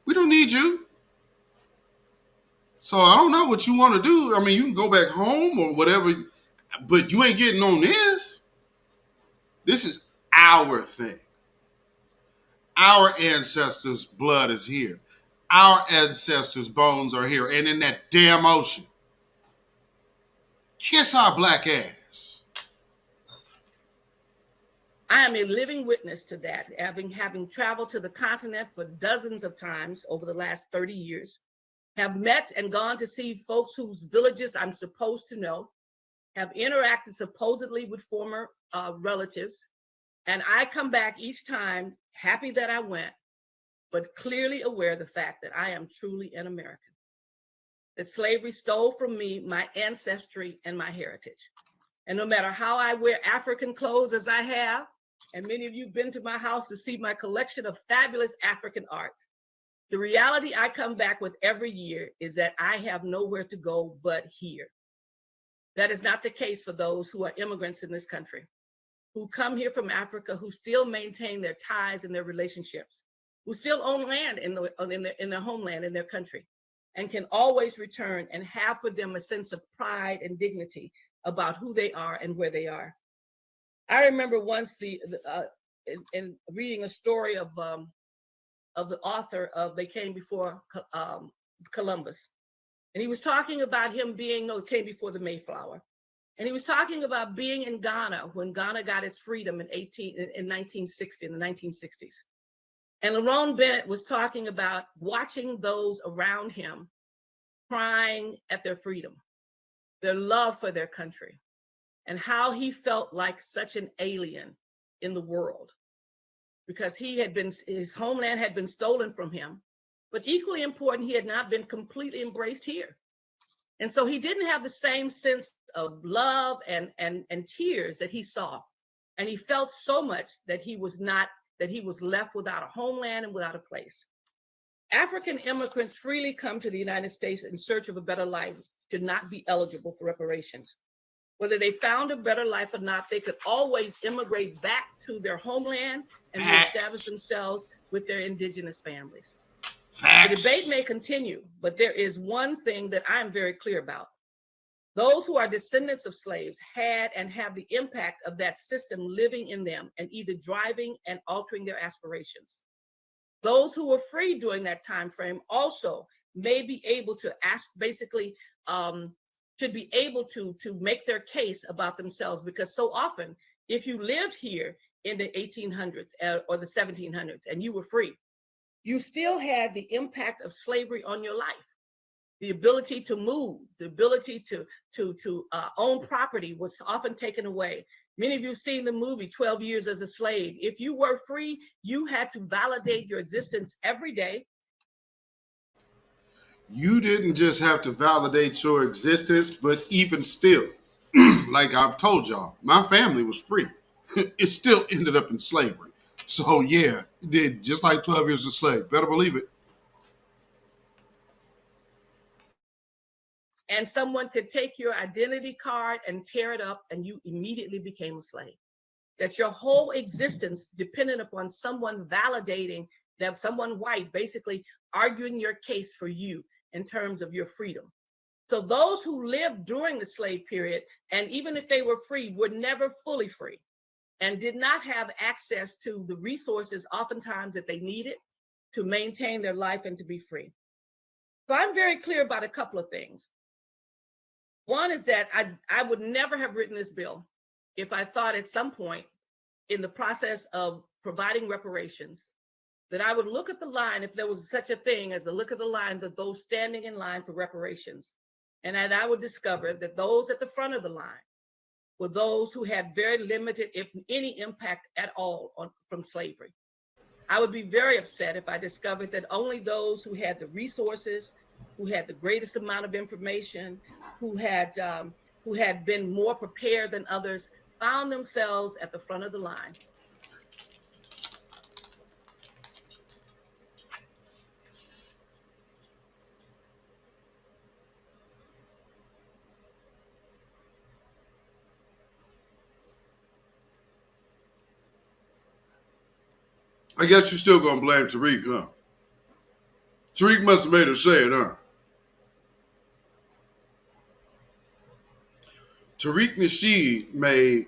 We don't need you. So I don't know what you want to do. I mean, you can go back home or whatever, but you ain't getting on this. This is our thing. Our ancestors' blood is here. Our ancestors' bones are here and in that damn ocean. Kiss our black ass. I am a living witness to that, having traveled to the continent for dozens of times over the last 30 years, have met and gone to see folks whose villages I'm supposed to know, have interacted supposedly with former relatives, and I come back each time happy that I went, but clearly aware of the fact that I am truly an American, that slavery stole from me my ancestry and my heritage. And no matter how I wear African clothes as I have, and many of you have been to my house to see my collection of fabulous African art, the reality I come back with every year is that I have nowhere to go but here. That is not the case for those who are immigrants in this country, who come here from Africa, who still maintain their ties and their relationships, who still own land in their homeland, in their country, and can always return and have for them a sense of pride and dignity about who they are and where they are. I remember once in reading a story of the author of They Came Before Columbus. And he was talking about him came before the Mayflower. And he was talking about being in Ghana when Ghana got its freedom in 1960, in the 1960s. And Lerone Bennett was talking about watching those around him crying at their freedom, their love for their country, and how he felt like such an alien in the world because his homeland had been stolen from him, but equally important, he had not been completely embraced here. And so he didn't have the same sense of love and tears that he saw. And he felt so much that he was left without a homeland and without a place. African immigrants freely come to the United States in search of a better life should not be eligible for reparations. Whether they found a better life or not, they could always immigrate back to their homeland and reestablish themselves with their indigenous families. The debate may continue, but there is one thing that I'm very clear about. Those who are descendants of slaves had and have the impact of that system living in them and either driving and altering their aspirations. Those who were free during that time frame also may be able to should be able to make their case about themselves, because so often, if you lived here in the 1800s or the 1700s and you were free, you still had the impact of slavery on your life. The ability to move, the ability to own property was often taken away. Many of you have seen the movie 12 Years as a Slave. If you were free, you had to validate your existence every day. You didn't just have to validate your existence, but even still, like I've told y'all, my family was free. It still ended up in slavery. So yeah, it did, just like 12 Years a Slave. Better believe it. And someone could take your identity card and tear it up, and you immediately became a slave. That your whole existence depended upon someone validating, that someone white basically arguing your case for you in terms of your freedom. So those who lived during the slave period, and even if they were free, were never fully free and did not have access to the resources oftentimes that they needed to maintain their life and to be free. So I'm very clear about a couple of things. One is that I would never have written this bill if I thought at some point in the process of providing reparations that I would look at the line, if there was such a thing as a look at the line of those standing in line for reparations, and that I would discover that those at the front of the line were those who had very limited, if any, impact at all from slavery. I would be very upset if I discovered that only those who had the resources, who had the greatest amount of information, who had been more prepared than others, found themselves at the front of the line. I guess you're still gonna blame Tariq, huh? Tariq must have made her say it, huh? Tariq Nasheed made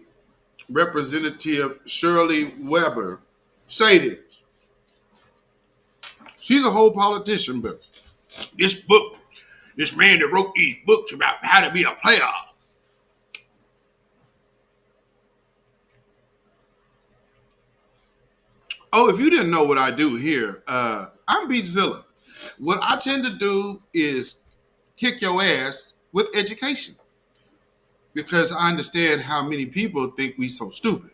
Representative Shirley Weber say this. She's a whole politician, but this book, this man that wrote these books about how to be a player. Oh, if you didn't know what I do here, I'm Beatzilla. What I tend to do is kick your ass with education because I understand how many people think we so stupid.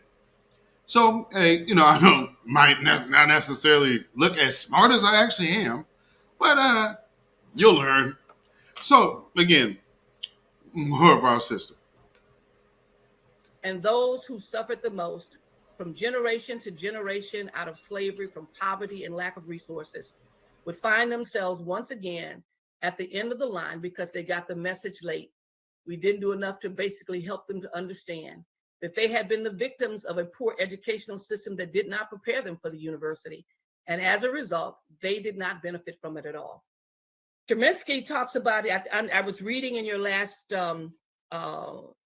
So, hey, I might not necessarily look as smart as I actually am, but you'll learn. So, again, more of our system. And those who suffered the most from generation to generation out of slavery, from poverty and lack of resources, would find themselves once again at the end of the line because they got the message late. We didn't do enough to basically help them to understand that they had been the victims of a poor educational system that did not prepare them for the university. And as a result, they did not benefit from it at all. Kaminsky talks about it. I was reading in your last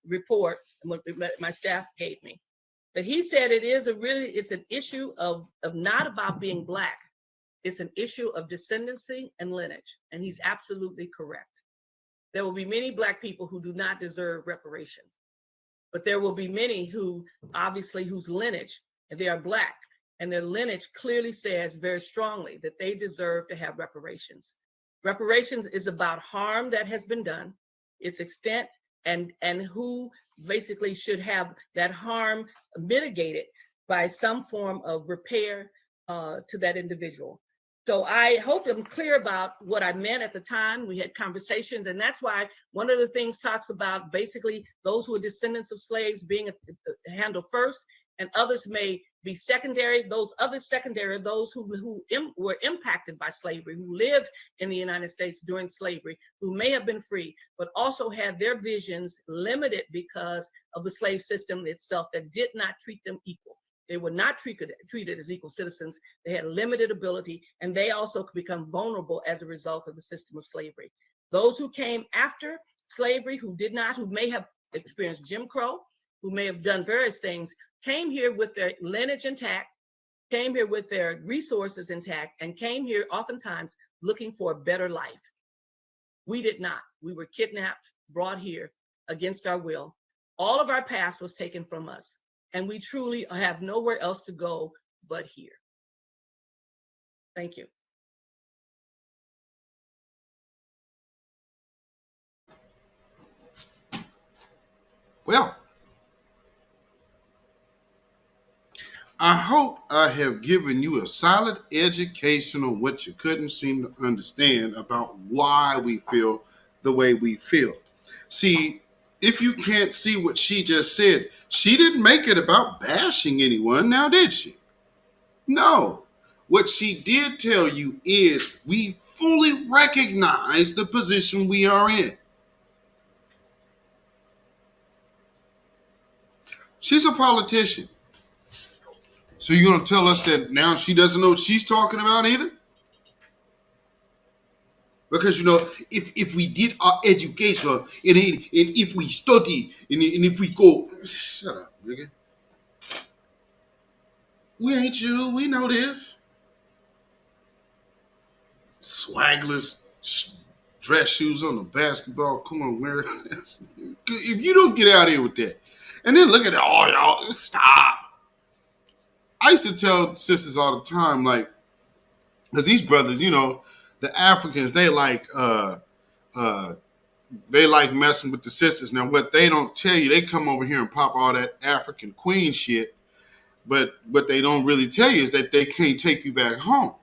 report, what my staff gave me, that he said it's an issue of not about being Black. It's an issue of descendancy and lineage. And he's absolutely correct. There will be many Black people who do not deserve reparations, but there will be many who, obviously, whose lineage, and they are Black, and their lineage clearly says very strongly that they deserve to have reparations. Reparations is about harm that has been done, its extent, and who basically should have that harm mitigated by some form of repair to that individual. So I hope I'm clear about what I meant at the time. We had conversations, and that's why one of the things talks about basically those who are descendants of slaves being handled first, and others may be secondary. Those others secondary are those who were impacted by slavery, who lived in the United States during slavery, who may have been free, but also had their visions limited because of the slave system itself that did not treat them equal. They were not treated as equal citizens. They had limited ability, and they also could become vulnerable as a result of the system of slavery. Those who came after slavery, who may have experienced Jim Crow, who may have done various things, came here with their lineage intact, came here with their resources intact, and came here oftentimes looking for a better life. We did not. We were kidnapped, brought here against our will. All of our past was taken from us, and we truly have nowhere else to go but here. Thank you. Well, I hope I have given you a solid education on what you couldn't seem to understand about why we feel the way we feel. See, if you can't see what she just said, she didn't make it about bashing anyone, now did she? No. What she did tell you is we fully recognize the position we are in. She's a politician. So you're going to tell us that now she doesn't know what she's talking about either? Because, if we did our education and if we study and if we go, shut up, nigga. We ain't you. We know this. Swagless dress shoes on the basketball. Come on, wear it. If you don't get out of here with that. And then look at it. Oh, y'all, stop. I used to tell sisters all the time, like, because these brothers, the Africans, they like messing with the sisters. Now, what they don't tell you, they come over here and pop all that African queen shit. But what they don't really tell you is that they can't take you back home.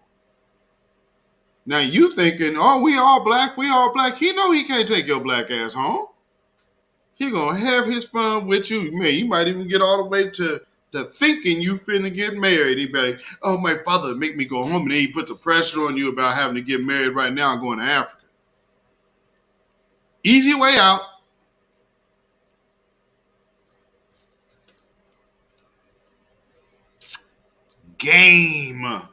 Now, you thinking, oh, we all black. He know he can't take your black ass home. He gonna have his fun with you. Man, you might even get all the way to thinking you finna get married. He be like, oh, my father make me go home. And then he puts the pressure on you about having to get married right now and going to Africa. Easy way out. Game.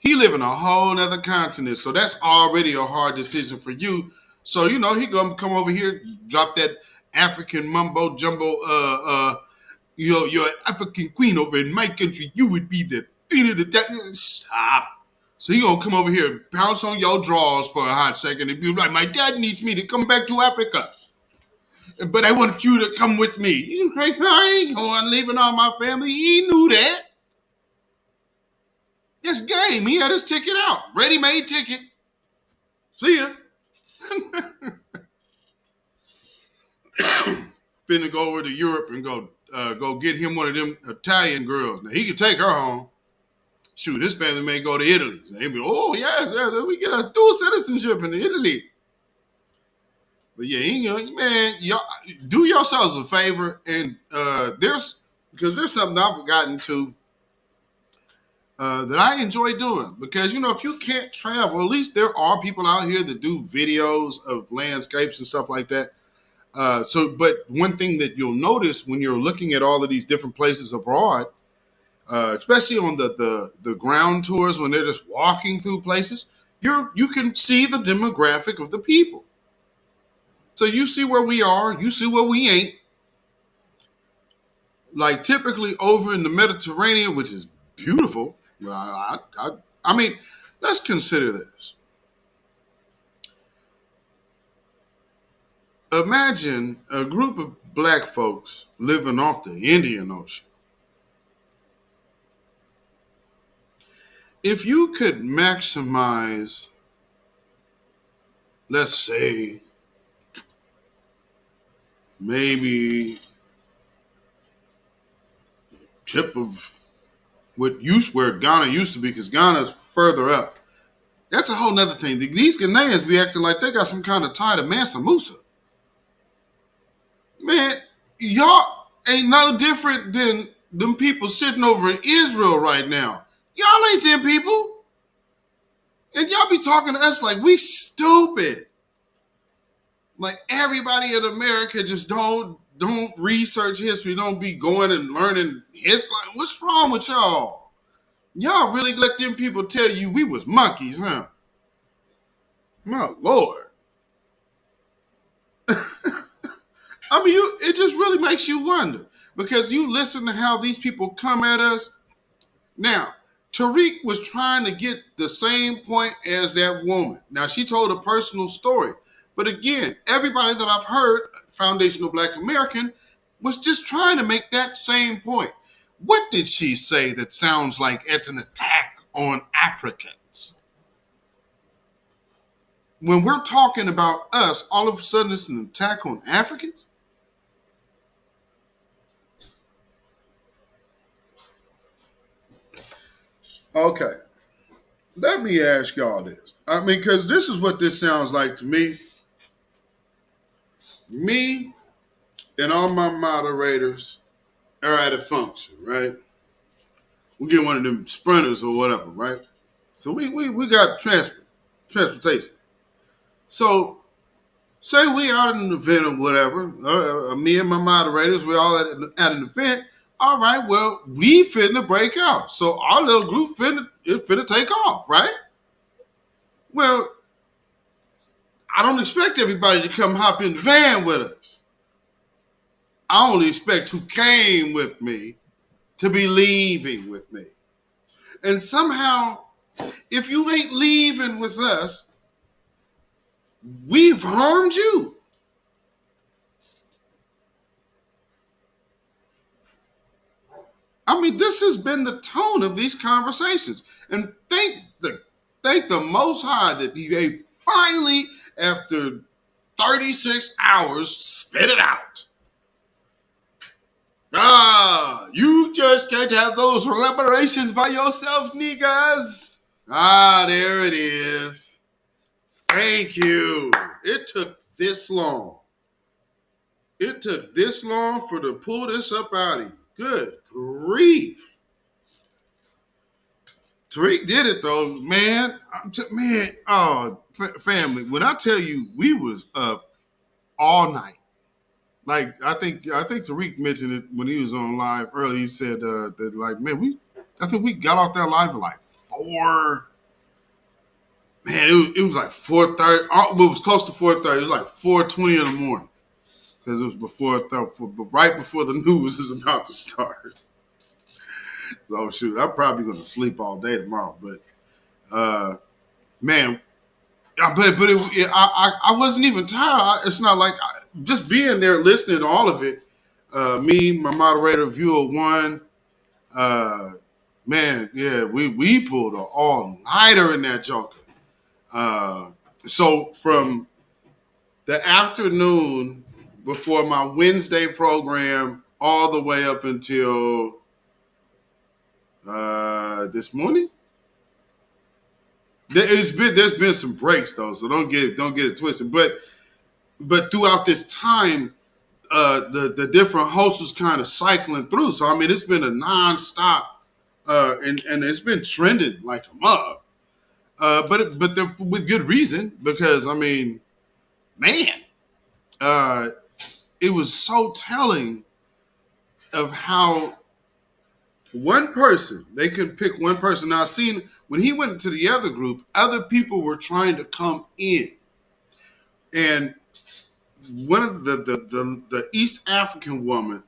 He live in a whole nother continent. So that's already a hard decision for you. So, he gonna come over here, drop that African mumbo jumbo, you're an African queen over in my country. You would be the stop. So he gonna come over here and pounce on your drawers for a hot second and be like, my dad needs me to come back to Africa. But I want you to come with me. You like, I ain't going, leaving all my family. He knew that. It's game. He had his ticket out. Ready-made ticket. See ya. Finna go over to Europe and go get him one of them Italian girls. Now, he could take her home. Shoot, his family may go to Italy. They'd be, oh, yes, we get us dual citizenship in Italy. But yeah, man, y'all do yourselves a favor. And there's something I've gotten to that I enjoy doing. Because, if you can't travel, at least there are people out here that do videos of landscapes and stuff like that. But one thing that you'll notice when you're looking at all of these different places abroad, especially on the ground tours, when they're just walking through places, you can see the demographic of the people. So you see where we are, you see where we ain't. Like typically over in the Mediterranean, which is beautiful. I mean, let's consider this. Imagine a group of black folks living off the Indian Ocean. If you could maximize, let's say, maybe tip of where Ghana used to be, because Ghana's further up. That's a whole nother thing. These Ghanaians be acting like they got some kind of tie to Mansa Musa. Man, y'all ain't no different than them people sitting over in Israel right now. Y'all ain't them people. And y'all be talking to us like we stupid. Like everybody in America just don't research history, don't be going and learning history. Like, what's wrong with y'all? Y'all really let them people tell you we was monkeys, huh? My Lord. I mean, it just really makes you wonder, because you listen to how these people come at us. Now, Tariq was trying to get the same point as that woman. Now, she told a personal story. But again, everybody that I've heard, Foundational Black American, was just trying to make that same point. What did she say that sounds like it's an attack on Africans? When we're talking about us, all of a sudden it's an attack on Africans? Okay. Let me ask y'all this. I mean, because this is what this sounds like to me. Me and all my moderators are at a function, right? We get one of them sprinters or whatever, right? So we got transportation. So say we out at an event or whatever. Me and my moderators, we all at an event. All right, well, we finna break out. So our little group finna take off, right? Well, I don't expect everybody to come hop in the van with us. I only expect who came with me to be leaving with me. And somehow, if you ain't leaving with us, we've harmed you. I mean, this has been the tone of these conversations. And thank the Most High that they finally, after 36 hours, spit it out. You just can't have those reparations by yourself, niggas. There it is. Thank you. It took this long. It took this long to pull this up out of you. Good grief. Tariq did it though, man. Family. When I tell you we was up all night. Like I think Tariq mentioned it when he was on live earlier. He said that like, man, I think we got off that live at like 4. Man, it was like 4:30. It was close to 4:30. It was like 4:20 in the morning because it was right before the news is about to start. So shoot, I'm probably going to sleep all day tomorrow. But man, I wasn't even tired. It's not like just being there listening to all of it. Me, my moderator, viewer one. Man, yeah, we pulled an all-nighter in that joker. So from the afternoon before my Wednesday program all the way up until this morning. There's been some breaks though, so don't get it twisted. But throughout this time, the different hosts was kind of cycling through. So I mean, it's been a nonstop, and it's been trending like a mug. But they're with good reason because I mean, man, it was so telling of how one person, they can pick one person. Now, I seen when he went to the other group, other people were trying to come in. And one of the East African woman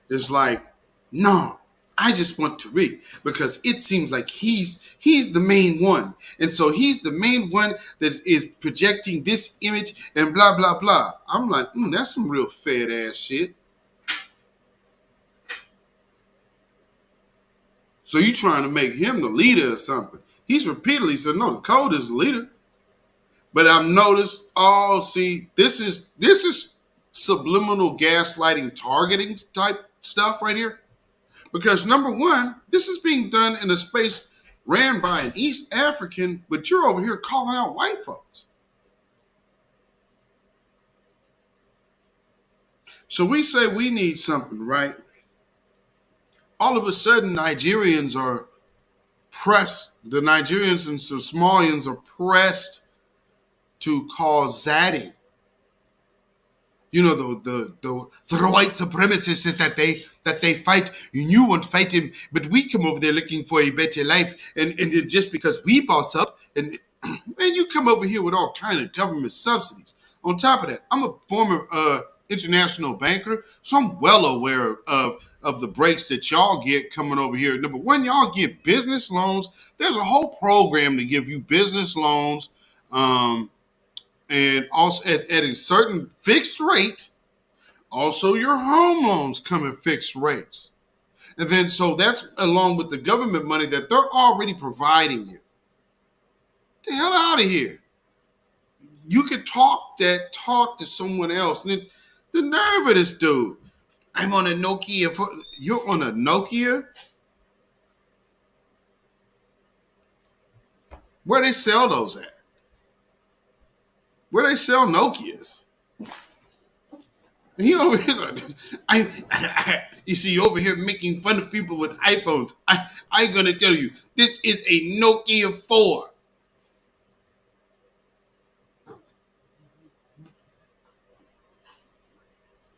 is like, no, I just want Tariq because it seems like he's the main one. And so he's the main one that is projecting this image and blah, blah, blah. I'm like, that's some real fat ass shit. So you trying to make him the leader or something. He's repeatedly said, no, the code is the leader. But I've noticed, this is subliminal gaslighting, targeting type stuff right here. Because number one, this is being done in a space ran by an East African, but you're over here calling out white folks. So we say we need something, right? All of a sudden, Nigerians are pressed. The Nigerians and Somalians are pressed to call Zaddy. You know, the white supremacists that they fight. You won't fight him, but we come over there looking for a better life. And just because we boss up, and you come over here with all kind of government subsidies. On top of that, I'm a former international banker, so I'm well aware of the breaks that y'all get coming over here. Number one, y'all get business loans. There's a whole program to give you business loans, and also at a certain fixed rate. Also, your home loans come at fixed rates. And then, so that's along with the government money that they're already providing you. Get the hell out of here. You could talk to someone else. And then the nerve of this dude. I'm on a Nokia. You're on a Nokia? Where they sell those at? Where they sell Nokias? And he over here, you see, over here making fun of people with iPhones. I'm gonna tell you, this is a Nokia 4.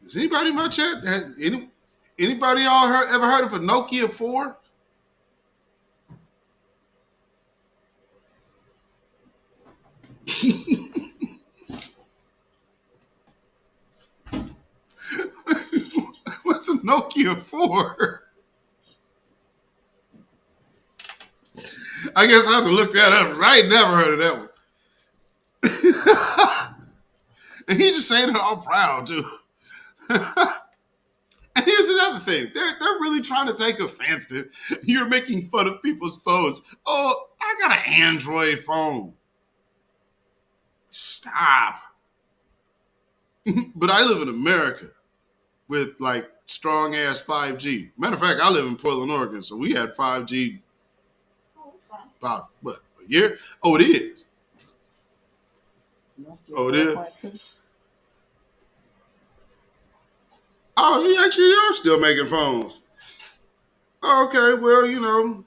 Has anybody in my chat? Anybody y'all ever heard of a Nokia 4? What's a Nokia 4? I guess I have to look that up. I ain't never heard of that one. And he's just saying it all proud, too. And here's another thing. They're really trying to take offense to you're making fun of people's phones. Oh, I got an Android phone. Stop. But I live in America with like strong ass 5G. Matter of fact, I live in Portland, Oregon, so we had 5G about what, a year? Oh, it is. Oh, it is. Oh, you actually are still making phones. Oh, okay, well, you know.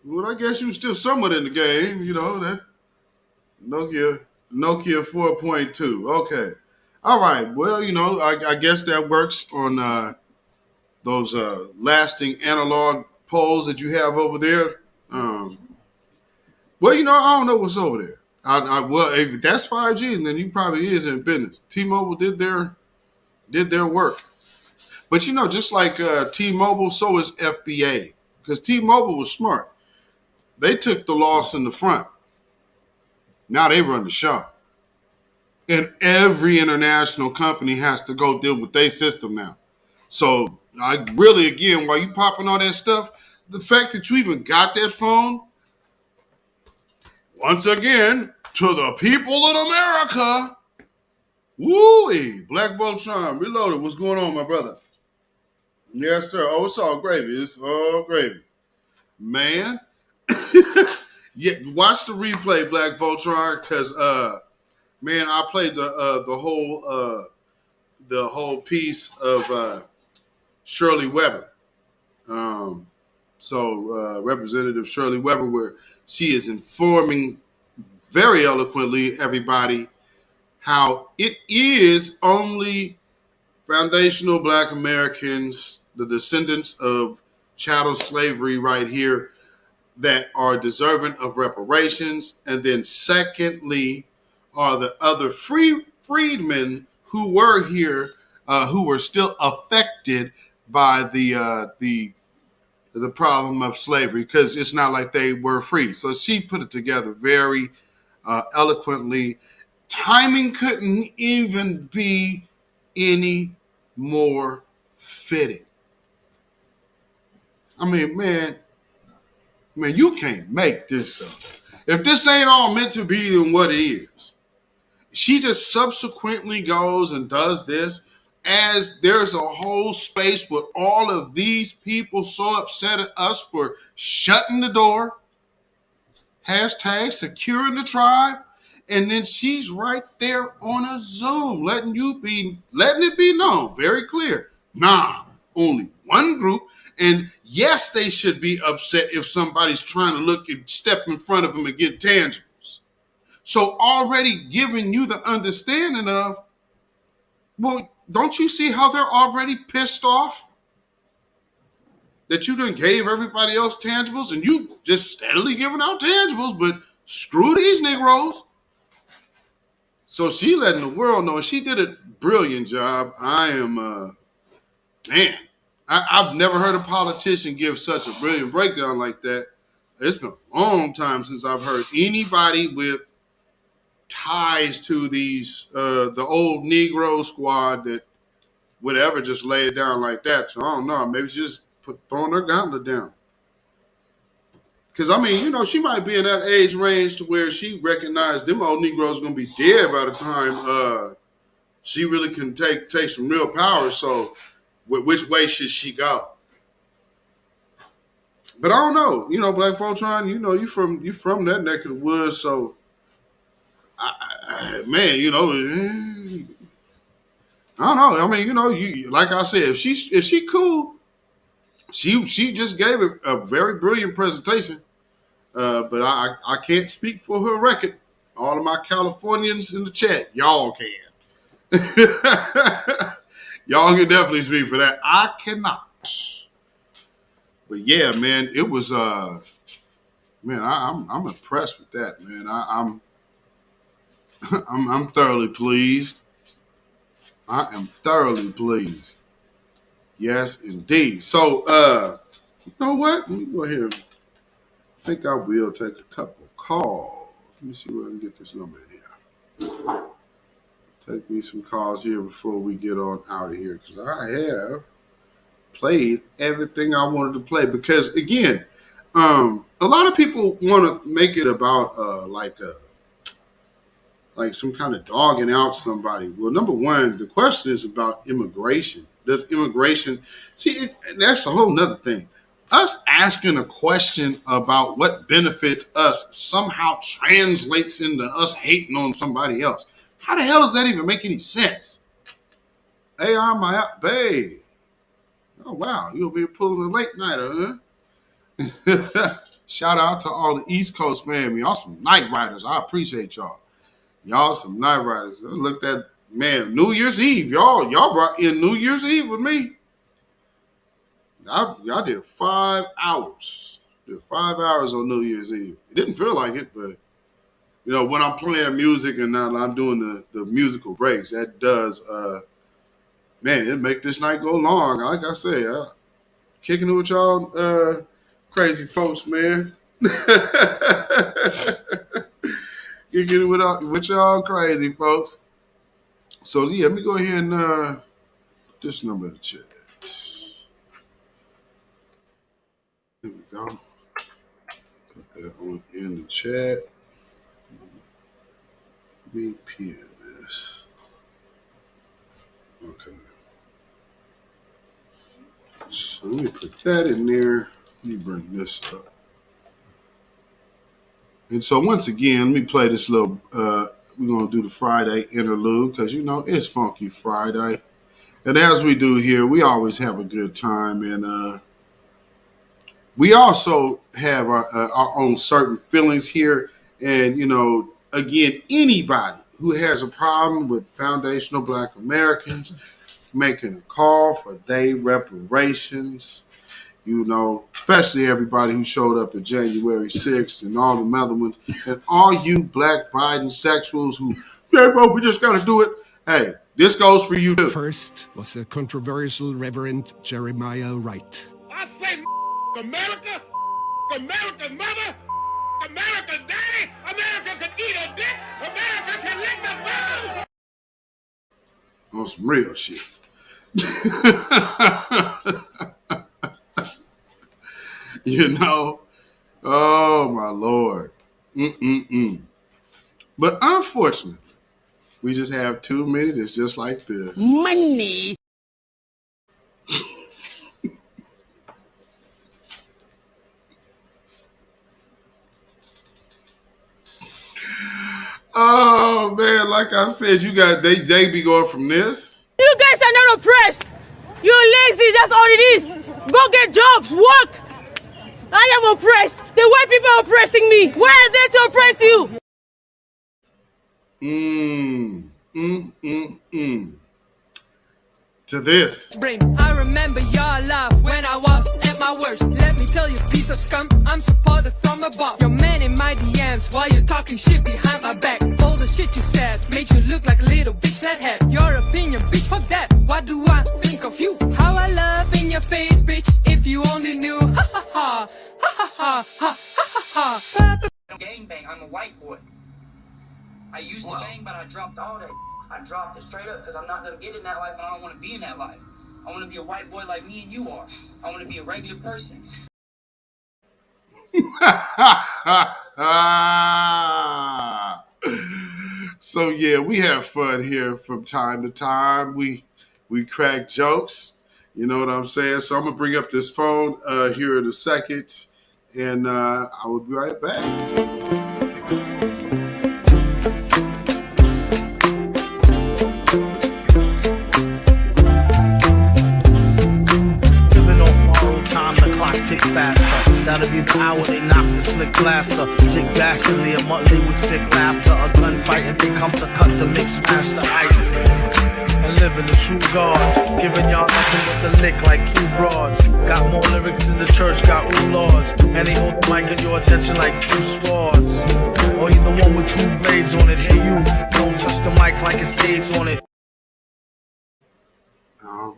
Well, I guess you were still somewhat in the game, you know, that Nokia 4.2. Okay. All right. Well, you know, I guess that works on those lasting analog poles that you have over there. Well, you know, I don't know what's over there. Well, if that's 5G, then you probably is in business. T-Mobile did their work. But, you know, just like T-Mobile, so is FBA. Because T-Mobile was smart. They took the loss in the front. Now they run the show. And every international company has to go deal with their system now. So, I really, again, while you popping all that stuff, the fact that you even got that phone, once again, to the people in America, woo-wee, Black Voltron, Reloaded, what's going on, my brother? Yes, sir. Oh, it's all gravy. It's all gravy. Man. Yeah, watch the replay, Black Voltron, because man, I played the whole piece of Shirley Weber. So Representative Shirley Weber, where she is informing very eloquently everybody how it is only foundational Black Americans, the descendants of chattel slavery right here, that are deserving of reparations. And then secondly are the other freedmen who were here, who were still affected by the problem of slavery, because it's not like they were free. So she put it together very eloquently. Timing couldn't even be any more fitted. I mean, man, you can't make this up. If this ain't all meant to be, then what it is. She just subsequently goes and does this as there's a whole space with all of these people so upset at us for shutting the door, hashtag securing the tribe, and then she's right there on a Zoom letting it be known very clear. Nah, only one group. And yes, they should be upset if somebody's trying to look and step in front of them and get tangibles. So already giving you the understanding of, well, don't you see how they're already pissed off? That you done gave everybody else tangibles and you just steadily giving out tangibles, but screw these Negroes. So she letting the world know, and she did a brilliant job. I am, man, I've never heard a politician give such a brilliant breakdown like that. It's been a long time since I've heard anybody with ties to these, the old Negro squad that would ever just lay it down like that. So I don't know, maybe she just throwing her gauntlet down. Because, I mean, you know, she might be in that age range to where she recognized them old Negroes going to be dead by the time she really can take some real power. So which way should she go? But I don't know. You know, Black Voltron, you know, you from that neck of the woods, so man, you know, I don't know. I mean, you know, you like I said, if she cool, she just gave a very brilliant presentation. But I can't speak for her record. All of my Californians in the chat, y'all can. Y'all can definitely speak for that. I cannot. But yeah, man, it was man, I'm impressed with that, man. I'm thoroughly pleased. I am thoroughly pleased. Yes, indeed. So you know what? Let me go here. I think I will take a couple calls. Let me see where I can get this number in here. Take me some calls here before we get on out of here, because I have played everything I wanted to play. Because again, a lot of people want to make it about like some kind of dogging out somebody. Well, number one, the question is about immigration. Does immigration that's a whole nother thing. Us asking a question about what benefits us somehow translates into us hating on somebody else. How the hell does that even make any sense? Hey, I'm my babe. Oh wow, you'll be pulling a late nighter, huh? Shout out to all the East Coast family. Y'all some night riders. I appreciate y'all. Y'all some night riders. I looked at, man, New Year's Eve. Y'all brought in New Year's Eve with me. I did 5 hours. Did 5 hours on New Year's Eve. It didn't feel like it, but you know, when I'm playing music and now I'm doing the musical breaks, that does man, it make this night go long. Like I say, kicking it with y'all crazy folks, man. Kicking it with y'all crazy folks. So yeah, let me go ahead and put this number in the chat. There we go. Put that on in the chat. Let me pin this. Okay. So let me put that in there. Let me bring this up. And so once again, let me play this little, we're going to do the Friday interlude because, you know, it's Funky Friday. And as we do here, we always have a good time. And we also have our own certain feelings here. And, you know, again, anybody who has a problem with foundational Black Americans making a call for their reparations, you know, especially everybody who showed up at January 6th and all the other ones, and all you Black Biden sexuals who, yeah, bro, we just got to do it. Hey, this goes for you too. First was the controversial Reverend Jeremiah Wright. I say America, America's mother, America's daddy, America can eat a dick, America can lick the balls. On some real shit. You know, oh my Lord. But unfortunately, we just have 2 minutes just like this. Money. Oh man, like I said, you got they be going from this. You guys are not oppressed. You're lazy, that's all it is. Go get jobs, work. I am oppressed. The white people are oppressing me. Where are they to oppress you? To this. I remember your laugh when I was at my worst. Let me tell you, piece of scum, I'm supported from above. Your man in my DMs while you're talking shit behind my back. All the shit you said made you look like a little bitch that had your opinion, bitch, fuck that. What do I think of you? How I love in your face, bitch, if you only knew. Ha ha ha, ha ha ha, ha ha ha. Gang bang, I'm a white boy. I used to bang, but I dropped all that. I dropped it straight up because I'm not going to get in that life and I don't want to be in that life. I want to be a white boy like me and you are. I want to be a regular person. So yeah, we have fun here from time to time. We crack jokes. You know what I'm saying? So I'm going to bring up this phone here in a second. and I will be right back. Time the clock tick faster. That'll be the hour they knock the slick blaster. Dick dastardly, a Muttley with sick laughter. A gunfight and they come to cut the mix master. And living the true gods. Giving y'all nothing but the lick like two broads. Got more lyrics than the church got ooh lords. And they hold the mic at your attention like two swords. Or you the one with two blades on it. Hey you, don't touch the mic like it's AIDS on it. All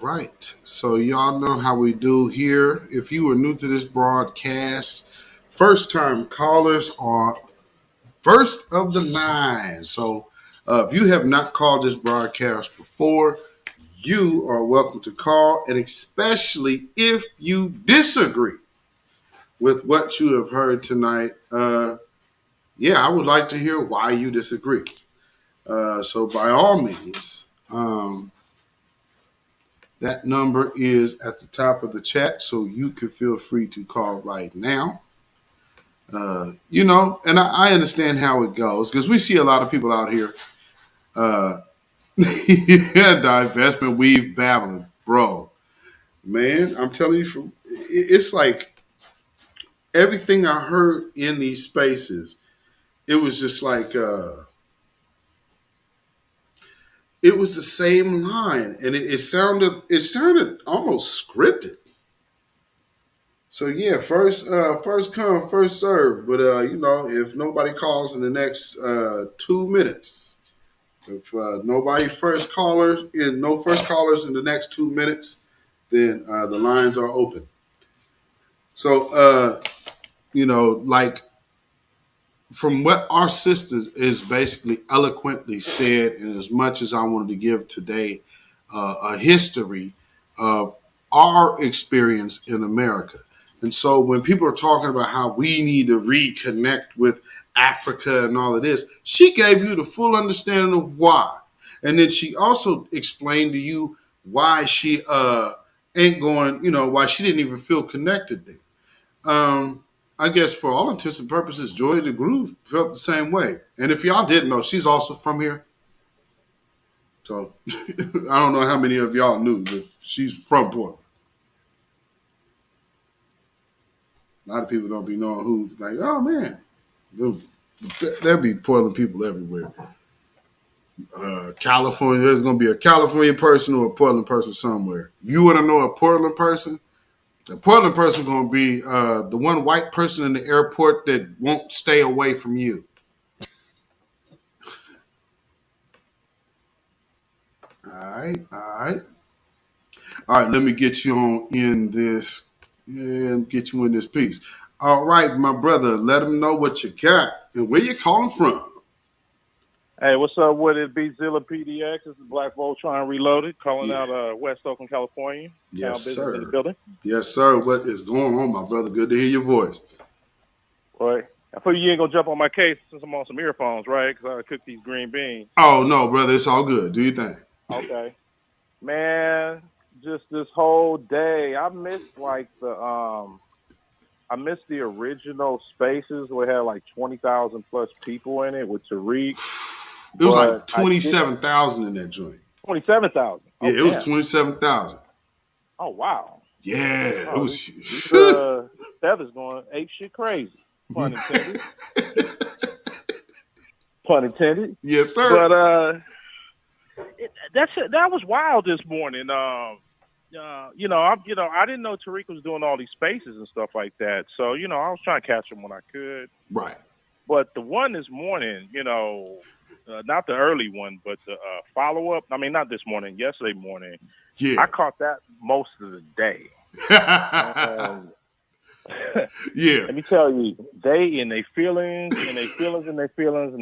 right. So y'all know how we do here. If you are new to this broadcast, first time callers are first of the line. So if you have not called this broadcast before, you are welcome to call, and especially if you disagree with what you have heard tonight. I would like to hear why you disagree. So by all means, that number is at the top of the chat, so you can feel free to call right now. And I understand how it goes because we see a lot of people out here. Divestment, weave, babbling, bro. Man, I'm telling you, it's like everything I heard in these spaces, it was just like it was the same line, and it sounded almost scripted. So yeah, first come, first serve. But if nobody calls in the next 2 minutes, if nobody no first callers in the next 2 minutes, then the lines are open. So like from what our sister is basically eloquently said, and as much as I wanted to give today a history of our experience in America. And so when people are talking about how we need to reconnect with Africa and all of this, she gave you the full understanding of why. And then she also explained to you why she ain't going, why she didn't even feel connected there. I guess for all intents and purposes, Joy the Groove felt the same way. And if y'all didn't know, she's also from here. So I don't know how many of y'all knew, but she's from Portland. A lot of people don't be knowing who, like, oh man, there'll be Portland people everywhere. California, there's going to be a California person or a Portland person somewhere. You want to know a Portland person? A Portland person going to be the one white person in the airport that won't stay away from you. All right. Let me get you on in this and get you in this piece. All right, my brother. Let them know what you got and where you calling from. Hey, what's up with it? beatzillapdx. This is Black Voltron Reloaded, calling out West Oakland, California. Yes, sir. In the building. Yes, sir. What is going on, my brother? Good to hear your voice. Right. I thought you ain't gonna jump on my case since I'm on some earphones, right? Because I cooked these green beans. Oh no, brother, it's all good. Do your thing. Okay, man. Just this whole day, I missed the original spaces where it had like 20,000 plus people in it with Tariq. It was like 27,000 in that joint. 27,000. Yeah, it was 27,000. Oh wow. Yeah, it was. Feathers going ape shit crazy. Pun intended. Pun intended. Yes, sir. But that was wild this morning. I didn't know Tariq was doing all these spaces and stuff like that. So I was trying to catch him when I could. Right. But the one this morning, not the early one, but the follow up. I mean, not this morning. Yesterday morning. Yeah. I caught that most of the day. Yeah. Let me tell you, they in their feelings, and they still in their feelings.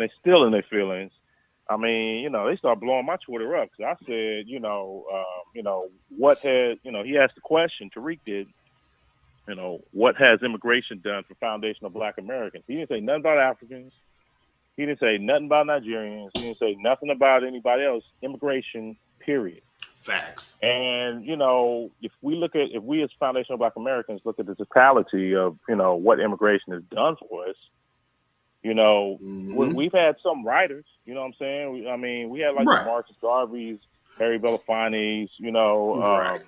I mean, they start blowing my Twitter up because I said, what had, he asked the question, Tariq did, what has immigration done for foundational Black Americans? He didn't say nothing about Africans. He didn't say nothing about Nigerians. He didn't say nothing about anybody else. Immigration, period. Facts. And, you know, if we as foundational Black Americans look at the totality of, you know, what immigration has done for us, you know, we've had some writers, you know what I'm saying? We had like the Marcus Garveys, Harry Belafonte's, you know,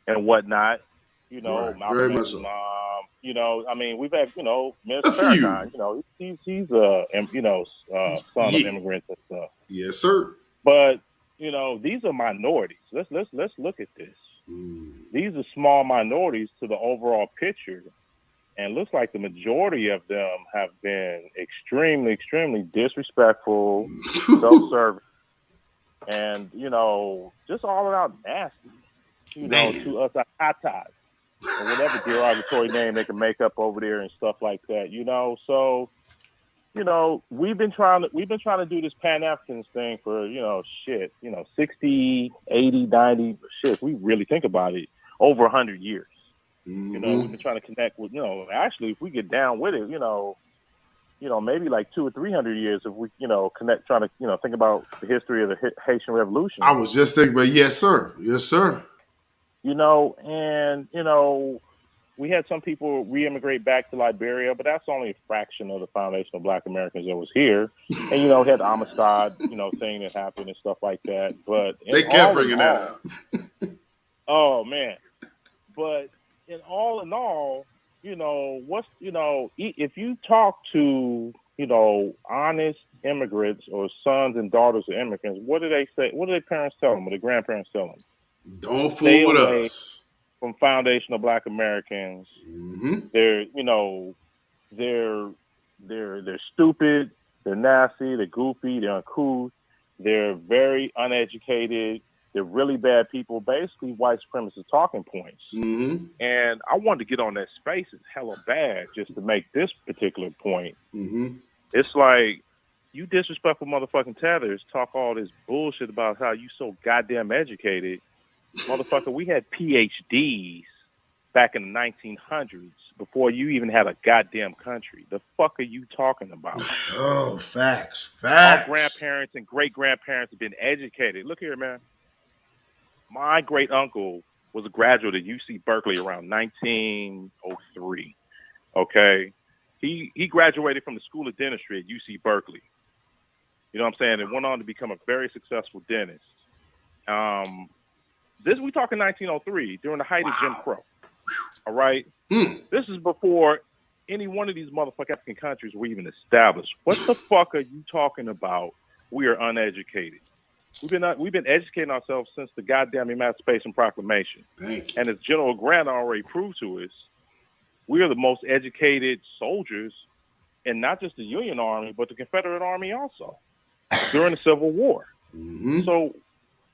and whatnot, you know, Malcolm X's mom, you know, we've had, you know, Minister Farrakhan, you know, he's son of immigrants and stuff. Yes, sir. But, you know, these are minorities. Let's look at this. These are small minorities to the overall picture, and looks like the majority of them have been extremely, extremely disrespectful, self-serving, and, you know, just all around nasty, you know, to us Atatas, or whatever derogatory name they can make up over there and stuff like that, you know. So, you know, we've been trying to do this Pan-Africans thing for, you know, 60, 80, 90, shit, we really think about it, over 100 years. You know, we've been trying to connect with, you know, actually, if we get down with it, you know, maybe like 200 or 300 years if we, you know, trying to, you know, think about the history of the Haitian Revolution. I was just thinking about, yes, sir. Yes, sir. You know, and, you know, we had some people re-immigrate back to Liberia, but that's only a fraction of the foundational Black Americans that was here. And, you know, we had the Amistad, you know, thing that happened and stuff like that. But they kept bringing that up. Oh, man. But in all, you know, if you talk to, you know, honest immigrants or sons and daughters of immigrants, what do they say? What do their parents tell them? What do their grandparents tell them? Don't fool with us. From foundational Black Americans, they're, you know, they're stupid, they're nasty, they're goofy, they're uncouth, they're very uneducated, they're really bad people, basically white supremacist talking points. And I wanted to get on that space. It's hella bad just to make this particular point. It's like, you disrespectful motherfucking tethers talk all this bullshit about how you so goddamn educated. Motherfucker, we had PhDs back in the 1900s before you even had a goddamn country. The fuck are you talking about? Oh, facts. Our grandparents and great-grandparents have been educated. Look here, man. My great-uncle was a graduate at UC Berkeley around 1903, okay? He graduated from the School of Dentistry at UC Berkeley. You know what I'm saying? And went on to become a very successful dentist. We talking 1903, during the height of Jim Crow. All right? This is before any one of these motherfucking African countries were even established. What the fuck are you talking about? We are uneducated. We've been educating ourselves since the goddamn Emancipation Proclamation. And as General Grant already proved to us, we are the most educated soldiers in not just the Union Army, but the Confederate Army also during the Civil War. So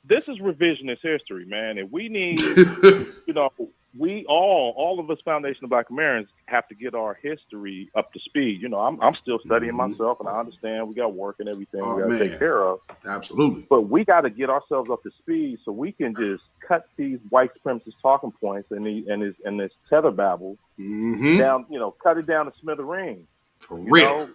this is revisionist history, man. And we need, you know, we all of us foundational Black Americans have to get our history up to speed. You know, I'm still studying myself, and I understand we got work and everything we got to take care of. Absolutely. But we got to get ourselves up to speed so we can just cut these white supremacist talking points and this tether babble down. You know, cut it down to smithereens. For real. Know,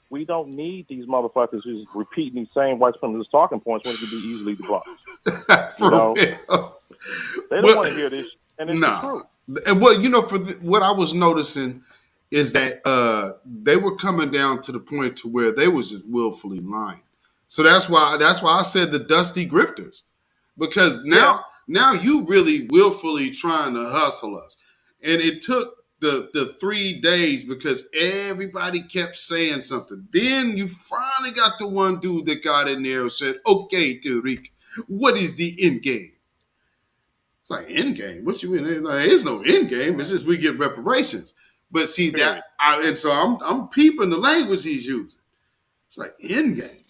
we don't need these motherfuckers who's repeating these same white supremacist talking points when it can be easily debunked. For real. They don't want to hear this. And it's the truth. And what, you know, what I was noticing is that they were coming down to the point to where they was just willfully lying. So that's why I said the dusty grifters, because now you really willfully trying to hustle us, and it took the 3 days because everybody kept saying something. Then you finally got the one dude that got in there and said, "Okay, Tariq, what is the end game?" It's like, end game? What you mean? There is no end game. It's just we get reparations. But see that, and so I'm peeping the language he's using. It's like end game.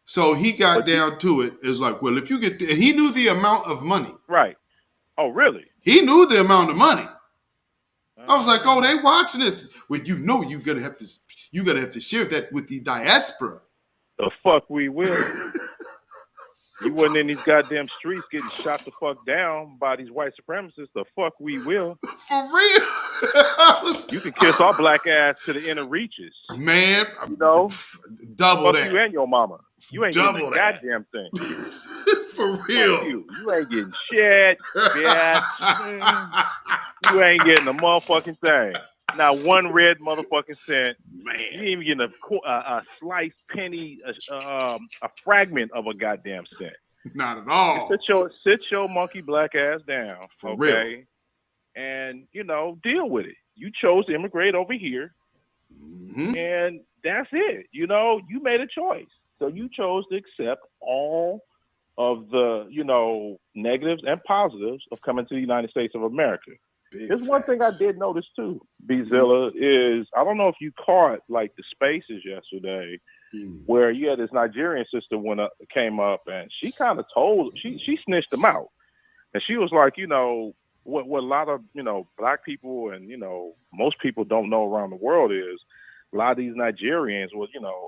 So he got down to it. It's like, well, if you get, and he knew the amount of money. Right. Oh, really? He knew the amount of money. I was like, oh, they watching this. Well, you know, you're gonna have to share that with the diaspora. The fuck we will. You wasn't in these goddamn streets getting shot the fuck down by these white supremacists. The fuck we will. For real. You can kiss our black ass to the inner reaches. Man, you know? Double fuck that. You and your mama. You ain't double getting a that. goddamn thing. For Fuck real. you ain't getting shit, bitch. You ain't getting a motherfucking thing. Not one red motherfucking cent. Man. You ain't even getting a sliced penny, a fragment of a goddamn cent. Not at all. Sit your monkey black ass down, For okay? real. And deal with it. You chose to immigrate over here, and that's it. You made a choice, so you chose to accept all of the negatives and positives of coming to the United States of America. There's one thing I did notice too, Beatzilla, is I don't know if you caught like the spaces yesterday where you had this Nigerian sister came up and she kind of she snitched them out. And she was like, what a lot of, black people and, most people don't know around the world is a lot of these Nigerians,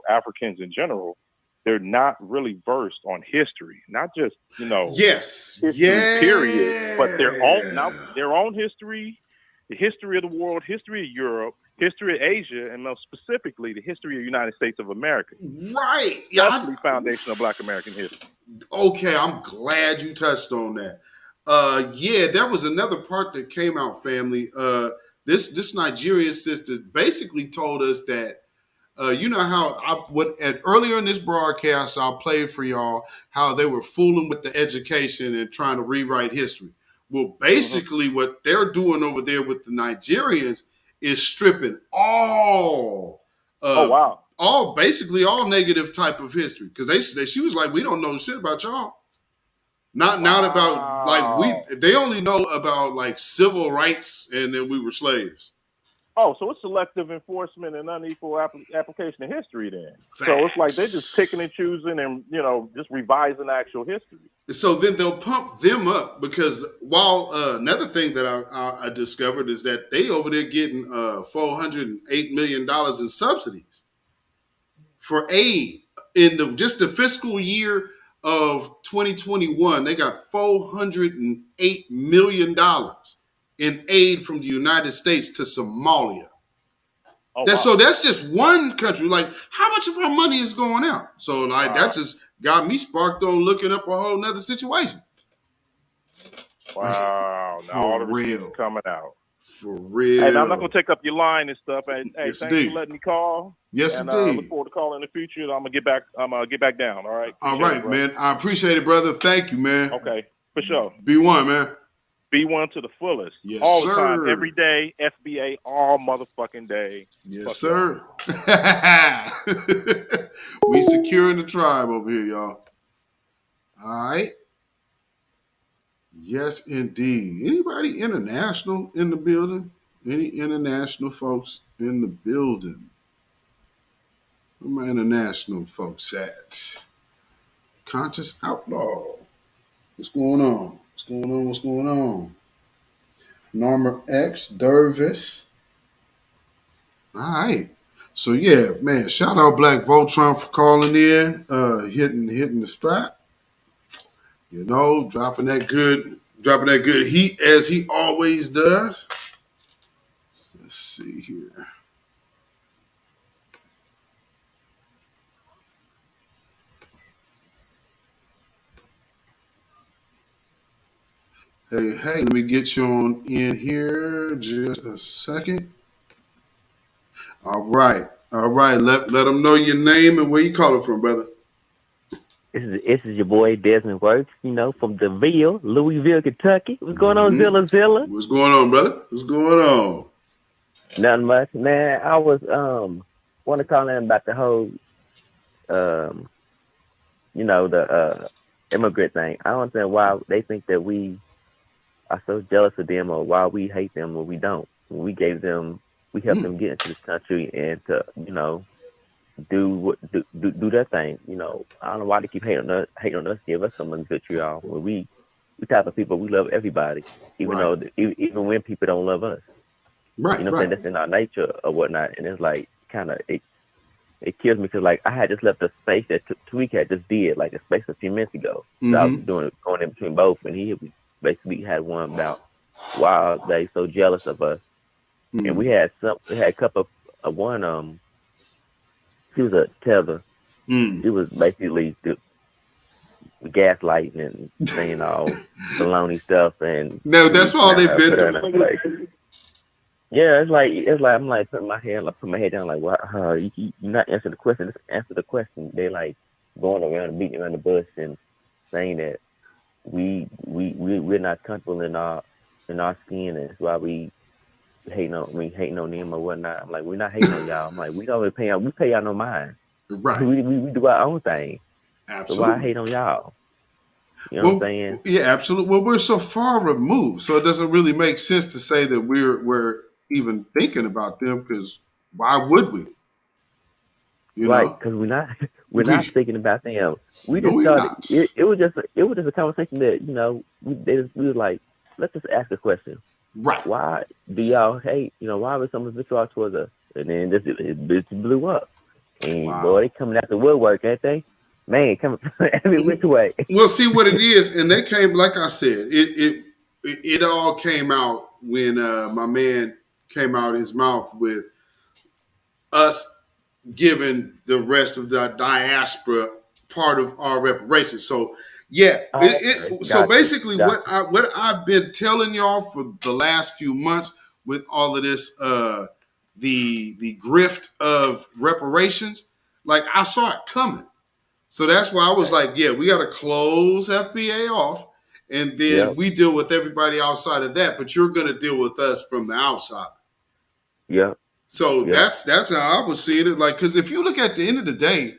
Africans in general, they're not really versed on history, not just, history, period, but their own history, the history of the world, history of Europe, history of Asia, and most specifically, the history of the United States of America. Right. That's the foundation of Black American history. Okay, I'm glad you touched on that. That was another part that came out, family. This Nigerian sister basically told us that how earlier in this broadcast I played for y'all how they were fooling with the education and trying to rewrite history. Well, basically what they're doing over there with the Nigerians is stripping all basically all negative type of history, because she was like, we don't know shit about y'all. Not about like they only know about like civil rights and then we were slaves. Oh, so it's selective enforcement and unequal application of history then. So it's like they're just picking and choosing and, just revising actual history. So then they'll pump them up because while another thing that I discovered is that they over there getting $408 million in subsidies for aid in just the fiscal year of 2021. They got $408 million in aid from the United States to Somalia. So that's just one country. Like, how much of our money is going out? So like that just got me sparked on looking up a whole nother situation. Wow. Now all the receipts are coming out. For real. Hey, now I'm not going to take up your line and stuff. Hey, yes, thanks for letting me call. Yes, and, indeed. Look forward to calling in the future. I'm going to get back down. All right. All right, man. I appreciate it, brother. Thank you, man. Okay. For sure. B1, man. B1 to the fullest. Yes, all sir. the time, every day, FBA, all motherfucking day. Yes, sir. We securing the tribe over here, y'all. All right. Yes, indeed. Anybody international in the building? Any international folks in the building? Where my international folks at? Conscious Outlaw. What's going on? What's going on? What's going on? Norma X, Dervis. All right. So yeah, man, shout out Black Voltron for calling in, hitting the spot. Dropping that good heat as he always does. Let's see here. Hey, let me get you on in here just a second. All right. Let them know your name and where you calling from, brother. This is your boy Desmond Works, from DeVille, Louisville, Kentucky. What's going on, Zilla? What's going on, brother? What's going on? Nothing much, man. I was want to call in about the whole, the immigrant thing. I don't understand why they think that we are so jealous of them, or why we hate them when we don't. We helped them get into this country and to, do their thing. I don't know why they keep hating on us, give us some vitriol. When we type of people, we love everybody, even though even when people don't love us. Right. What I'm saying? That's in our nature or whatnot. And it's like kind of it kills me because like I had just left a space that Tweak had just did, like a space a few minutes ago. So I was going in between both, and he basically had one about why they so jealous of us. And we had a couple of one she was a tether. She was basically gaslighting and saying all baloney stuff, and no, that's all they've been doing. Yeah, it's like I'm like putting my head down, like, what? You're not answering the question. Just answer the question. They like going around and beating around the bush and saying that we're not comfortable in our skin, and that's why we hating on them or whatnot. I'm like, we're not hating on y'all. I'm like, we don't pay y'all no mind. Right. We do our own thing. Absolutely. So why hate on y'all? You know what I'm saying? Yeah, absolutely. Well, we're so far removed, so it doesn't really make sense to say that we're even thinking about them, because why would we? You right? know? Because we're not thinking about them. We just started. It was just a conversation that we was like, let's just ask a question. Right. Why do y'all hate? Why was someone vitriol towards us? And then it blew up. And boy, they coming out the woodwork, ain't they? Man, coming every which way. Well, see what it is, and they came, like I said, it all came out when my man came out his mouth with us giving the rest of the diaspora part of our reparations. So yeah, so basically what I've been telling y'all for the last few months with all of this, the grift of reparations, like I saw it coming. So that's why I was like, yeah, we got to close FBA off, and then we deal with everybody outside of that, but you're going to deal with us from the outside. Yeah. So that's how I was seeing it. Like, because if you look at the end of the day,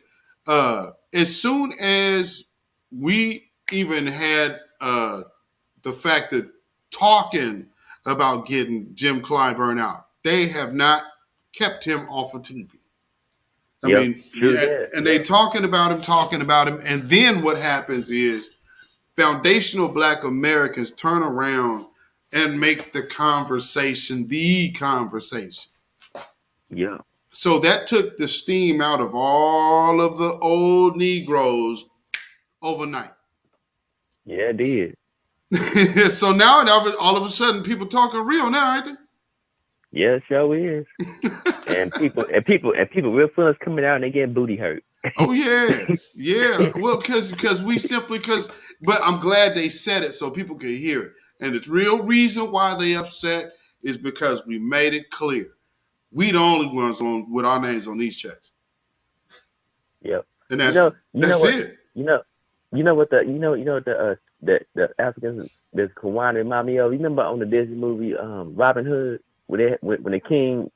as soon as we even had the fact that talking about getting Jim Clyburn out, they have not kept him off of TV. I mean, and they talking about him, and then what happens is foundational Black Americans turn around and make the conversation the conversation. Yeah. So that took the steam out of all of the old Negroes overnight. Yeah, it did. So now all of a sudden people talking real now, ain't they? Yeah, it sure is. and people real feelings coming out and they getting booty hurt. Oh yeah. Well, but I'm glad they said it so people could hear it. And the real reason why they upset is because we made it clear. We the only ones with our names on these checks. Yep. And that's it. The Africans that Kawana remind me of. You remember on the Disney movie Robin Hood, when the king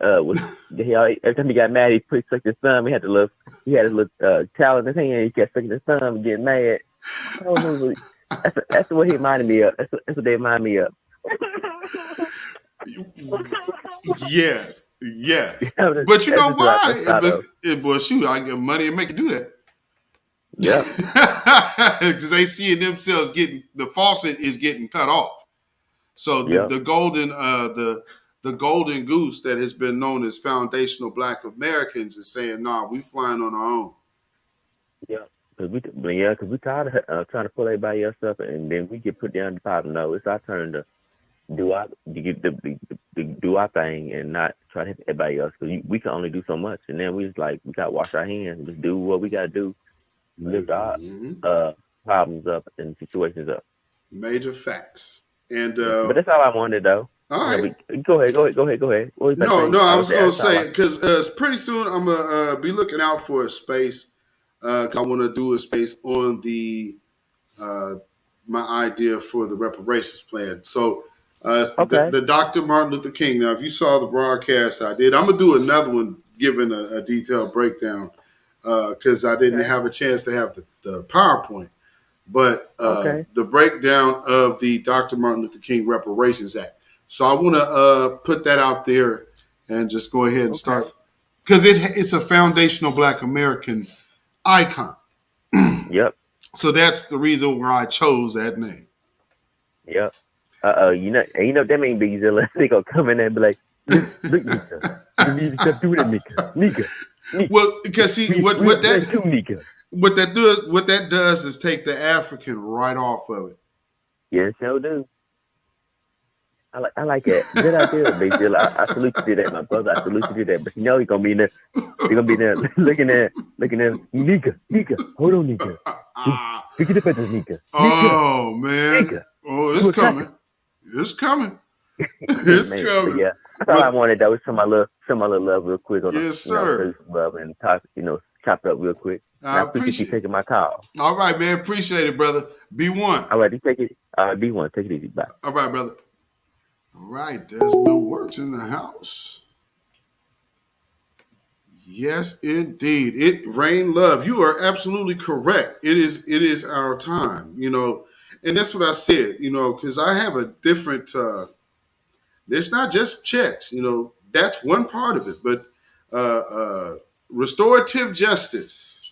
was every time he got mad he sucked his thumb. He had his little towel in his hand. He kept sucking his thumb and getting mad. That's what he reminded me of. That's what they remind me of. Yes. But you know why? Boy, shoot, I get money and make you do that. Yeah. Because they seeing themselves the faucet is getting cut off. So the golden goose that has been known as foundational Black Americans is saying, nah, we flying on our own. Yeah. Because we tired of trying to pull everybody else up, and then we get put down the bottom. No, it's our turn to do our thing and not try to hit everybody else, because we can only do so much, and then we just like we gotta wash our hands and just do what we gotta do, lift our problems up and situations up. Major facts. And but that's all I wanted though. All right, go ahead. No, I was gonna say because pretty soon I'm gonna be looking out for a space. Cause I want to do a space on the my idea for the reparations plan. So. The Dr. Martin Luther King. Now, if you saw the broadcast I did, I'm going to do another one giving a detailed breakdown because I didn't have a chance to have the PowerPoint. But the breakdown of the Dr. Martin Luther King Reparations Act. So I want to put that out there and just go ahead and start. Because it's a foundational Black American icon. Yep. So that's the reason why I chose that name. Yep. You know that mean Beatzilla. They gonna come in there and be like, look, Nika, you need to stop doing that, Nika. Well, because see what that does is take the African right off of it. Yeah, sure do. I like that. Good idea, Beatzilla. I salute you to that, my brother. I salute you to that. But you know he's gonna be in there. He's gonna be there looking at Nika. Hold on, Nika. Pick it up at Nika. Oh man. Nika. Oh, it's coming. It's coming. It's Man, coming. but yeah, that's all I wanted. That was some of my little love real quick on Yes, the, show sir. some love and talk, chop it up real quick. And I I appreciate you appreciate it. taking my call. All right, man. Appreciate it, brother. B1. All right, you take it. B1, take it easy. Bye. All right, brother. All right, Desmond Works in the house. Yes, indeed. Rain Love. You are absolutely correct. It is our time, and that's what I said, because I have a different it's not just checks, that's one part of it, but restorative justice,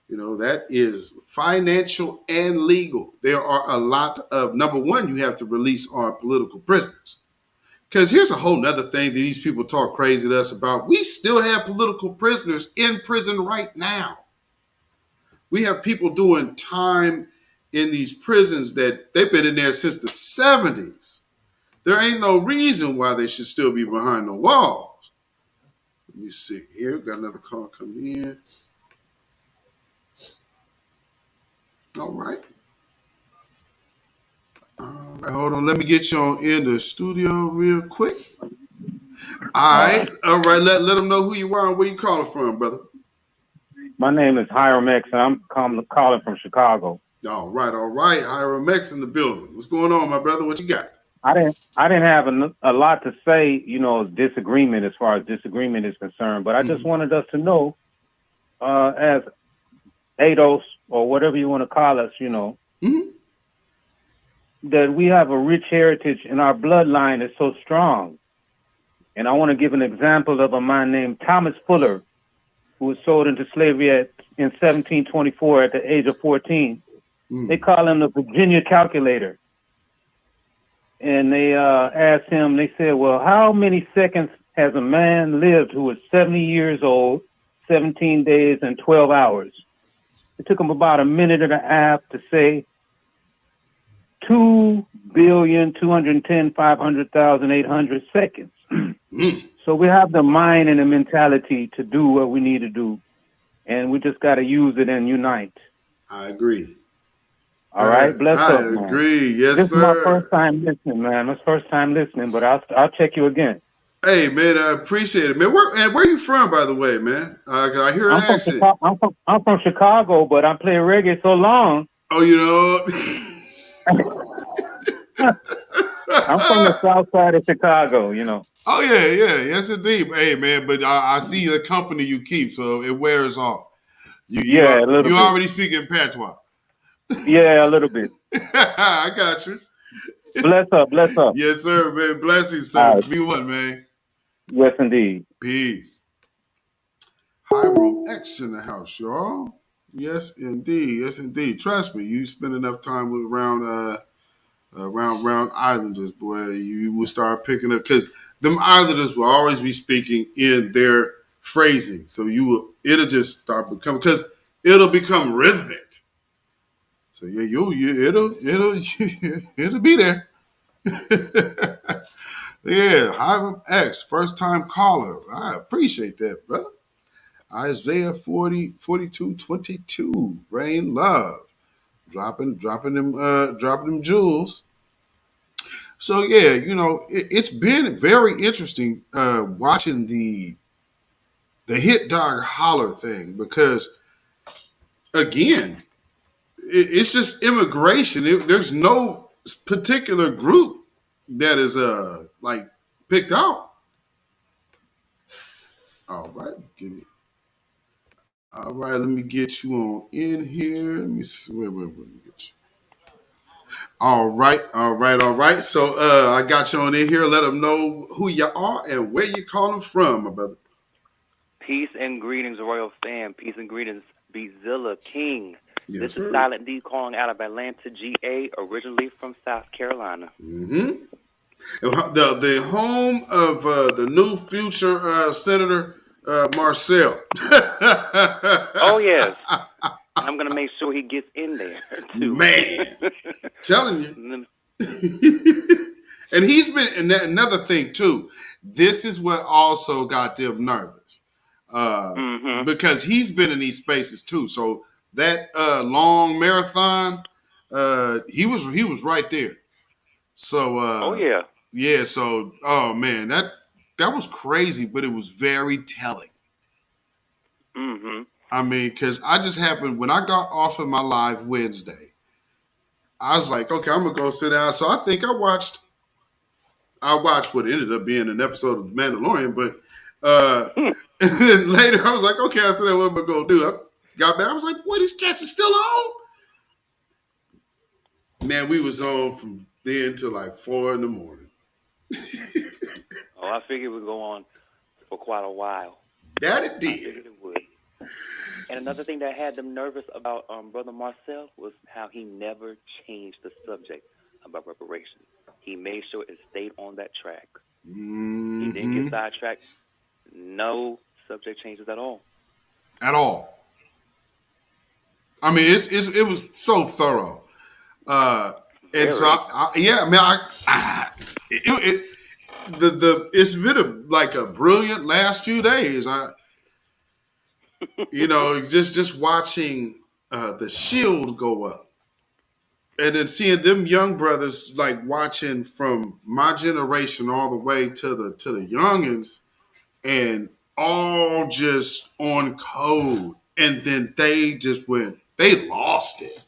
that is financial and legal. There are a lot of, number one, you have to release our political prisoners. Because here's a whole nother thing that these people talk crazy to us about. We still have political prisoners in prison right now. We have people doing time in these prisons that they've been in there since the 70s. There ain't no reason why they should still be behind the walls. Let me see here. Got another call coming in. All right. All right, hold on. Let me get you on in the studio real quick. All right. Let them know who you are and where you calling from, brother. My name is Hiram X, and I'm calling from Chicago. All right. Hiram X in the building. What's going on, my brother? What you got? I didn't have a lot to say, disagreement as far as disagreement is concerned, but I just wanted us to know, as ADOS or whatever you want to call us, that we have a rich heritage and our bloodline is so strong. And I want to give an example of a man named Thomas Fuller, who was sold into slavery in 1724 at the age of 14. They call him the Virginia Calculator. And they asked him, they said, well, how many seconds has a man lived who was 70 years old, 17 days, and 12 hours? It took him about a minute and a half to say 2,210,500,800 seconds. So we have the mind and the mentality to do what we need to do. And we just got to use it and unite. I agree. All right, bless up, man. I agree. Yes, this sir. This is my first time listening, man. My first time listening, but I'll check you again. Hey, man, I appreciate it, man. Where you from, by the way, man? I hear an accent. I'm from Chicago, but I play reggae so long. Oh, I'm from the south side of Chicago, Oh, yeah. Yes, indeed. Hey, man, but I see the company you keep, so it wears off. You already speak in patois. Yeah, a little bit. I got you. Bless up. Yes, sir, man. Blessings, sir. Be one, man. Yes, indeed. Peace. Hiram X in the house, y'all. Yes, indeed. Trust me, you spend enough time around Islanders, boy, you will start picking up, because them Islanders will always be speaking in their phrasing. So it'll just start becoming, because it'll become rhythmic. So yeah, it'll be there. Yeah, Hiram X, first time caller. I appreciate that, brother. Isaiah 42:22. Rain Love. Dropping them jewels. So yeah, it's been very interesting watching the hit dog holler thing, because again, it's just immigration. There's no particular group that is picked out. All right, get it. All right, let me get you on in here. Let me see. Wait, let me get you. All right. So I got you on in here. Let them know who you are and where you calling from, my brother. Peace and greetings, Royal Fam. Peace and greetings, Beatzilla King. Yes, this sir. is Silent D calling out of Atlanta, GA, originally from South Carolina. Mm-hmm. The home of the new future Senator Marcel. Oh, yes. I'm going to make sure he gets in there, too. Man, telling you. And he's been, and another thing, too, this is what also got them nervous. Because he's been in these spaces, too. So that long marathon, he was right there. So Oh yeah. yeah, so oh man, that was crazy, but it was very telling. Mm-hmm. I mean, because I just happened when I got off of my live Wednesday, I was like, okay, I'm gonna go sit down. So I think I watched what ended up being an episode of The Mandalorian, but and then later I was like, okay, after that, what am I gonna do? I got back, I was like, what, these cats are still on? Man, we was on from then till like 4 a.m. Oh, I figured we'd go on for quite a while. That it did. I figured it would. And another thing that had them nervous about Brother Marcel was how he never changed the subject about reparations. He made sure it stayed on that track. Mm-hmm. He didn't get sidetracked. No subject changes at all. At all. I mean, it was so thorough. And so, it's been a brilliant last few days. Just watching the shield go up, and then seeing them young brothers like watching from my generation all the way to the youngins, and all just on code, and then they lost it.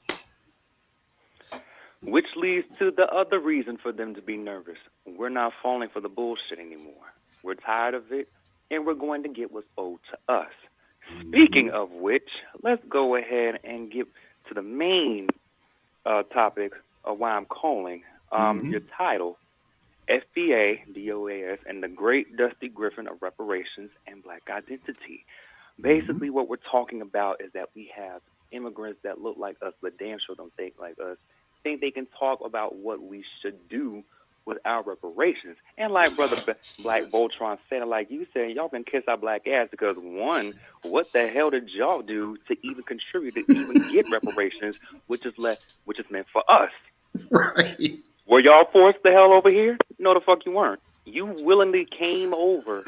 Which leads to the other reason for them to be nervous. We're not falling for the bullshit anymore. We're tired of it, and we're going to get what's owed to us. Speaking of which, let's go ahead and get to the main topic of why I'm calling. Your title, FBA, DOAS, and the Great Dusty Griffin of Reparations and Black Identity. Basically, what we're talking about is that we have immigrants that look like us, but damn sure don't think like us, think they can talk about what we should do with our reparations. And like Brother Black Voltron said, like you said, y'all can kiss our black ass because, one, what the hell did y'all do to even contribute to even get reparations, which is meant for us? Right. Were y'all forced the hell over here? No, the fuck you weren't. You willingly came over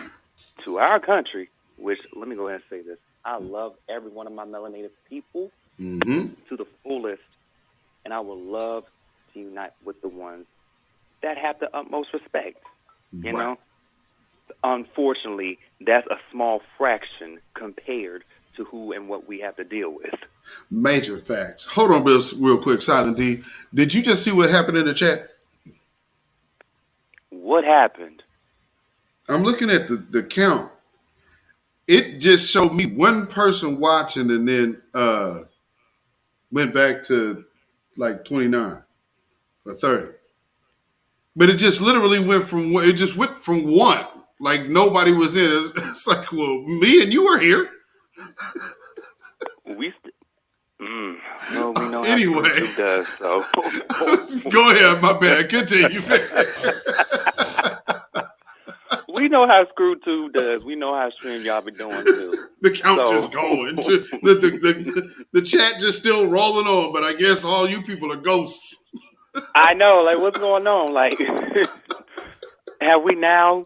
to our country, which, let me go ahead and say this. I love every one of my melanated people to the fullest, and I would love to unite with the ones that have the utmost respect. You know? Unfortunately, that's a small fraction compared to who and what we have to deal with. Major facts. Hold on real quick, Silent D. Did you just see what happened in the chat? What happened? I'm looking at the count. It just showed me one person watching and then went back to like 29 or 30. But it just literally went from one. Like nobody was in. It's like, well, me and you were here. Well, we know anyway. how does, so. Go ahead, my bad. Continue. We know how Screw Tube does. We know how stream y'all be doing too. The count just going. The chat just still rolling on, but I guess all you people are ghosts. I know, like, what's going on? Like, are we now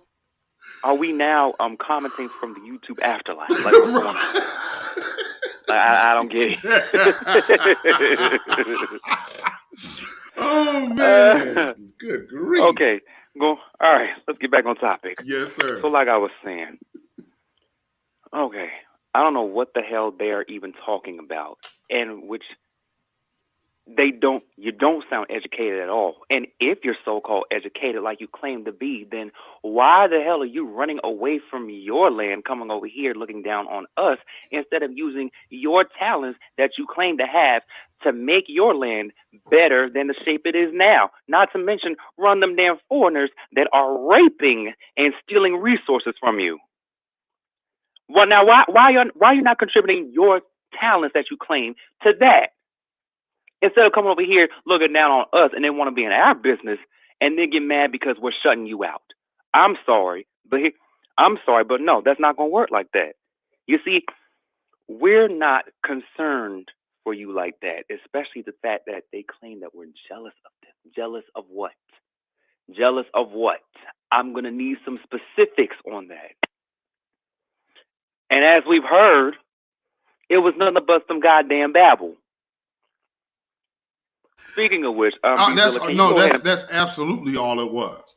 commenting from the YouTube afterlife? Like, what's going on? I don't get it. Oh man! Good grief. Okay, all right. Let's get back on topic. Yes, sir. So, like I was saying, okay, I don't know what the hell they are even talking about, and which you don't sound educated at all. And if you're so-called educated like you claim to be, then why the hell are you running away from your land, coming over here looking down on us, instead of using your talents that you claim to have to make your land better than the shape it is now? Not to mention run them damn foreigners that are raping and stealing resources from you. Well, now why are you not contributing your talents that you claim to that? Instead of coming over here looking down on us and then want to be in our business and then get mad because we're shutting you out. I'm sorry, but no, that's not going to work like that. You see, we're not concerned for you like that, especially the fact that they claim that we're jealous of them. Jealous of what? Jealous of what? I'm going to need some specifics on that. And as we've heard, It was nothing but some goddamn babble. Speaking of which, that's absolutely all it was.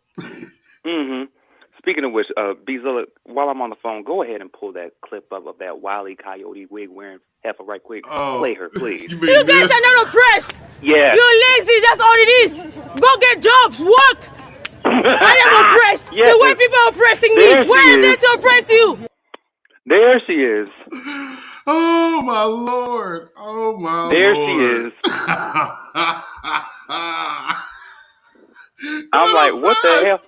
Speaking of which, Beatzilla, while I'm on the phone, go ahead and pull that clip up of that Wile E. Coyote wig wearing heifer right quick. Play her, please. You guys are not oppressed. Yeah. You're lazy. That's all it is. Go get jobs. Work. I am oppressed. Yes. The white people are oppressing me. There she Where are they is. to oppress you? There she is. Oh my Lord! Oh my there Lord! There she is. I'm like, what the hell?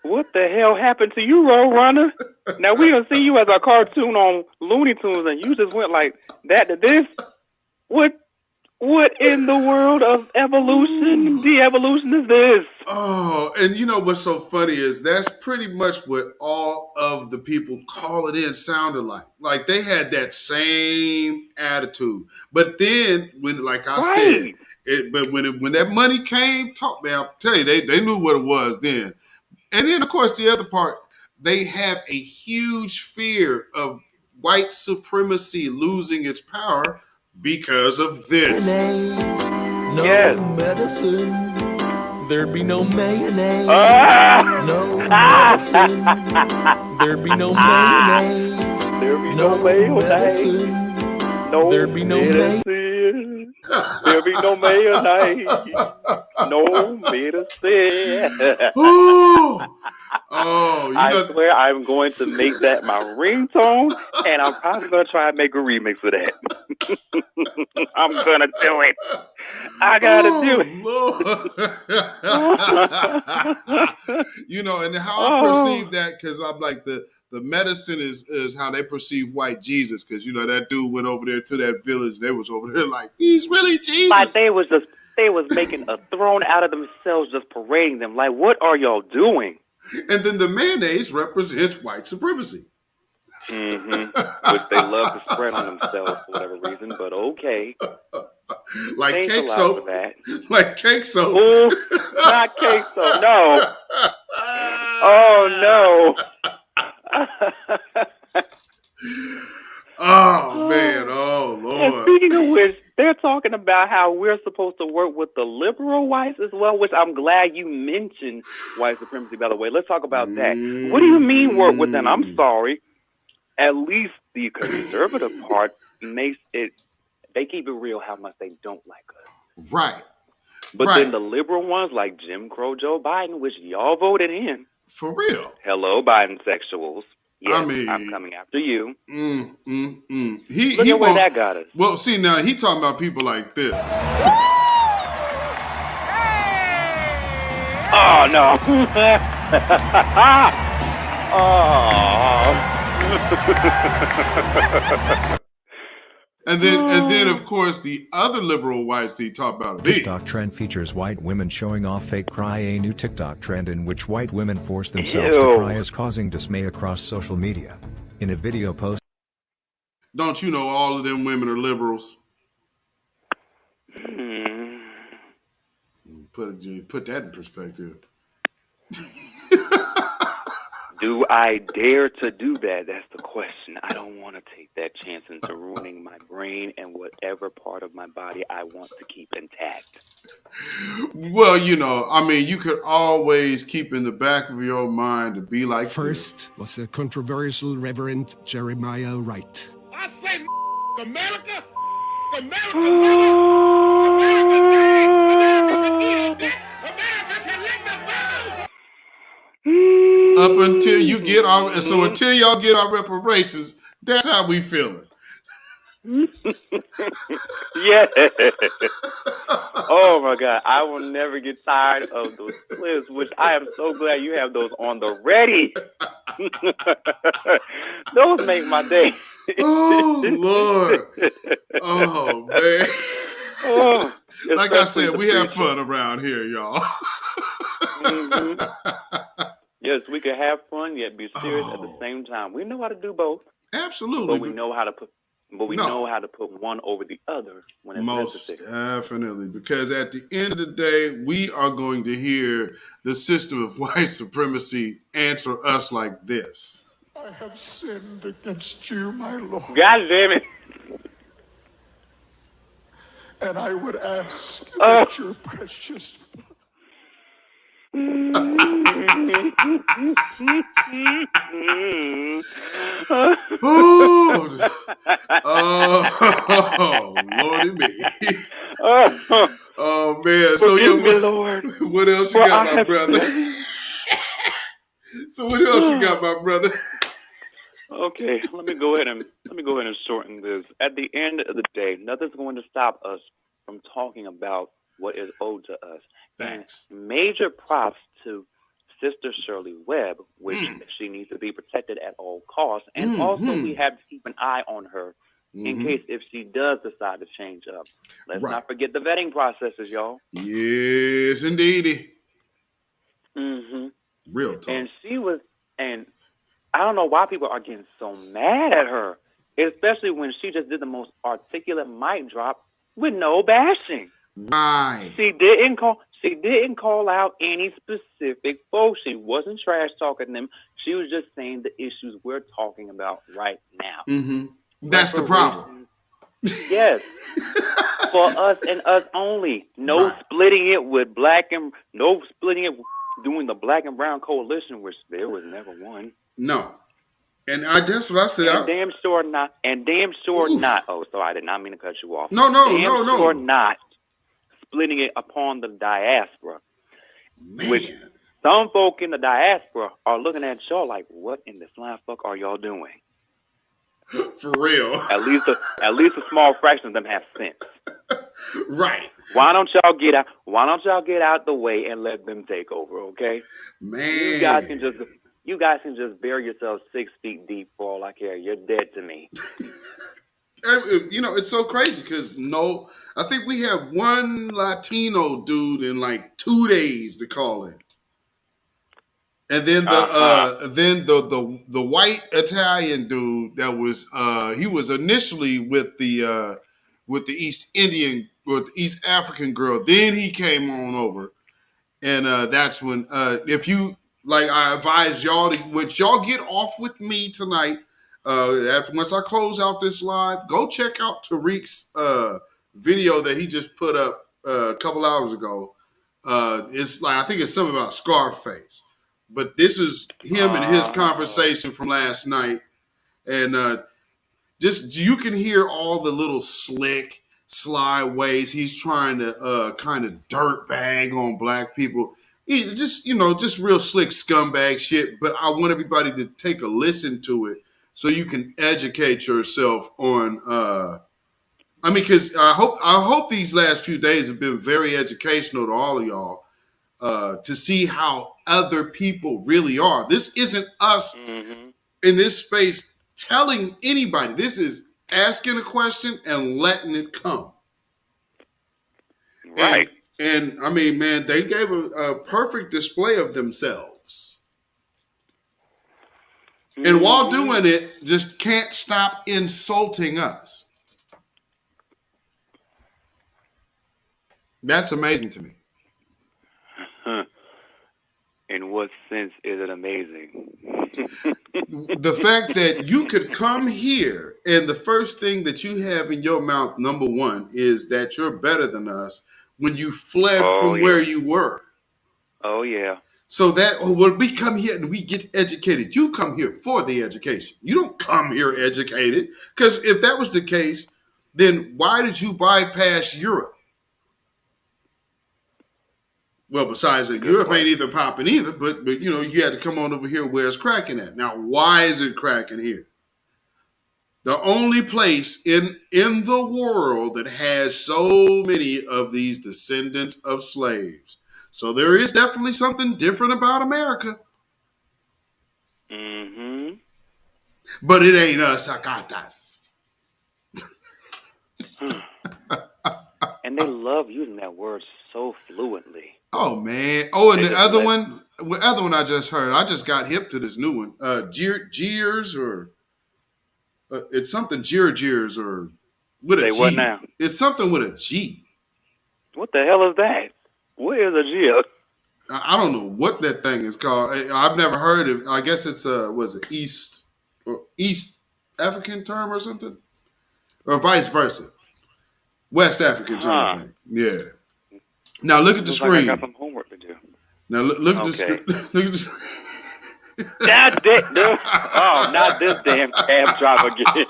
What the hell happened to you, Roadrunner? Now we don't see you as a cartoon on Looney Tunes, and you just went like that to this. What in the world of evolution, de-evolution is this? Oh, and you know what's so funny is that's pretty much what all of the people calling in sounded like. Like they had that same attitude. But then when, like I said, when that money came, man, I'll tell you, they knew what it was then. And then, of course, the other part, they have a huge fear of white supremacy losing its power because of this. No medicine, there'd be no mayonnaise. No medicine, there'd be no mayonnaise. There'd be no mayonnaise. There'd be no medicine. There'll be no mayonnaise. No medicine. I swear I'm going to make that my ringtone, and I'm probably going to try and make a remix of that. I'm going to do it. I got to do it. You know, and how I perceive that, because I'm like, the medicine is how they perceive white Jesus, because, you know, that dude went over there to that village. They was over there like, he's really Jesus. Like they was making a throne out of themselves, just parading them. Like, what are y'all doing? And then the mayonnaise represents white supremacy. Which they love to spread on themselves for whatever reason, but okay. Like Thanks cake a lot soap. for that. Like cake soap. Ooh, not cake soap, no. Oh, no. Oh, man. Oh, Lord. And speaking of which, they're talking about how we're supposed to work with the liberal whites as well, which I'm glad you mentioned white supremacy, by the way. Let's talk about that. What do you mean work with them? I'm sorry. At least the conservative part makes it, they keep it real how much they don't like us. Right. But then the liberal ones like Jim Crow Joe Biden, which y'all voted in. For real. Hello, Biden sexuals. Yes, I mean, I'm coming after you. Look at where that got us. Well, see, now he talking about people like this. Oh, no. And then, of course, the other liberal whites he talk about these. TikTok trend features white women showing off fake cry. A new TikTok trend in which white women force themselves to cry is causing dismay across social media. In a video post, don't you know all of them women are liberals? Put that in perspective. Do I dare to do that? That's the question. I don't want to take that chance into ruining my brain and whatever part of my body I want to keep intact. Well, you know, I mean, you could always keep in the back of your mind to be like First was the controversial Reverend Jeremiah Wright. I say America, America, America, daddy, America can eat a dick, America can lick the balls. Up until you get our, so until y'all get our reparations, that's how we feeling. Yeah. Oh my God, I will never get tired of those clips, which I am so glad you have those on the ready. Those make my day. Oh Lord. Oh man. Oh, like I said, we have fun around here, y'all. Yes, we can have fun yet be serious at the same time. We know how to do both. Absolutely. But we know how to put know how to put one over the other when it's necessary. Definitely. Because at the end of the day, we are going to hear the system of white supremacy answer us like this. I have sinned against you, my Lord. God damn it. And I would ask that your precious. Oh, Lordy me. Oh man. So Forgive yeah, me, Lord. what else you For got, I my have brother? So what else you got, my brother? Okay, let me go ahead and shorten this. At the end of the day, nothing's going to stop us from talking about what is owed to us. Thanks. And major props to Sister Shirley Webb, which she needs to be protected at all costs. And also we have to keep an eye on her in case if she does decide to change up. Let's not forget the vetting processes, y'all. Yes, indeedy. Real talk. And she was, and I don't know why people are getting so mad at her, especially when she just did the most articulate mic drop with no bashing. Right. She didn't call out any specific folks. She wasn't trash talking them. She was just saying the issues we're talking about right now. That's the problem. Yes. For us and us only. No splitting it with doing the black and brown coalition, which there was never one. No. And that's what I said. And damn sure not. Oh, sorry, I did not mean to cut you off. No. Sure not splitting it upon the diaspora. Man. Which some folk in the diaspora are looking at y'all like, what in the flying fuck are y'all doing? For real. At least a small fraction of them have sense. Right. Why don't y'all get out the way and let them take over, okay? Man. You guys can just bury yourselves 6 feet deep for all I care. You're dead to me. You know, it's so crazy because I think we have one Latino dude in like 2 days to call in. And then the white Italian dude that was he was initially with the East East African girl. Then he came on over, and that's when if you like, I advise y'all to once y'all get off with me tonight. Once I close out this live, go check out Tariq's video that he just put up a couple hours ago. It's like I think it's something about Scarface. But this is him and his conversation from last night. And just you can hear all the little slick, sly ways he's trying to kind of dirt bag on black people. Just real slick scumbag shit. But I want everybody to take a listen to it so you can educate yourself on because I hope these last few days have been very educational to all of y'all. To see how other people really are. This isn't us in this space telling anybody. This is asking a question and letting it come. Right. And I mean, man, they gave a perfect display of themselves. And while doing it, just can't stop insulting us. That's amazing to me. In what sense is it amazing? The fact that you could come here and the first thing that you have in your mouth, number one, is that you're better than us when you fled from where you were. Oh, yeah. So that when we come here and we get educated, you come here for the education. You don't come here educated. Because if that was the case, then why did you bypass Europe? Well, besides that, Europe ain't either popping either, but you had to come on over here where it's cracking at. Now, why is it cracking here? The only place in the world that has so many of these descendants of slaves. So there is definitely something different about America. But it ain't us, I got us. And they love using that word so fluently. Oh man! Oh, and the other one I just heard. I just got hip to this new one. Jeers or it's something Jeers or with a G. What now? It's something with a G. What the hell is that? What is a G? I don't know what that thing is called. I've never heard of. I guess it's was it East African term or something, or vice versa. West African thing. Yeah. Now look at the Looks like I screen. got some homework to do. Now look at the Okay. screen. Look at the screen. God damn! No. Oh, not this damn cab driver again.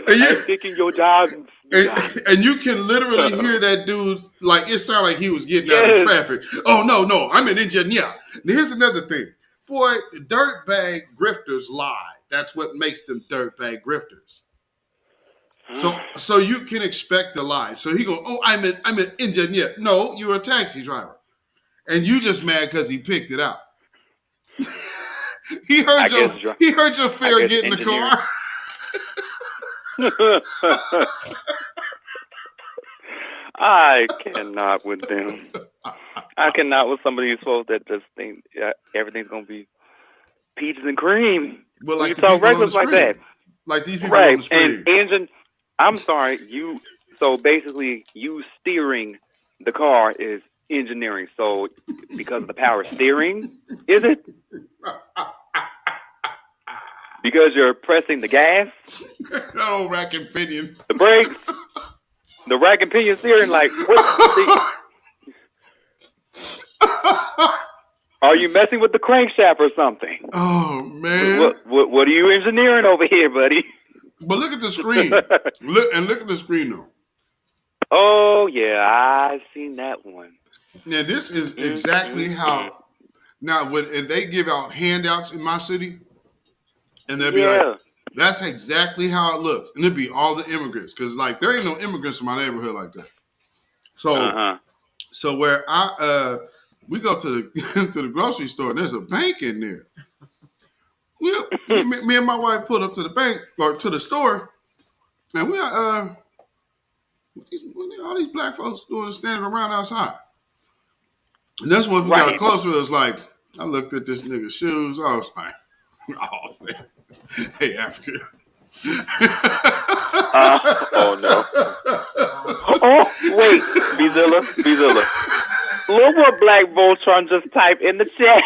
I'm taking your job. And you can literally hear that dude's like it sounded like he was getting out of traffic. Oh no, I'm an engineer. Now, here's another thing. Boy, dirtbag grifters lie. That's what makes them dirtbag grifters. So you can expect a lie. So he go, oh, I'm an engineer. No, you're a taxi driver. And you just mad because he picked it out. he heard your fare get in the car. I cannot with them. I cannot with some of these folks that just think everything's gonna be peaches and cream. But like you talk reckless like that, like these people on the screen. And engine. I'm sorry, you. So basically, you steering the car is engineering. So because of the power steering, is it? Because you're pressing the gas. That old rack and pinion. The brakes. The rack and pinion steering, like, what? Are you messing with the crankshaft or something? Oh, man. What are you engineering over here, buddy? But look at the screen. look at the screen, though. Oh, yeah, I've seen that one. Now, this is exactly how... Now, when they give out handouts in my city, and they'll be like, that's exactly how it looks. And it'd be all the immigrants. Because, like, there ain't no immigrants in my neighborhood like that. So, so where we go to the to the grocery store, and there's a bank in there. Me and my wife pulled up to the bank, or to the store, and we are, what all these black folks doing standing around outside? And that's when we got closer, it was like, I looked at this nigga's shoes, I was like, oh, man. Hey, Africa. Oh, no. Oh, wait, Beatzilla. Look what Black Voltron just typed in the chat.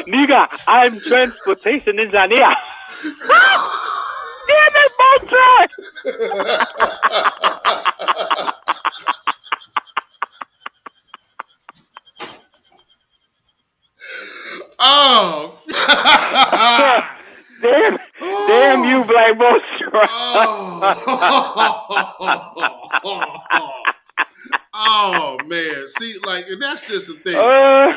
Nigga, I'm transportation engineer. Damn it, Voltron! Oh! damn you, Black Voltron! Oh man, see, like, and that's just the thing.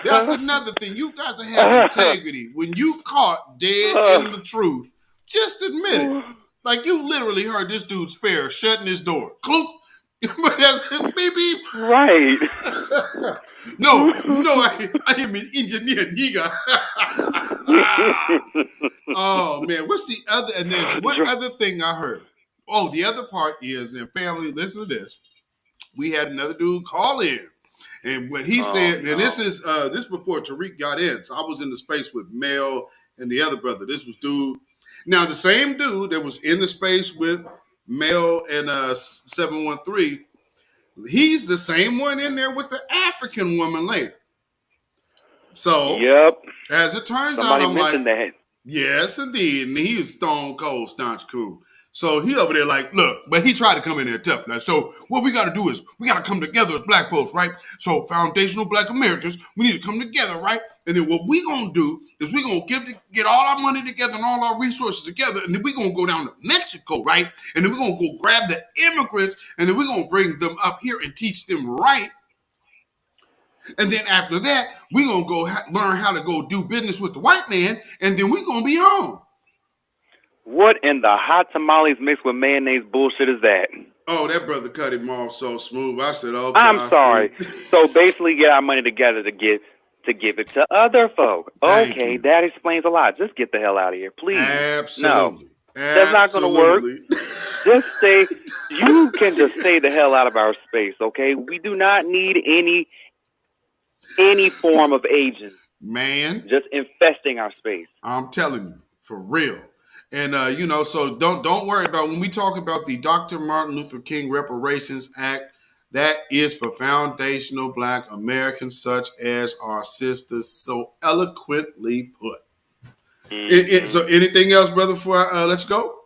That's another thing. You got to have integrity. When you caught dead in the truth, just admit it. Like, you literally heard this dude's fare shutting his door. Clunk. But that's beep beep. Right. No, I am an engineer, nigga. Oh man, what's the other? And there's one other thing I heard. Oh, the other part is, and family, listen to this. We had another dude call in, and when he said, and this is before Tariq got in, so I was in the space with Mel and the other brother. This was dude. Now the same dude that was in the space with Mel and 713, he's the same one in there with the African woman later. So, as it turns out, I'm like, that. Yes, indeed. And he was stone cold, staunch cool. So he over there like, look, but he tried to come in there tough. Now, so what we got to do is we got to come together as black folks, right? So foundational black Americans, we need to come together, right? And then what we going to do is we going to get all our money together and all our resources together. And then we going to go down to Mexico, right? And then we're going to go grab the immigrants and then we're going to bring them up here and teach them right. And then after that, we're going to go learn how to go do business with the white man. And then we're going to be home. What in the hot tamales mixed with mayonnaise bullshit is that? Oh, that brother cut him off so smooth. I said, okay. I'm sorry. So basically get our money together to give it to other folk. Okay, that explains a lot. Just get the hell out of here, please. Absolutely. No, that's not going to work. Just you can just stay the hell out of our space, okay? We do not need any form of agent. Man. Just infesting our space. I'm telling you, for real. And, so don't worry about when we talk about the Dr. Martin Luther King Reparations Act, that is for foundational black Americans such as our sisters so eloquently put. Mm-hmm. So anything else, brother, before I let you go?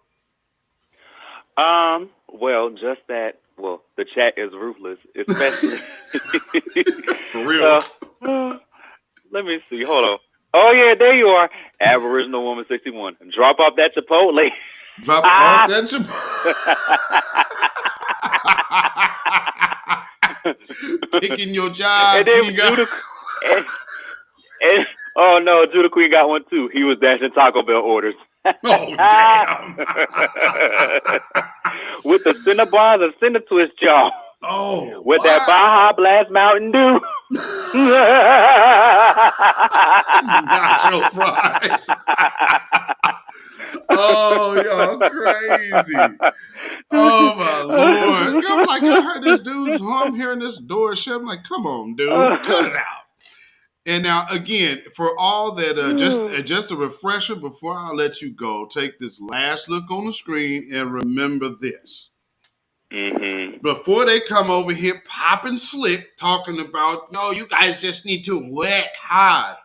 Well, just that. Well, the chat is ruthless, especially for real. Let me see. Hold on. Oh yeah, there you are, Aboriginal woman 61. Drop off that Chipotle. Drop off that Chipotle. Taking your job. And then oh no, Judah Queen got one too. He was dashing Taco Bell orders. Oh damn! With the Cinnabons and Cinnatwist jaw. Oh, with that Baja Blast Mountain Dew. Nacho fries. Oh, y'all crazy. Oh my Lord. I'm like, I heard this dude's I'm hearing this door shut. I'm like, come on, dude, cut it out. And now again, for all that, just a refresher before I let you go, take this last look on the screen and remember this. Mm-hmm. Before they come over here popping slick, talking about, no, you guys just need to work hard.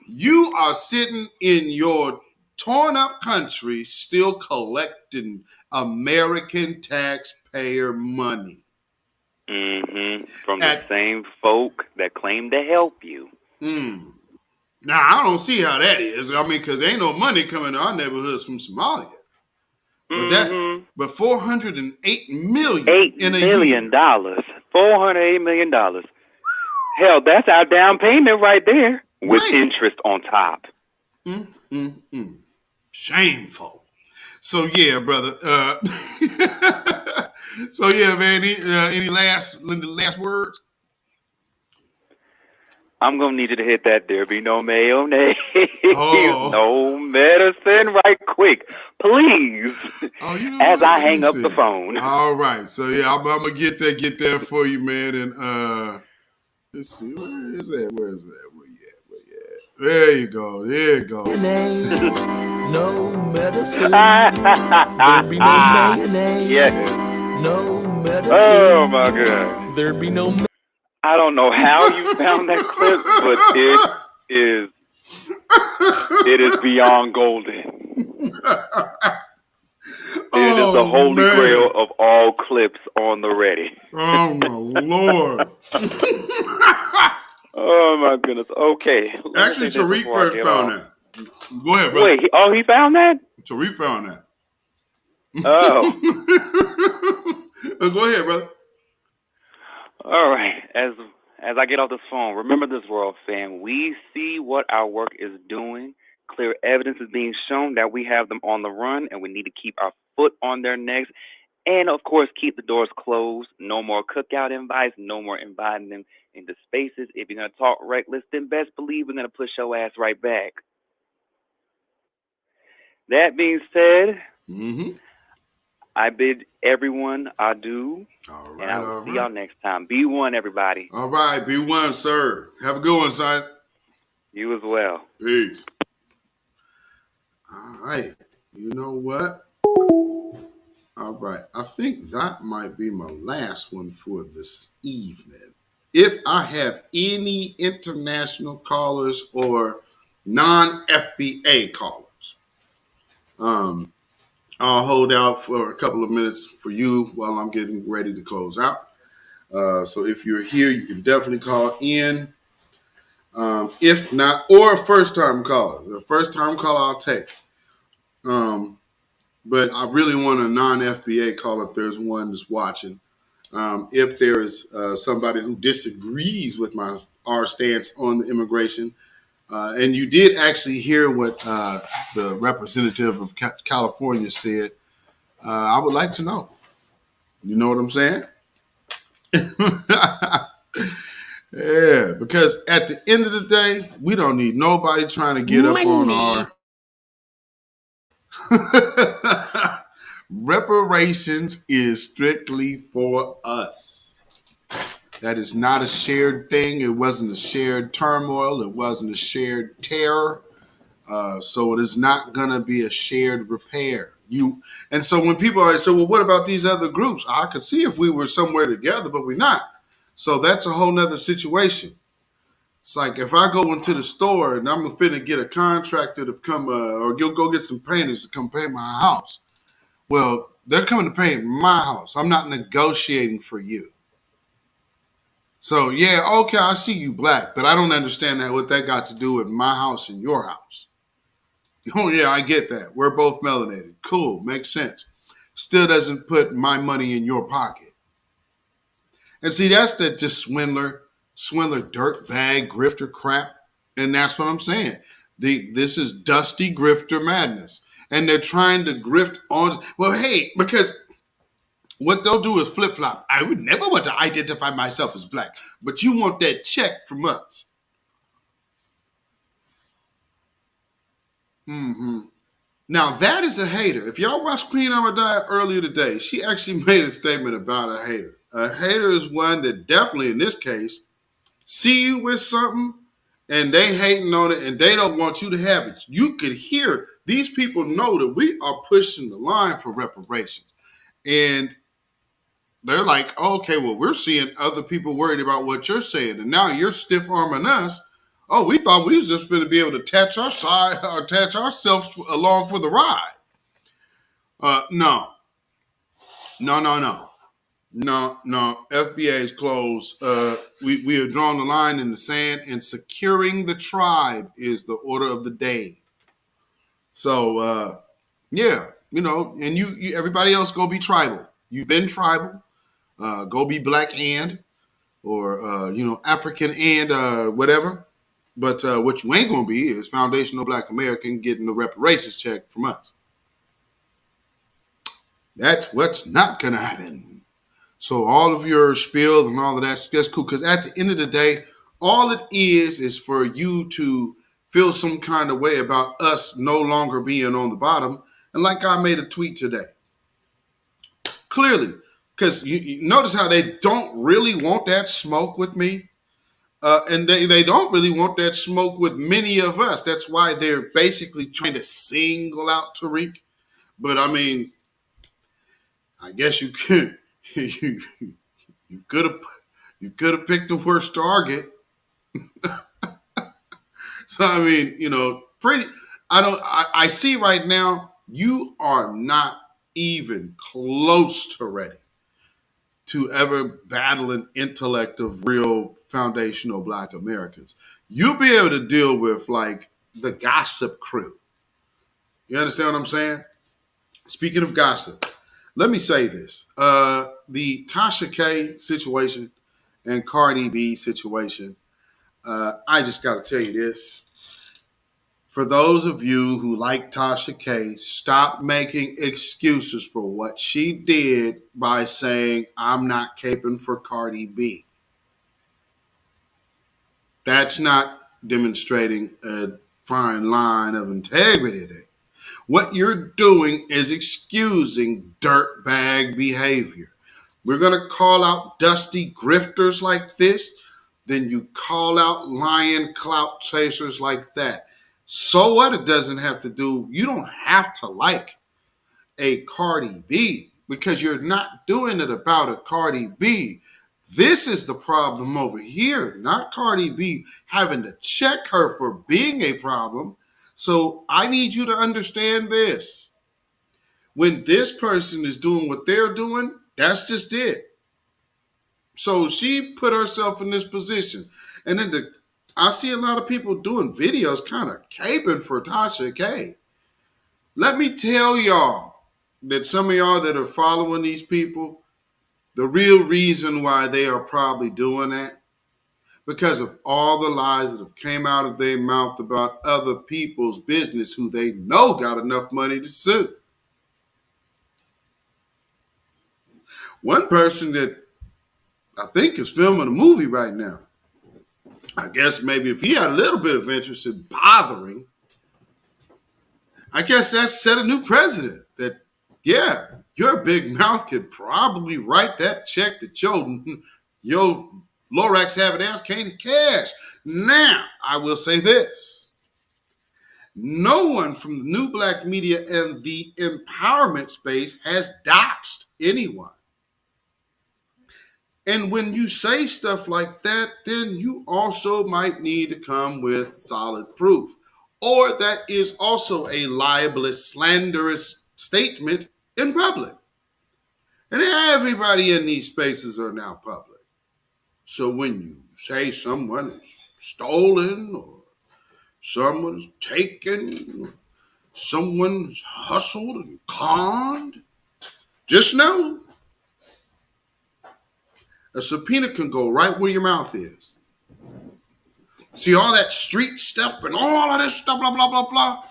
You are sitting in your torn up country still collecting American taxpayer money. Mm-hmm. From the same folk that claim to help you. Now, I don't see how that is. I mean, because ain't no money coming to our neighborhoods from Somalia. But $408 million in a year. $408 million. Hell, that's our down payment right there with interest on top. Shameful. So yeah, brother. So yeah, man. Any last words? I'm gonna need you to hit that. There be no mayonnaise, no medicine, right quick, please. As I hang up the phone. All right. So yeah, I'm gonna get that for you, man. And let's see, where is that? Where you at? There you go. No medicine. There'd be no mayonnaise. Yeah. No medicine. Oh my God. There'd be no. I don't know how you found that clip, but it is beyond golden. It is the holy grail of all clips on the Reddit. Oh my Lord. Oh my goodness. Okay. Actually, Tariq first found that. Go ahead, brother. Wait, he found that? Tariq found that. Oh. Go ahead, brother. All right. As I get off this phone, remember this, world fam. We see what our work is doing. Clear evidence is being shown that we have them on the run, and we need to keep our foot on their necks. And, of course, keep the doors closed. No more cookout invites. No more inviting them into spaces. If you're going to talk reckless, then best believe we're going to push your ass right back. That being said, I bid everyone adieu. All right, and I'll see y'all next time. Be one, everybody. All right, be one, sir. Have a good one, son. You as well. Peace. All right. You know what? All right. I think that might be my last one for this evening. If I have any international callers or non-FBA callers, I'll hold out for a couple of minutes for you while I'm getting ready to close out. So if you're here, you can definitely call in. If not, or a first-time caller. The first-time caller I'll take. But I really want a non-FBA caller if there's one that's watching. If there is somebody who disagrees with our stance on the immigration, and you did actually hear what the representative of California said, I would like to know. You know what I'm saying? Yeah, because at the end of the day, we don't need nobody trying to get up on our reparations is strictly for us. That is not a shared thing. It wasn't a shared turmoil. It wasn't a shared terror. So it is not going to be a shared repair. And so when people always say, well, what about these other groups? I could see if we were somewhere together, but we're not. So that's a whole nother situation. It's like if I go into the store and I'm finna get a contractor to come or go get some painters to come paint my house. Well, They're coming to pay in my house. I'm not negotiating for you. So yeah, okay, I see you black, but I don't understand what that got to do with my house and your house. Oh yeah, I get that. We're both melanated. Cool, makes sense. Still doesn't put my money in your pocket. And see, that's the just swindler, dirt bag, grifter crap. And that's what I'm saying. This is dusty grifter madness. And they're trying to grift on. Well, hey, because what they'll do is flip flop. I would never want to identify myself as black, but you want that check from us. Mm-hmm. Now that is a hater. If y'all watched Queen Amadaya earlier today, she actually made a statement about a hater. A hater is one that definitely, in this case, see you with something and they hating on it and they don't want you to have it. You could hear these people know that we are pushing the line for reparations. And they're like, okay, well, we're seeing other people worried about what you're saying. And now you're stiff arming us. Oh, we thought we was just going to be able to attach ourselves along for the ride. No. FBA is closed. We have drawn the line in the sand, and securing the tribe is the order of the day. So, yeah, and you everybody else go be tribal. You've been tribal. Go be black or African and whatever. But what you ain't gonna be is foundational Black American getting the reparations check from us. That's what's not gonna happen. So all of your spiels and all of that's cool. Because at the end of the day, all it is for you to feel some kind of way about us no longer being on the bottom. And like I made a tweet today, clearly, because you notice how they don't really want that smoke with me. And they don't really want that smoke with many of us. That's why they're basically trying to single out Tariq. But I mean, I guess you could you could have picked the worst target. So I mean, I see right now you are not even close to ready to ever battle an intellect of real foundational Black Americans. You'll be able to deal with like the gossip crew. You understand what I'm saying? Speaking of gossip, let me say this. The Tasha K situation and Cardi B situation, I just got to tell you this. For those of you who like Tasha K, stop making excuses for what she did by saying, I'm not caping for Cardi B. That's not demonstrating a fine line of integrity there. What you're doing is excusing dirtbag behavior. We're going to call out dusty grifters like this, then you call out lying clout chasers like that. So what? It doesn't have to do, you don't have to like a Cardi B because you're not doing it about a Cardi B. This is the problem over here, not Cardi B having to check her for being a problem. So I need you to understand this. When this person is doing what they're doing, that's just it. So she put herself in this position. And then I see a lot of people doing videos kind of caping for Tasha K. Let me tell y'all that some of y'all that are following these people, the real reason why they are probably doing that, because of all the lies that have came out of their mouth about other people's business who they know got enough money to sue. One person that I think is filming a movie right now, I guess maybe if he had a little bit of interest in bothering, I guess that set a new precedent that, yeah, your big mouth could probably write that check that your Lorax having ass can't cash. Now, I will say this. No one from the new Black media and the empowerment space has doxed anyone. And when you say stuff like that, then you also might need to come with solid proof. Or that is also a libelous, slanderous statement in public. And everybody in these spaces are now public. So when you say someone is stolen or someone's taken, or someone's hustled and conned, just know a subpoena can go right where your mouth is. See all that street stuff and all of this stuff, blah, blah, blah, blah.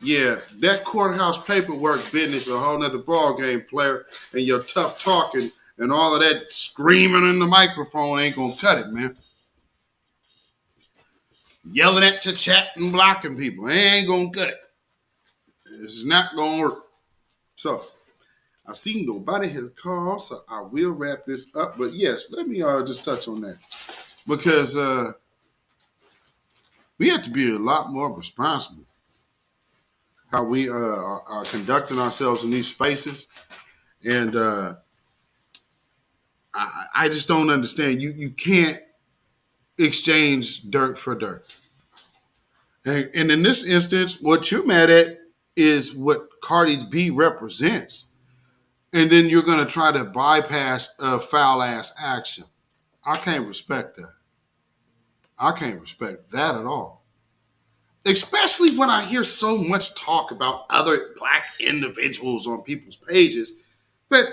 Yeah, that courthouse paperwork business is a whole nother ball game, player, and your tough talking and all of that screaming in the microphone ain't gonna cut it, man. Yelling at your chat and blocking people ain't gonna cut it. It's not gonna work. So, I see nobody has called, so I will wrap this up. But yes, let me just touch on that. Because we have to be a lot more responsible how we are conducting ourselves in these spaces. And I just don't understand. You can't exchange dirt for dirt. And in this instance, what you're mad at is what Cardi B represents. And then you're going to try to bypass a foul-ass action. I can't respect that. I can't respect that at all. Especially when I hear so much talk about other black individuals on people's pages that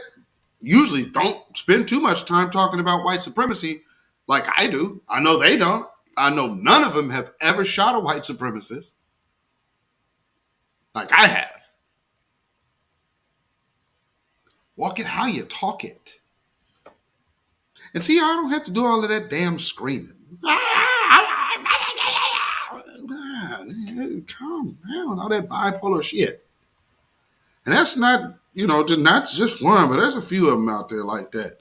usually don't spend too much time talking about white supremacy like I do. I know they don't. I know none of them have ever shot a white supremacist like I have. Walk it how you talk it. And see, I don't have to do all of that damn screaming. Calm down, all that bipolar shit. And that's not, not just one, but there's a few of them out there like that.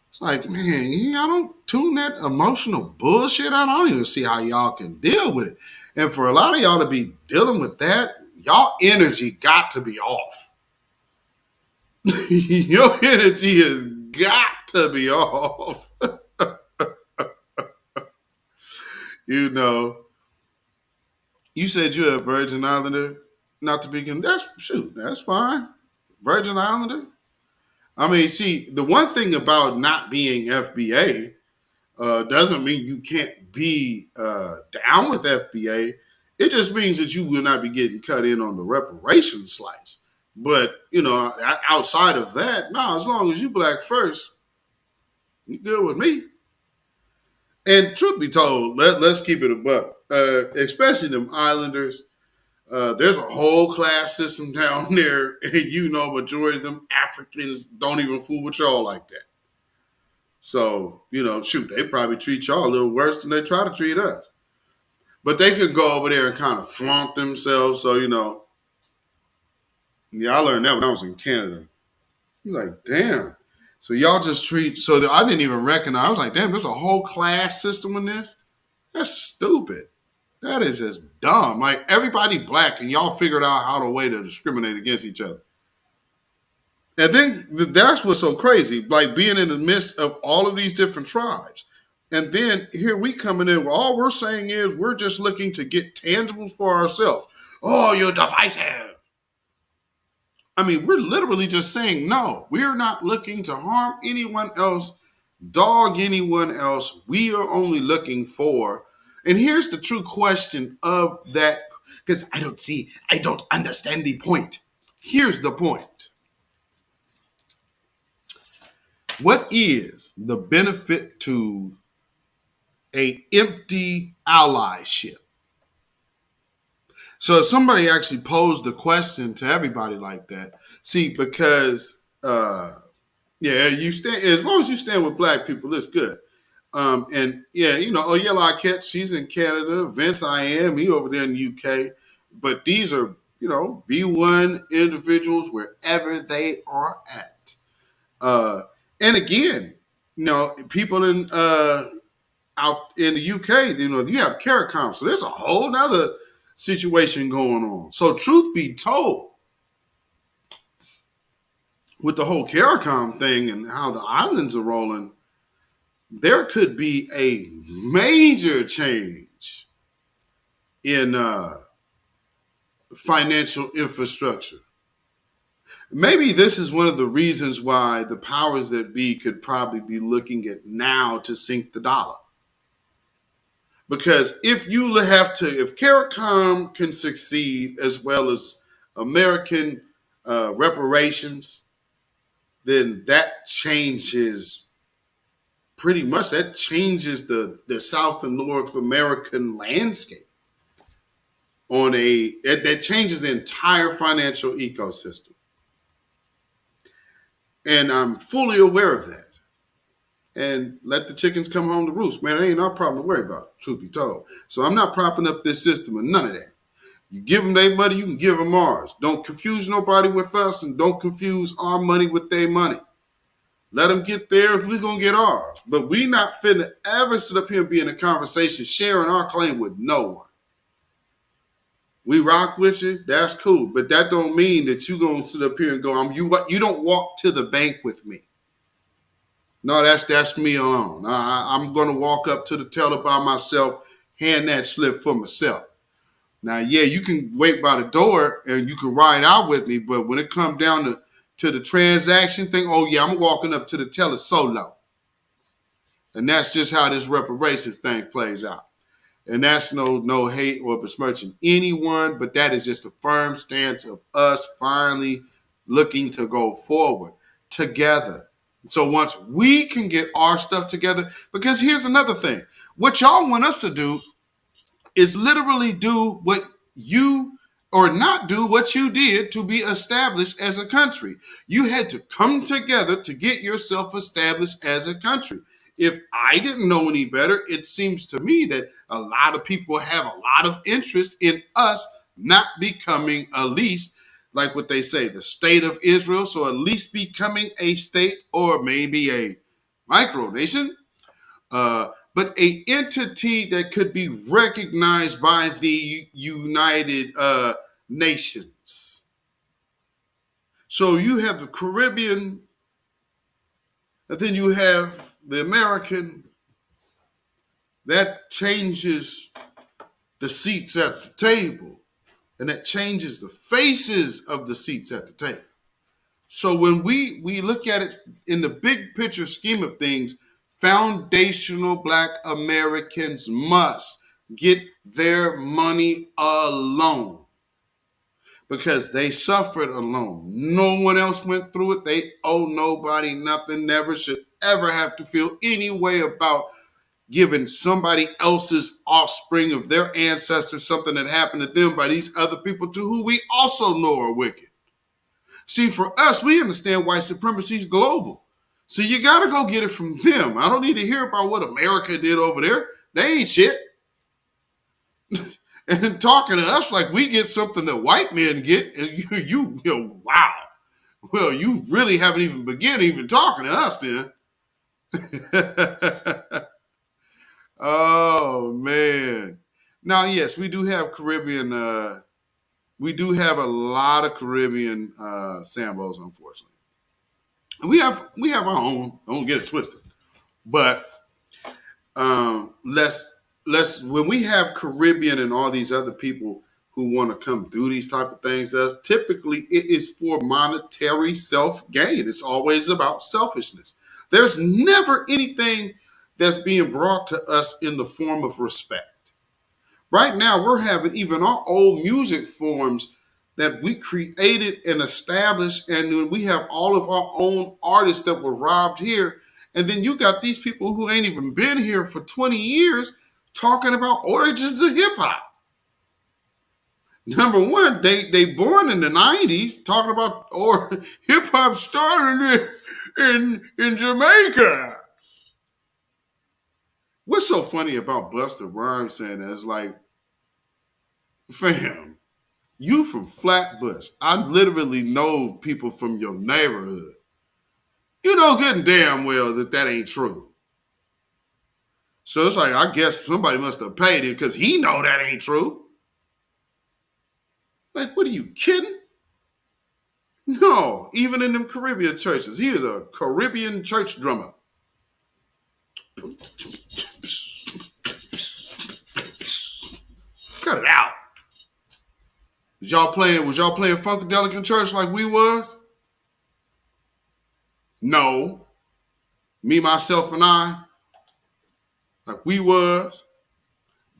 It's like, man, y'all don't tune that emotional bullshit out. I don't even see how y'all can deal with it. And for a lot of y'all to be dealing with that, y'all energy got to be off. Your energy has got to be off. You said you're a Virgin Islander, not to be that's fine. Virgin Islander. I mean, see, the one thing about not being FBA doesn't mean you can't be down with FBA. It just means that you will not be getting cut in on the reparations slice. But, outside of that, no, as long as you black first, you good with me. And truth be told, let's keep it a buck. Especially them islanders. There's a whole class system down there, and majority of them Africans don't even fool with y'all like that. So, they probably treat y'all a little worse than they try to treat us. But they could go over there and kind of flaunt themselves. So, I learned that when I was in Canada. You're like, damn. So y'all just I didn't even recognize. I was like, damn, there's a whole class system in this? That's stupid. That is just dumb. Like, everybody black, and y'all figured out how to way to discriminate against each other. And then that's what's so crazy, like being in the midst of all of these different tribes. And then here we coming in, all we're saying is we're just looking to get tangibles for ourselves. Oh, you're divisive. I mean, we're literally just saying, no, we're not looking to harm anyone else, dog anyone else. We are only looking for, and here's the true question of that, because I don't understand the point. Here's the point. What is the benefit to an empty allyship? So if somebody actually posed the question to everybody like that, because you stand, as long as you stand with black people, it's good. Yellow Cat, she's in Canada. Vince, I am, he over there in the UK. But these are, B1 individuals wherever they are at. And again, people in out in the UK, you have CARICOM. So there's a whole nother situation going on. So truth be told, with the whole CARICOM thing and how the islands are rolling, there could be a major change in financial infrastructure. Maybe this is one of the reasons why the powers that be could probably be looking at now to sink the dollar. Because if CARICOM can succeed as well as American reparations, then that changes the South and North American landscape that changes the entire financial ecosystem. And I'm fully aware of that. And let the chickens come home to roost. Man, it ain't our problem to worry about, truth be told. So I'm not propping up this system or none of that. You give them their money, you can give them ours. Don't confuse nobody with us, and don't confuse our money with their money. Let them get theirs, we're going to get ours. But we not finna ever sit up here and be in a conversation sharing our claim with no one. We rock with you, that's cool. But that don't mean that you going to sit up here and go, you don't walk to the bank with me. No, that's me alone. I'm going to walk up to the teller by myself, hand that slip for myself. Now, yeah, you can wait by the door and you can ride out with me, but when it comes down to the transaction thing, oh yeah, I'm walking up to the teller solo. And that's just how this reparations thing plays out. And that's no hate or besmirching anyone, but that is just a firm stance of us finally looking to go forward together. So once we can get our stuff together, because here's another thing. What y'all want us to do is literally do what you or not do what you did to be established as a country. You had to come together to get yourself established as a country. If I didn't know any better, it seems to me that a lot of people have a lot of interest in us not becoming at least, like what they say, the state of Israel. So at least becoming a state or maybe a micronation. But an entity that could be recognized by the United Nations. So you have the Caribbean, and then you have the American. That changes the seats at the table, and that changes the faces of the seats at the table. So when we look at it in the big picture scheme of things, foundational Black Americans must get their money alone because they suffered alone. No one else went through it. They owe nobody nothing, never should ever have to feel any way about giving somebody else's offspring of their ancestors something that happened to them by these other people to who we also know are wicked. See, for us, we understand white supremacy is global. So you got to go get it from them. I don't need to hear about what America did over there. They ain't shit. And talking to us like we get something that white men get, and you wow. Well, you really haven't even begun even talking to us then. Oh, man. Now, yes, we do have Caribbean. We do have a lot of Caribbean Sambos, unfortunately. We have our own. Don't get it twisted. But let's when we have Caribbean and all these other people who want to come do these type of things to us, typically it is for monetary self-gain. It's always about selfishness. There's never anything that's being brought to us in the form of respect. Right now, we're having even our old music forms that we created and established, and we have all of our own artists that were robbed here. And then you got these people who ain't even been here for 20 years talking about origins of hip hop. Number one, they born in the 90s talking about hip hop started in Jamaica. What's so funny about Busta Rhymes saying that? It's like, fam, you from Flatbush. I literally know people from your neighborhood. You know good and damn well that ain't true. So it's like, I guess somebody must have paid him because he know that ain't true. Like, what are you kidding? No, even in them Caribbean churches. He is a Caribbean church drummer. Cut it out. Was y'all playing Funkadelic in church like we was? No. Me, myself, and I, like we was?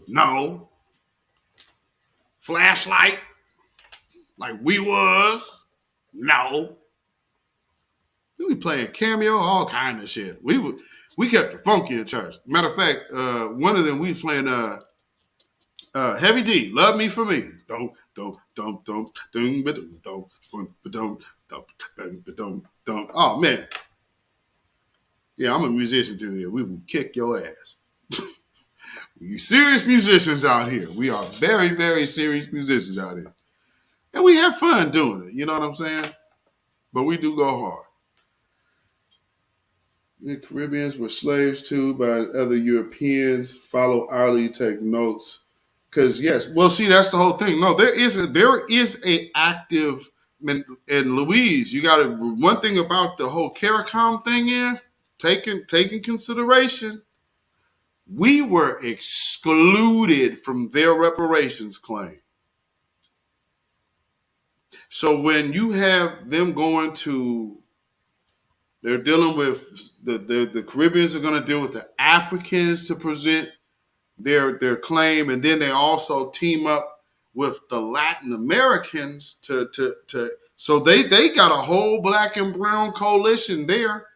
No. Flashlight, like we was? No. We be playing Cameo, all kind of shit. We kept it funky in church. Matter of fact, one of them we was playing Heavy D, Love Me For Me. Oh man. Yeah, I'm a musician too here. We will kick your ass. You serious musicians out here. We are very, very serious musicians out here. And we have fun doing it. You know what I'm saying? But we do go hard. The Caribbeans were slaves too by other Europeans. Follow hourly, take notes. Because yes, well, see, that's the whole thing. No, there is a active, and Louise, you got to, one thing about the whole CARICOM thing is, taking consideration, we were excluded from their reparations claim. So when you have them going to, they're dealing with the Caribbeans are going to deal with the Africans to present their claim, and then they also team up with the Latin Americans to so they got a whole black and brown coalition there.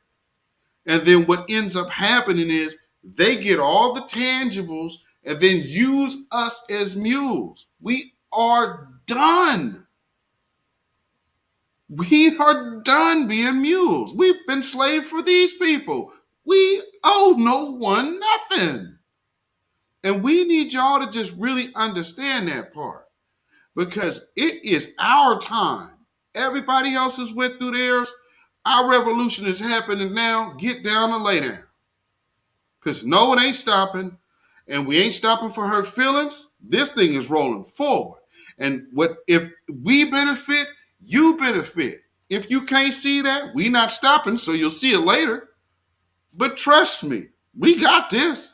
And then what ends up happening is they get all the tangibles and then use us as mules. We are done. We are done being mules. We've been slaves for these people. We owe no one nothing. And we need y'all to just really understand that part, because it is our time. Everybody else has went through theirs. Our revolution is happening now. Get down and lay down. Because no, it ain't stopping. And we ain't stopping for her feelings. This thing is rolling forward. And if we benefit, you benefit. If you can't see that, we not stopping, so you'll see it later. But trust me, we got this.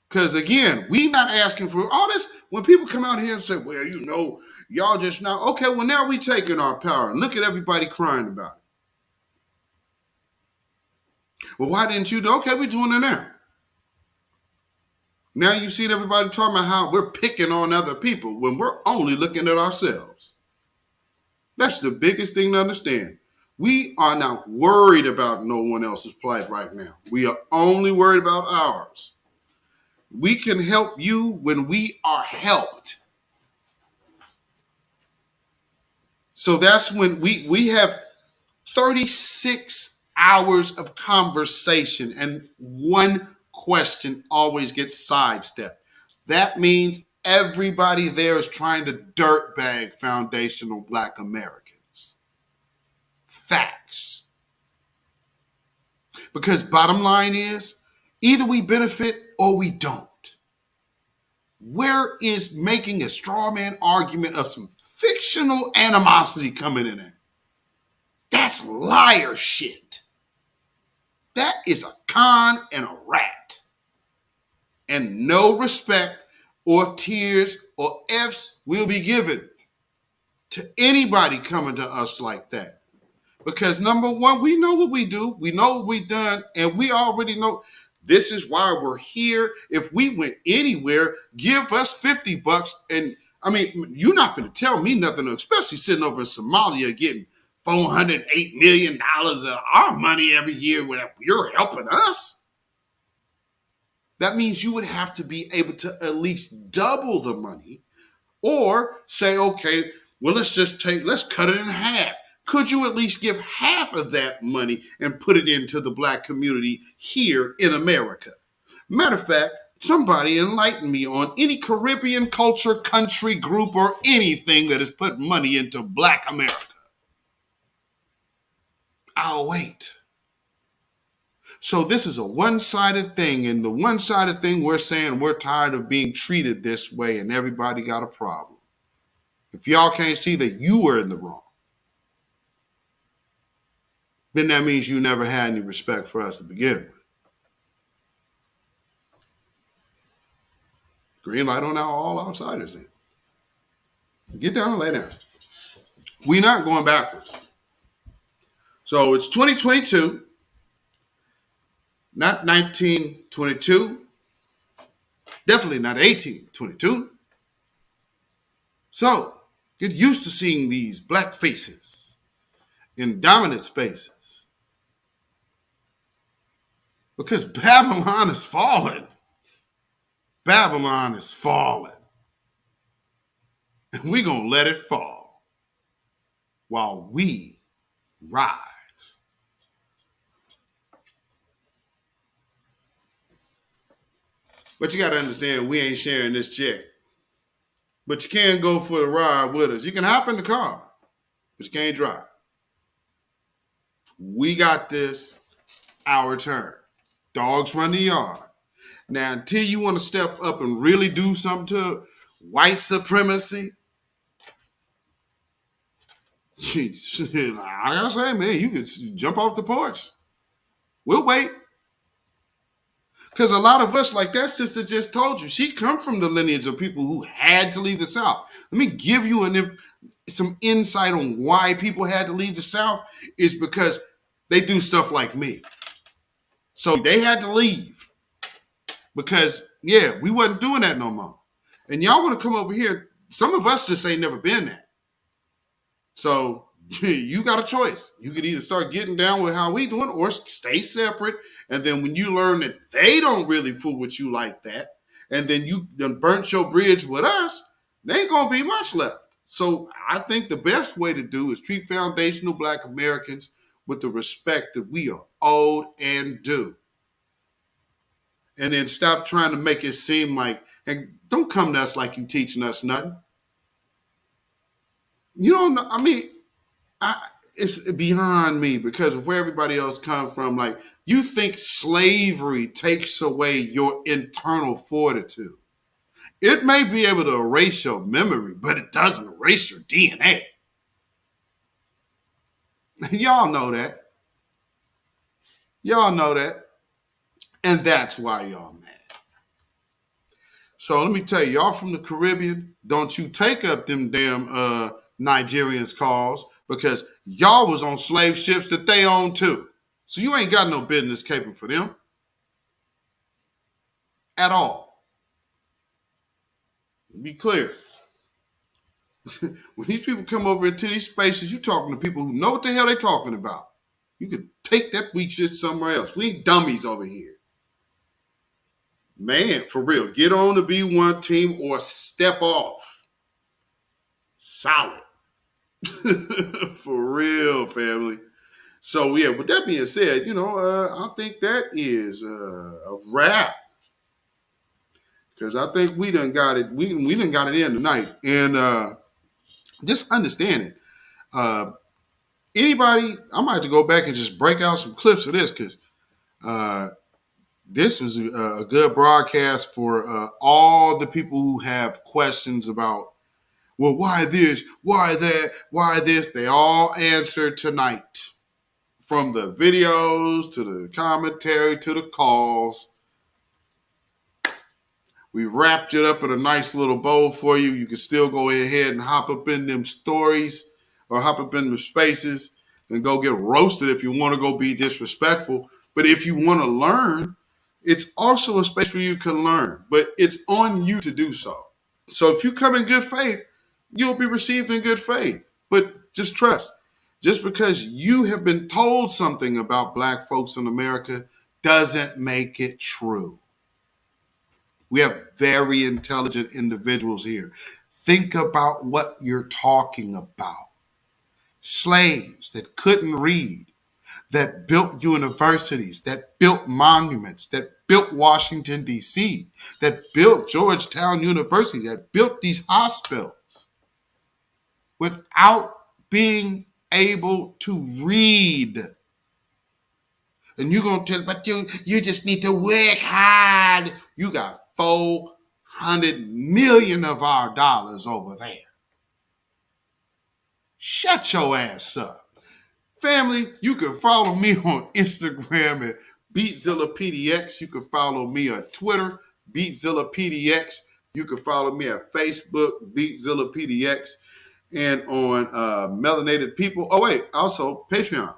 Because again, we not asking for all this. When people come out here and say, well, you know, y'all just now, okay, well, now we taking our power. And look at everybody crying about it. Well, why didn't you do? Okay, we're doing it now. Now you see everybody talking about how we're picking on other people when we're only looking at ourselves. That's the biggest thing to understand. We are not worried about no one else's plight right now. We are only worried about ours. We can help you when we are helped. So that's when we have 36 hours of conversation and one question always gets sidestepped. That means everybody there is trying to dirtbag foundational Black Americans. Facts. Because bottom line is, either we benefit or we don't. Where is making a straw man argument of some fictional animosity coming in at? That's liar shit. That is a con and a rat. And no respect or tears or F's will be given to anybody coming to us like that. Because number one, we know what we do. We know what we've done. And we already know this is why we're here. If we went anywhere, give us $50. And I mean, you're not going to tell me nothing, especially sitting over in Somalia getting $408 million of our money every year when you're helping us. That means you would have to be able to at least double the money or say, okay, well, let's cut it in half. Could you at least give half of that money and put it into the Black community here in America? Matter of fact, somebody enlighten me on any Caribbean culture, country, group, or anything that has put money into Black America. I'll wait. So this is a one-sided thing, and the one-sided thing we're saying we're tired of being treated this way and everybody got a problem. If y'all can't see that you were in the wrong, then that means you never had any respect for us to begin with. Green light on all outsiders then. Get down and lay down. We're not going backwards. So it's 2022, not 1922, definitely not 1822. So get used to seeing these black faces in dominant spaces because Babylon is falling. Babylon is falling. And we're going to let it fall while we rise. But you got to understand, we ain't sharing this check. But you can go for the ride with us. You can hop in the car, but you can't drive. We got this, our turn. Dogs run the yard. Now, until you want to step up and really do something to white supremacy, like I say, man, you can jump off the porch. We'll wait. Because a lot of us, like that sister just told you, she come from the lineage of people who had to leave the South. Let me give you some insight on why people had to leave the South is because they do stuff like me. So they had to leave because, yeah, we wasn't doing that no more. And y'all want to come over here. Some of us just ain't never been there. So you got a choice. You could either start getting down with how we doing or stay separate. And then when you learn that they don't really fool with you like that, and then you done burnt your bridge with us, there ain't going to be much left. So I think the best way to do is treat foundational Black Americans with the respect that we are owed and due. And then stop trying to make it seem like, and don't come to us like you teaching us nothing. You don't know, I mean, it's beyond me because of where everybody else comes from. Like, you think slavery takes away your internal fortitude. It may be able to erase your memory, but it doesn't erase your DNA. Y'all know that. Y'all know that. And that's why y'all mad. So let me tell you, y'all from the Caribbean, don't you take up them damn Nigerians' calls because y'all was on slave ships that they own too. So you ain't got no business caping for them at all. Be clear. When these people come over into these spaces, you talking to people who know what the hell they talking about. You could take that weak shit somewhere else. We ain't dummies over here. Man, for real, get on the B1 team or step off. Solid. For real, family. So, yeah, with that being said, I think that is a wrap. Because I think we done got it. We done got it in tonight. And just understand it. Anybody, I might have to go back and just break out some clips of this because this was a good broadcast for all the people who have questions about, well, why this, why that, why this? They all answered tonight. From the videos to the commentary to the calls. We wrapped it up in a nice little bow for you. You can still go ahead and hop up in them stories or hop up in them spaces and go get roasted if you want to go be disrespectful. But if you want to learn, it's also a space where you can learn. But it's on you to do so. So if you come in good faith, you'll be received in good faith. But just trust. Just because you have been told something about Black folks in America doesn't make it true. We have very intelligent individuals here. Think about what you're talking about. Slaves that couldn't read, that built universities, that built monuments, that built Washington, D.C., that built Georgetown University, that built these hospitals without being able to read. And you're going to tell, but you just need to work hard. You got $400 million of our dollars over there. Shut your ass up. Family, you can follow me on Instagram at beatzillapdx. You can follow me on Twitter, beatzillapdx. You can follow me at Facebook, beatzillapdx. and on Melanated People. Oh, wait, also Patreon.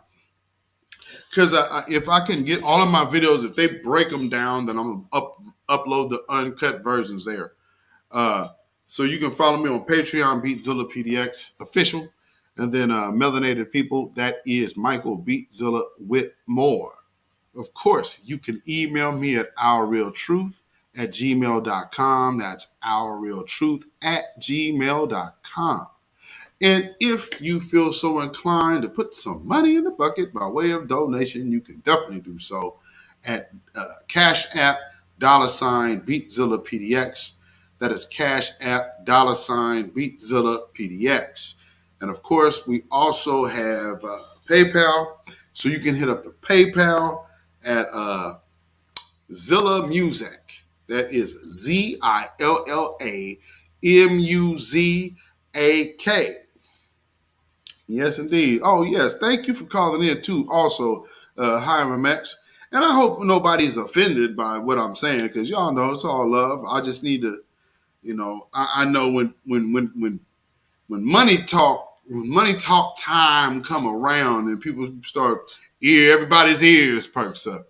Because if I can get all of my videos, if they break them down, then I'm going to upload the uncut versions there. So you can follow me on Patreon, beatzillapdx official. And then Melanated People, that is Michael Beatzilla with more. Of course, you can email me at ourrealtruth@gmail.com. That's ourrealtruth@gmail.com. And if you feel so inclined to put some money in the bucket by way of donation, you can definitely do so at CashApp $beatzillapdx. That is CashApp $beatzillapdx. And of course, we also have PayPal. So you can hit up the PayPal at Zilla Music. That is ZILLAMUZAK. Yes, indeed. Oh, yes. Thank you for calling in, too. Also, Hiram X. And I hope nobody's offended by what I'm saying, because y'all know it's all love. I just need to, I know when money talk time come around and people start everybody's ears perks up.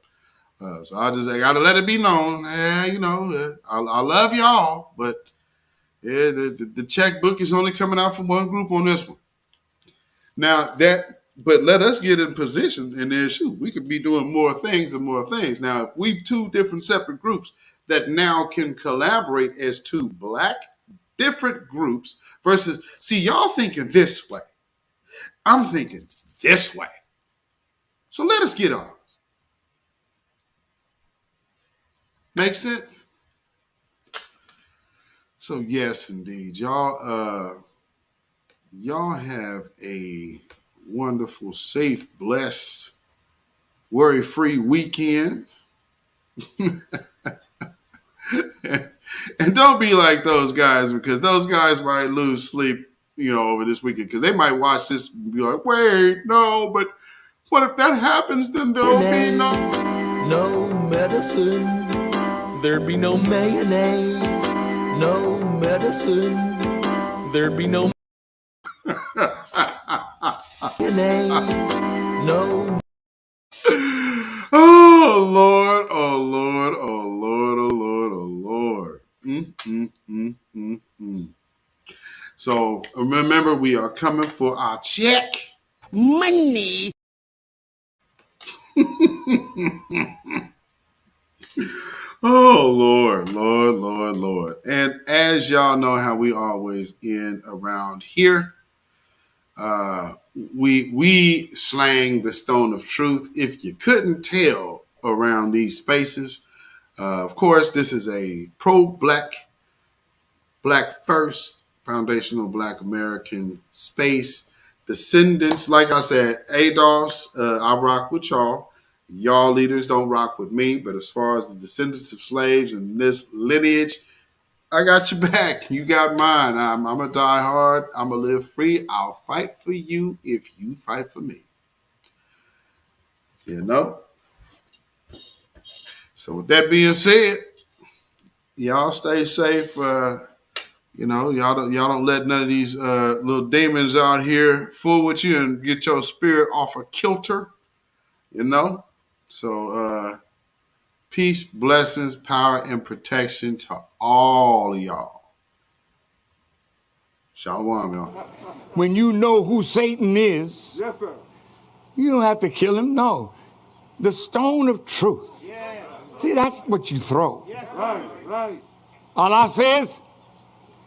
So I gotta let it be known. I love y'all, but the checkbook is only coming out from one group on this one. Now but let us get in position, and then we could be doing more things and more things. Now, if we two different separate groups that now can collaborate as two black different groups versus, see, y'all thinking this way. I'm thinking this way. So let us get ours. Make sense? So yes, indeed. Y'all have a wonderful, safe, blessed, worry-free weekend. And don't be like those guys, because those guys might lose sleep, over this weekend, because they might watch this and be like, wait, no, but what if that happens? Then there'll be no medicine. There'd be no mayonnaise. No medicine. There'd be no no. Oh, Lord, oh, Lord, oh, Lord, oh, Lord, oh, Lord. So remember, we are coming for our check. Money. Oh, Lord, Lord, Lord, Lord. And as y'all know how we always end around here, we slang the stone of truth. If you couldn't tell around these spaces, of course, this is a pro-black, black first, foundational black American space. Descendants, like I said, ADOS, I rock with y'all. Y'all leaders don't rock with me, but as far as the descendants of slaves and this lineage, I got your back. You got mine. I'm going to die hard. I'm going to live free. I'll fight for you if you fight for me. So with that being said, y'all stay safe. Y'all don't let none of these little demons out here fool with you and get your spirit off a kilter. So peace, blessings, power, and protection to all of y'all. Shalom, y'all. When you know who Satan is, yes, sir, you don't have to kill him. No. The stone of truth. Yeah. See, that's what you throw. Yes, right. Allah says,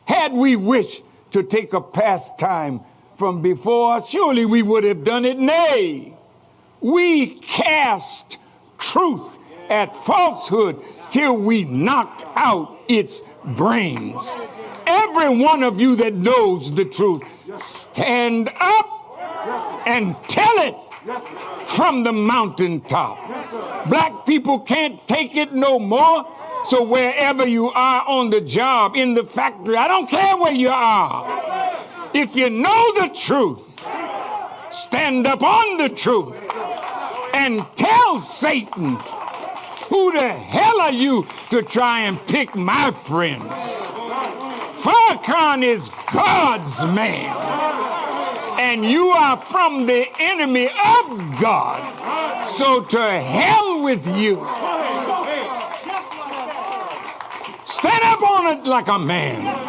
had we wished to take a pastime from before, surely we would have done it. Nay, we cast truth at falsehood till we knock out its brains. Every one of you that knows the truth, stand up and tell it from the mountaintop. Black people can't take it no more. So wherever you are on the job, in the factory, I don't care where you are. If you know the truth, stand up on the truth and tell Satan, who the hell are you to try and pick my friends? Farrakhan is God's man. And you are from the enemy of God. So to hell with you. Stand up on it like a man.